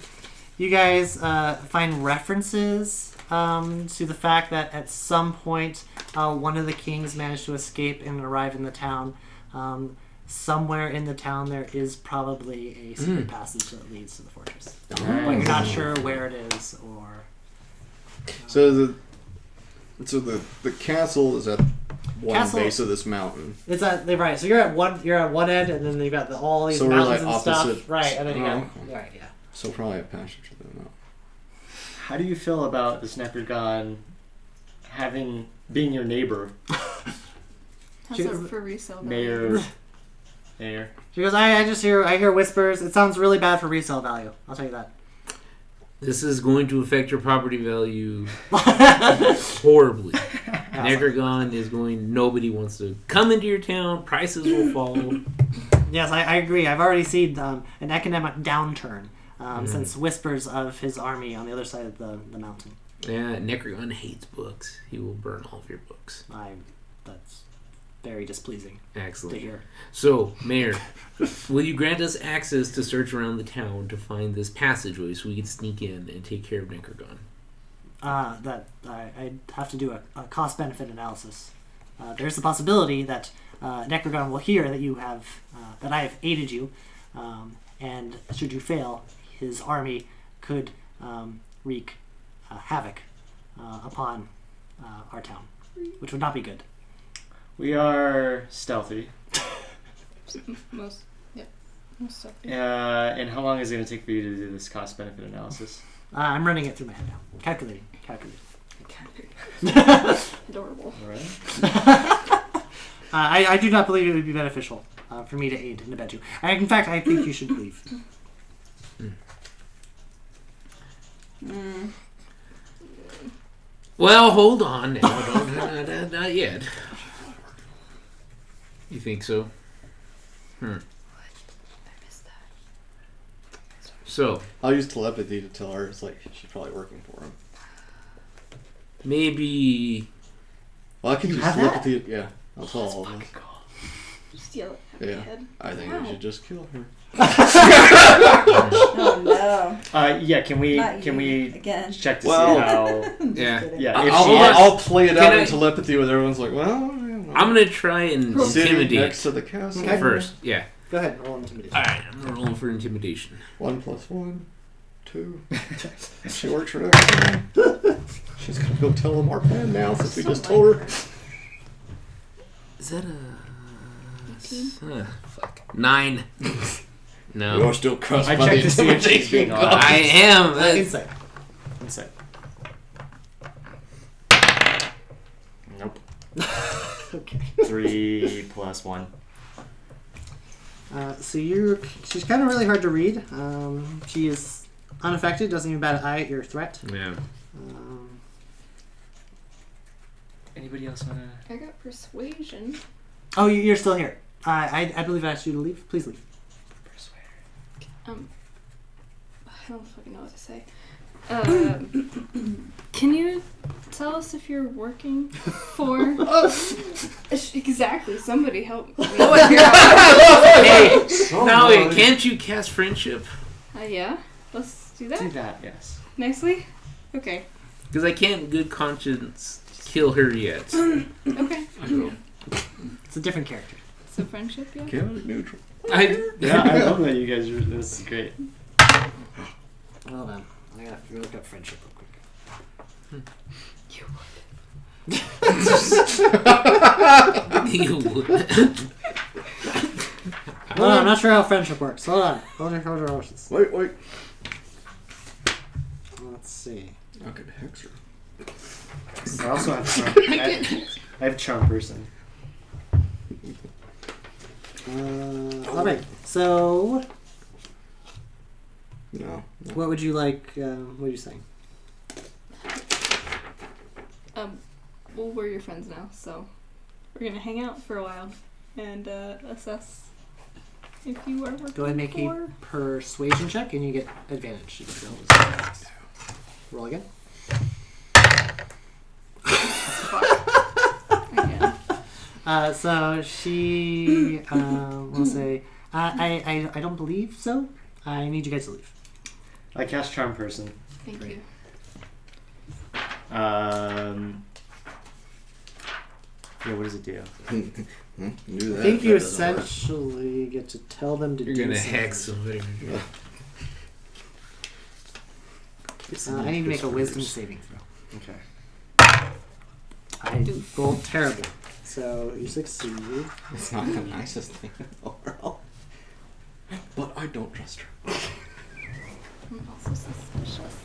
you guys find references to the fact that at some point one of the kings managed to escape and arrive in the town. Somewhere in the town there is probably a secret passage that leads to the fortress. But you're not sure where it is or... So the castle is at one Castle- base of this mountain. It's right. So you're at one end, and then you've got all these So we're, mountains like, and stuff. opposite- Right, and then you got... Oh, okay. Right, yeah. So probably a passage to the mountain. How do you feel about this Necrogon being your neighbor, How's it for resale value? mayor? She goes, I hear whispers. It sounds really bad for resale value. I'll tell you that. This is going to affect your property value horribly. Necrogon is going... Nobody wants to come into your town. Prices will fall. Yes, I agree. I've already seen an economic downturn since whispers of his army on the other side of the mountain. Yeah, Necrogon hates books. He will burn all of your books. That's very displeasing to Excellent. hear. So, Mayor, will you grant us access to search around the town to find this passageway so we can sneak in and take care of Necrogon? I'd have to do a cost-benefit analysis. There's the possibility that Necrogon will hear that you have that I have aided you, and should you fail, his army could wreak havoc upon our town, which would not be good. We are stealthy. Most stuff. And how long is it going to take for you to do this cost-benefit analysis? I'm running it through my head now. Calculating. Adorable. All right. I do not believe it would be beneficial for me to aid and abet you. In fact, I think you should leave. Well, hold on now. Not yet. You think so? So, I'll use telepathy to tell her it's like she's probably working for him. maybe... Well, I can use have that? telepathy. Yeah, I'll tell all of them. Just yell it at my Yeah. head. I think we should just kill her. Oh no. Yeah. Can we Not you. Again. check to Well- see how? Yeah. Yeah. If I'll- she I'll- is, I'll play it out Can in I- telepathy with everyone's like, well, you know, I'm going to try and city intimidate next to the castle. Okay. first. Yeah. Go ahead, roll intimidation. Alright, I'm going to roll for intimidation. 1 + 1, 2. She works for everything. She's gonna go tell them our plan now since we just told her. Is that a... 9. No. You're still crushed I by the checked to see if she's intimidation being god. honest. I am. Insight. Insight. Nope. Okay. 3 + 1. She's kind of really hard to read. She is unaffected, doesn't even bat an eye at your threat. Yeah. Anybody else wanna? I got persuasion. Oh, you're still here. I believe I asked you to leave. Please leave. I don't fucking know what to say. Can you tell us if you're working for? Exactly. Somebody help me. Hey, now wait, can't you cast friendship? Yeah. Let's do that. Do that, yes. Nicely. Okay. Because I can't in good conscience kill her yet. Okay. It's a different character. So friendship, yeah. Chaotic neutral. I Yeah, I love that you guys are. This is great. Hold on. I gotta look up friendship real quick. You would. Well, I'm not sure how friendship works. Hold on. Hold on. Wait. Let's see. I could hex her. I also have charm. I have charm person. Alright. So, No. what would you like? What are you saying? Well, we're your friends now, so we're gonna hang out for a while and assess if you are working Go ahead and make for... a persuasion check, and you get advantage. Roll again. Again. So she will say, I don't believe so. I need you guys to leave. I cast charm person. Thank you. Yeah, what does it do? Do I that. think you That doesn't work. essentially get to tell them to You're do gonna something. hex somebody. I need to make a wisdom saving throw. Okay. I rolled terrible. So you succeed. It's not the nicest thing in the world. But I don't trust her. I'm also suspicious.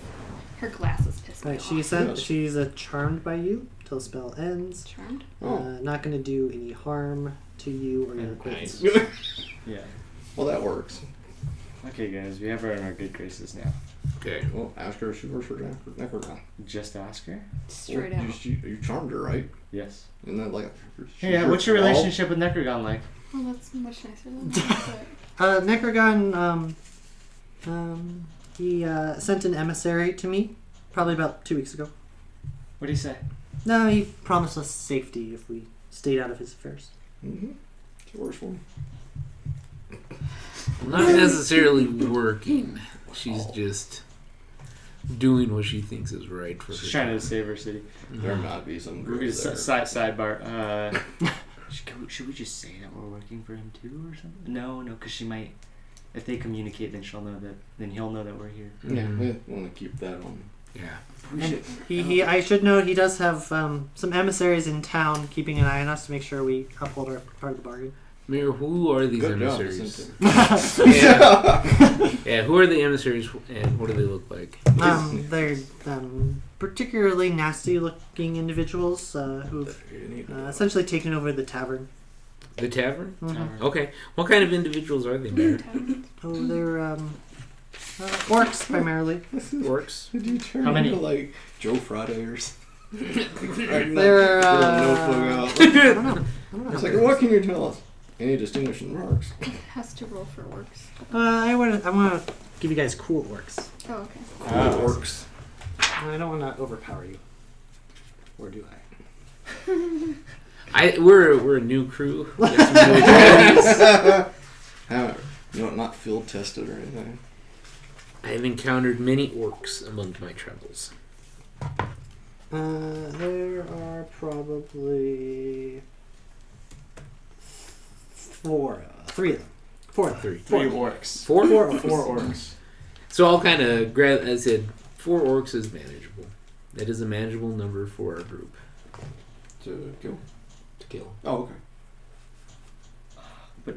Her glasses piss me Right, off. she's charmed by you till spell ends. Charmed? Not going to do any harm to you or your equipment. Yeah. Well, that works. Okay, guys, we have her in our good graces now. Okay. Well, ask her if she works for Necrogon. Just ask her. Straight Well, out. you charmed her, right? Yes. Isn't that like... Hey, yeah, what's your relationship with Necrogon like? Well, that's much nicer than that. But Necrogon, he sent an emissary to me probably about 2 weeks ago. What do you say? No, he promised us safety if we stayed out of his affairs. Mm-hmm. She works for me. Not necessarily working. She's just doing what she thinks is right for her. She's trying to save her city. There might be some We're girls gonna there. sidebar. Should we just say that we're working for him too, or something? No, because she might. If they communicate, then she'll know that. Then he'll know that we're here. Yeah, we want to keep that on. Yeah. We And should. I should note he does have some emissaries in town keeping an eye on us to make sure we uphold our part of the bargain. Mayor, who are these Good job, emissaries? Cynthia. Yeah, who are the emissaries and what do they look like? They're particularly nasty-looking individuals who've You need to- essentially taken over the tavern. The tavern? Mhm. Okay. What kind of individuals are they, Mayor? Oh, they're orcs primarily. Orcs? Did you turn How many? into like Joe Friday or something? They're notebook I out. don't know. It's like, what can you tell us? Any distinguishing marks? has to roll for works. I want to give you guys cool orcs. Oh, okay. Cool orcs. I don't want to overpower you. Or do I? We're a new crew. We got some new abilities. How, not field tested or anything. I have encountered many orcs among my travels. There are probably three of them. Four of them. Three. Three orcs. Four? Four orcs. Four orcs. So I'll kind of grab. I said 4 orcs is manageable. That is a manageable number for our group To kill? to kill. Oh, okay. But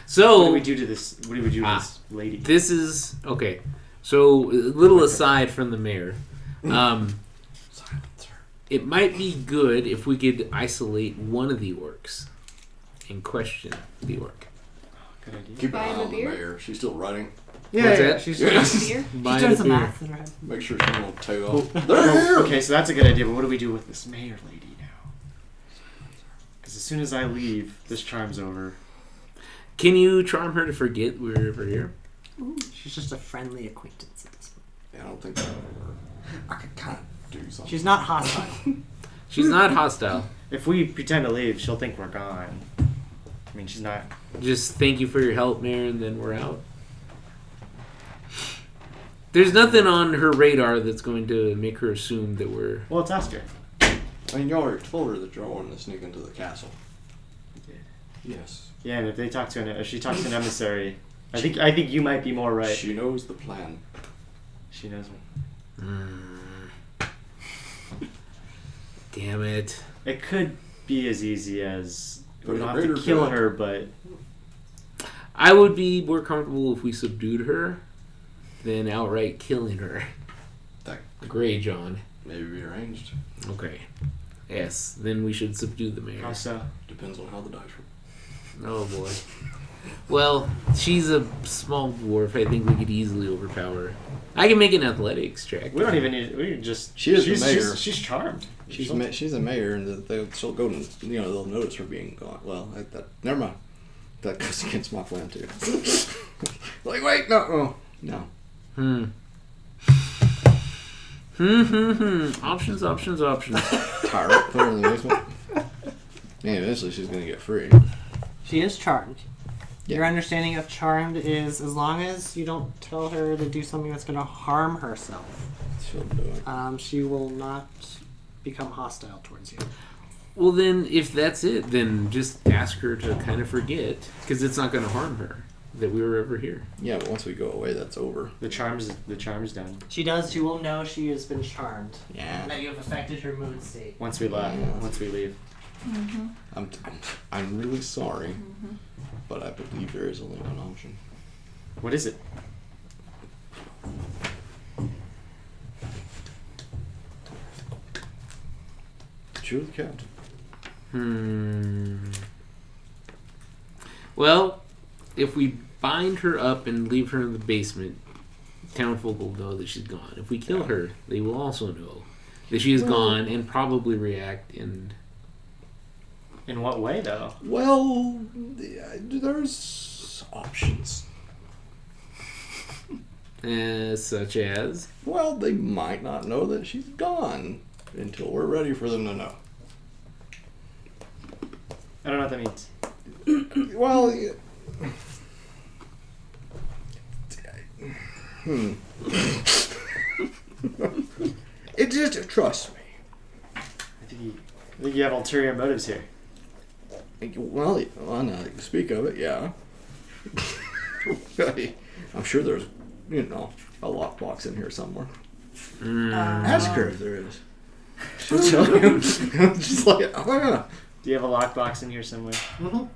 So what do we do to this? What do we do to this lady? This is okay. So a little aside from the mayor, it might be good if we could isolate one of the orcs and question the orc. Good idea. Keep an Buy eye him a on the beer? mayor. She's still writing. Yeah, What's yeah, that? she's Beer? Buy doing the some beer. math in her head. Make sure she won't tail. Okay, so that's a good idea. But what do we do with this mayor lady now? Because as soon as I leave, this charm's over. Can you charm her to forget we're ever here? Ooh. She's just a friendly acquaintance at this point. Yeah, I don't think that would work. I could kind of do something. She's not hostile. She's not hostile. If we pretend to leave, she'll think we're gone. I mean, she's not. Just thank you for your help, mayor, and then we're out. There's nothing on her radar that's going to make her assume that we're. Well, let's ask her. I mean, you already told her that you're wanting to sneak into the castle. We did. Yes. Yeah, and if they talk to if she talks to an emissary, I think you might be more right. She knows the plan. She knows me. Damn it. It could be as easy as we But don't it have to made her kill good. her, but I would be more comfortable if we subdued her than outright killing her. That Gray John. maybe be arranged. Okay. Yes, then we should subdue the mayor. how so? Depends on how the dice roll. Oh boy. Well, she's a small dwarf. I think we could easily overpower her. I can make an athletics check. We don't even need. We can just. She is the she's, mayor. She's charmed. She's a mayor, and she'll go and they'll notice her being gone. Well, never mind. That goes against my plan too. Like, wait, no. Options. Tyrant, put her in the basement. And eventually she's gonna get free. She is charmed. Yeah. Your understanding of charmed is as long as you don't tell her to do something that's going to harm herself, She'll do it. she will not become hostile towards you. Well, then, if that's it, then just ask her to kind of forget, because it's not going to harm her that we were ever here. Yeah, but once we go away, that's over. The charm's done. She will know she has been charmed. Yeah. And that you have affected her mood state. Once we left. Yeah. Once we leave. I'm really sorry, but I believe there is only one option. What is it? Shoot the captain. Well, if we bind her up and leave her in the basement, townfolk will know that she's gone. If we kill her, they will also know that she is gone and probably react in... In what way, though? Well, there's options. Such as... Well, they might not know that she's gone until we're ready for them to know. I don't know what that means. Well, it just trust me. I think you have ulterior motives here. Well, now that you speak of it, yeah. I'm sure there's, a lockbox in here somewhere. Ask her if there is. She'll tell you. Just like, oh yeah. Do you have a lockbox in here somewhere?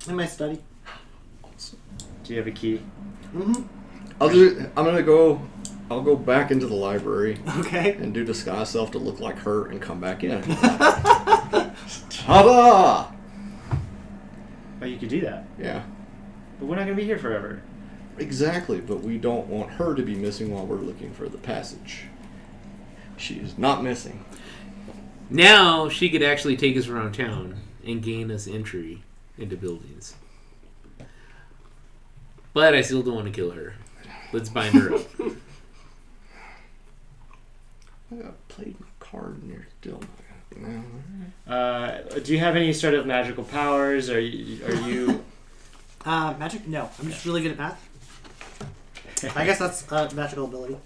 In my study. Do you have a key? I'll go back into the library Okay. and do disguise self to look like her and come back in. Ta-da! Oh, you could do that. Yeah. But we're not going to be here forever. Exactly, but we don't want her to be missing while we're looking for the passage. She is not missing. Now she could actually take us around town and gain us entry into buildings. But I still don't want to kill her. Let's bind her up. I played my card and you're still not. Do you have any sort of magical powers? Are you Magic? No. I'm just really good at math. I guess that's a magical ability.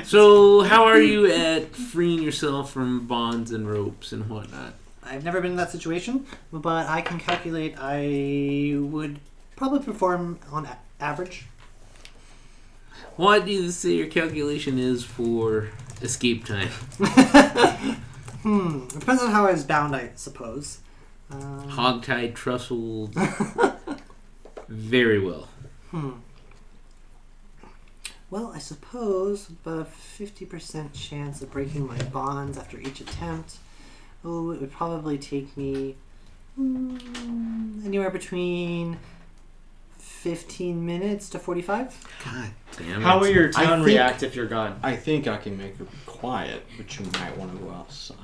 So, how are you at freeing yourself from bonds and ropes and whatnot? I've never been in that situation, but I can calculate I would probably perform on average. What do you say your calculation is for escape time? It depends on how I was bound, I suppose. Hogtied, trustled. Very well. Well, I suppose about a 50% chance of breaking my bonds after each attempt. Oh, it would probably take me anywhere between 15 minutes to 45. God damn it. How will your I town think- react if you're gone? I think I can make her quiet, but you might want to go outside.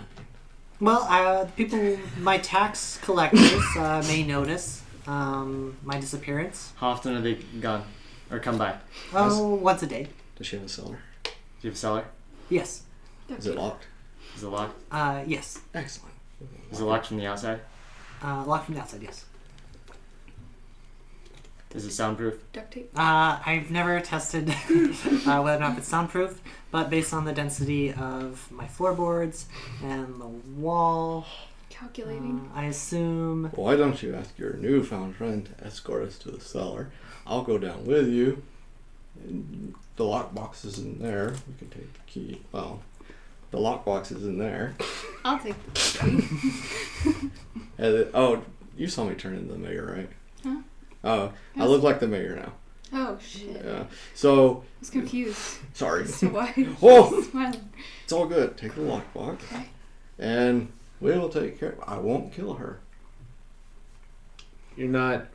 Well, people, my tax collectors may notice my disappearance. How often are they gone or come by? Oh, once a day. Does she have a cellar? Do you have a cellar? Yes. Is it locked? Is it locked? Yes. Excellent. Is it locked from the outside? Locked from the outside, yes. Is it soundproof? Duct tape. I've never tested whether or not it's soundproof, but based on the density of my floorboards and the wall, Calculating. I assume... Why don't you ask your newfound friend to escort us to the cellar? I'll go down with you, And the lockbox is in there. We can take the key. Well, the lockbox is in there. I'll take the key. Oh, you saw me turn into the mayor, right? Huh? Oh, I look like the mayor now. Oh shit. Yeah. So. I was confused. Sorry. So why? Oh! Smiling. It's all good. Take the lockbox. Okay. And we will take care. I won't kill her. You're not.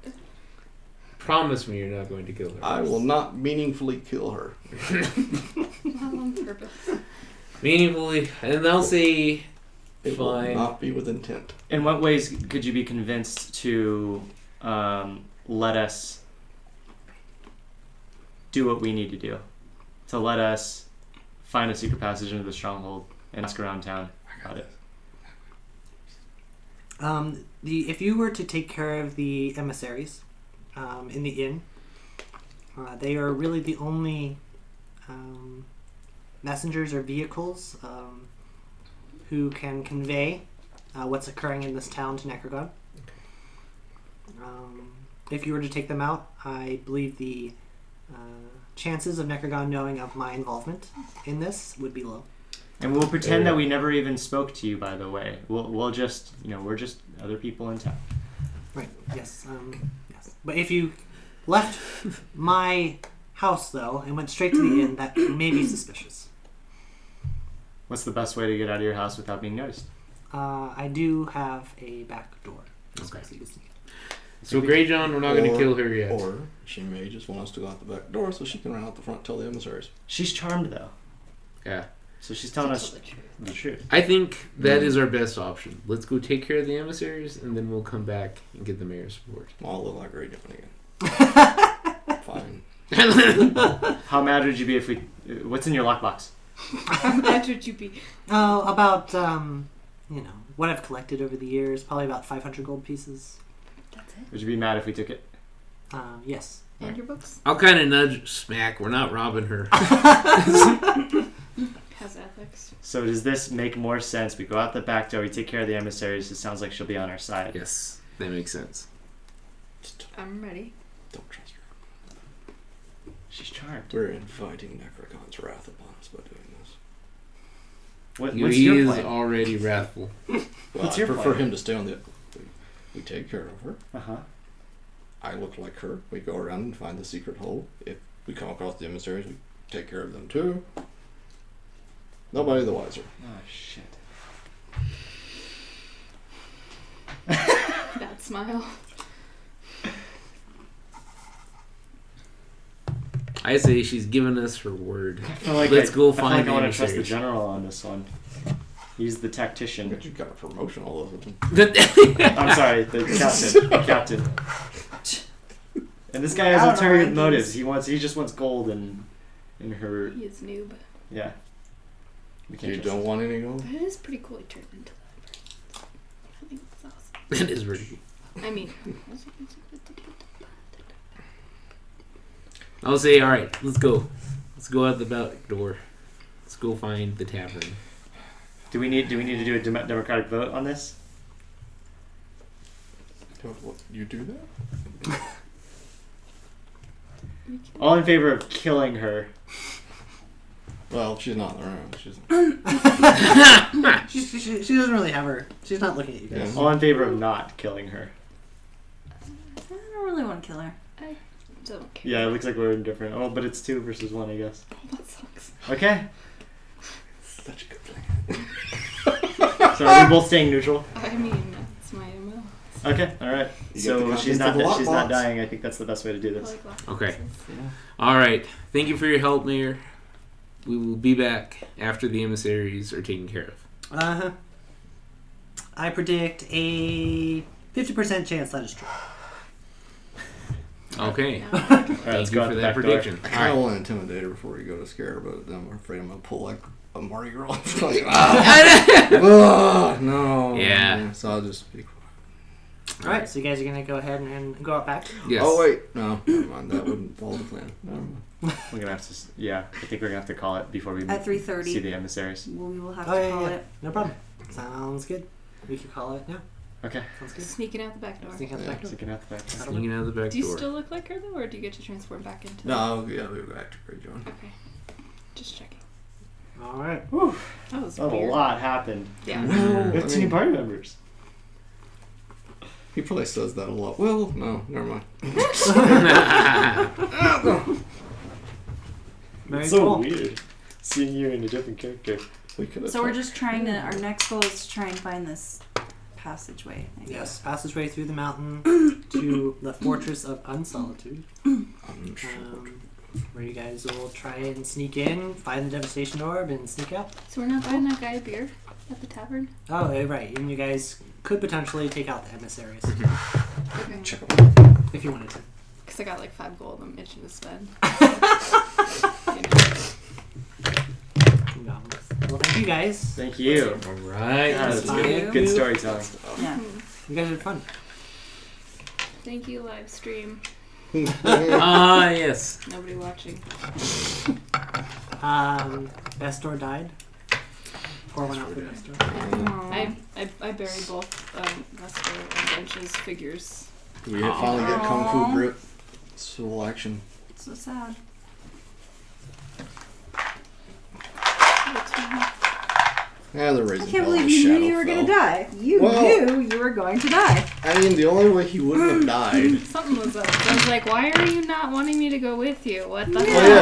Promise me you're not going to kill her. I will not meaningfully kill her. Not on purpose. Meaningfully, and they'll say, It will fine. not be with intent. In what ways could you be convinced to let us do what we need to do? To let us find a secret passage into the stronghold and ask around town about it. If you were to take care of the emissaries in the inn, they are really the only messengers or vehicles who can convey what's occurring in this town to Necrogon. If you were to take them out, I believe the chances of Necrogon knowing of my involvement in this would be low. And we'll pretend that we never even spoke to you, by the way. We'll just, we're just other people in town. Right. Yes. Yes. But if you left my house though and went straight to the inn, that may be suspicious. What's the best way to get out of your house without being noticed? I do have a back door. Okay. So you can sneak in. So Grey John, we're not going to kill her yet. Or she may just want us to go out the back door so she can run out the front and tell the emissaries. She's charmed, though. Yeah. So she's telling us the truth. I think that is our best option. Let's go take care of the emissaries, and then we'll come back and get the mayor's support. I'll look like Grey John again. Fine. How mad would you be if we... What's in your lockbox? How mad would you be? Oh, about what I've collected over the years, probably about 500 gold pieces. That's it. Would you be mad if we took it? Yes. And your books? I'll kind of nudge Smack. We're not robbing her. Has ethics. So does this make more sense? We go out the back door, we take care of the emissaries. It sounds like she'll be on our side. Yes, that makes sense. I'm ready. Don't trust her. She's charmed. We're inviting Necrogon's wrath upon us by doing this. What's He your is plan? already wrathful. Well, What's I your prefer plan? him to stay on the... We take care of her. Uh-huh. I look like her. We go around and find the secret hole. If we come across the emissaries, we take care of them too. Nobody the wiser. Oh, shit. That smile. I say she's given us her word. I feel like Let's go I feel find like the I want to trust the emissaries. general on this one. He's the tactician. But you got a promotion all of them. I'm sorry, the captain. The captain. And this guy has I don't know ulterior rankings. motives. He just wants gold and in her. He is noob. Yeah. We can't You trust don't him. want any gold? But it is pretty cool he turned into that. I think that's awesome. That is pretty. I mean, I'll say, all right, let's go. Let's go out the back door. Let's go find the tavern. Do we need to do a democratic vote on this? You do that? All in favor of killing her? Well, she's not in the room. She's... She doesn't really have her. She's not looking at you guys. Yeah. All in favor of not killing her? I don't really want to kill her. I don't care. Yeah, it looks like we're indifferent. Oh, but it's 2 versus 1, I guess. Oh, that sucks. Okay. Such a good plan. So are we both staying neutral? I mean, that's my MO. Okay, all right. You get the So contents she's of not the she's not lockbox. dying. I think that's the best way to do I this. like lockboxes. Okay. All right. Thank you for your help, Mayor. We will be back after the emissaries are taken care of. I predict a 50% chance that is true. Okay. Now, All right, let's Thank go you out for the that back door. prediction. I All kind of right. want to intimidate her before you go to scare her, but then I'm afraid I'm going to pull like a Mardi Gras. Like, ah, no. Yeah. So I'll just be quiet. Alright, so you guys are going to go ahead and go out back? Yes. Oh, wait. No, never mind. That wouldn't follow the plan. Never mind. We're gonna have to. I think we're gonna have to call it before we At 3:30. see the emissaries. We will have Oh, to yeah, call yeah. it. No problem. Sounds good. We can call it now. Okay. Sounds good. Sneaking out the back door. Sneak out the back door. Sticking out the back. Sneaking out the back Do you door. still look like her though, or do you get to transform back into? No, yeah, we go back to Grey John. Okay. Just checking. All right. Whew. That was A weird. lot happened. Yeah. Well, We have 2 new party members. he probably says that a lot. Well, no, never mind. Very It's so cool. weird seeing you in a different character. We could have. So we're just trying to. Our next goal is to try and find this passageway. I guess. Yes, passageway through the mountain to the Fortress of Unsolitude, where you guys will try and sneak in, find the Devastation Orb, and sneak out. So we're not buying that guy a beer at the tavern. Oh, right, and you guys could potentially take out the emissaries Okay. Check them out. if you wanted to. Because I got like 5 gold. I'm itching to spend. Goblins. Well, thank you guys. Thank you. All right. Yeah, that's Thank good. you. Good storytelling. Yeah. You guys had fun. Thank you, live stream. Ah, yes. Nobody watching. Bestor died. Poor one out for Bestor. I buried both Vesper and Bench's figures. We finally get Kung Fu Grip. Full action. So sad. Yeah, they're raising I can't hell on believe you knew you Shadowfell. were gonna die. You Well- knew you were going to die. I mean, the only way he wouldn't have died. Something was up. I was like, why are you not wanting me to go with you? What the Well, hell? yeah.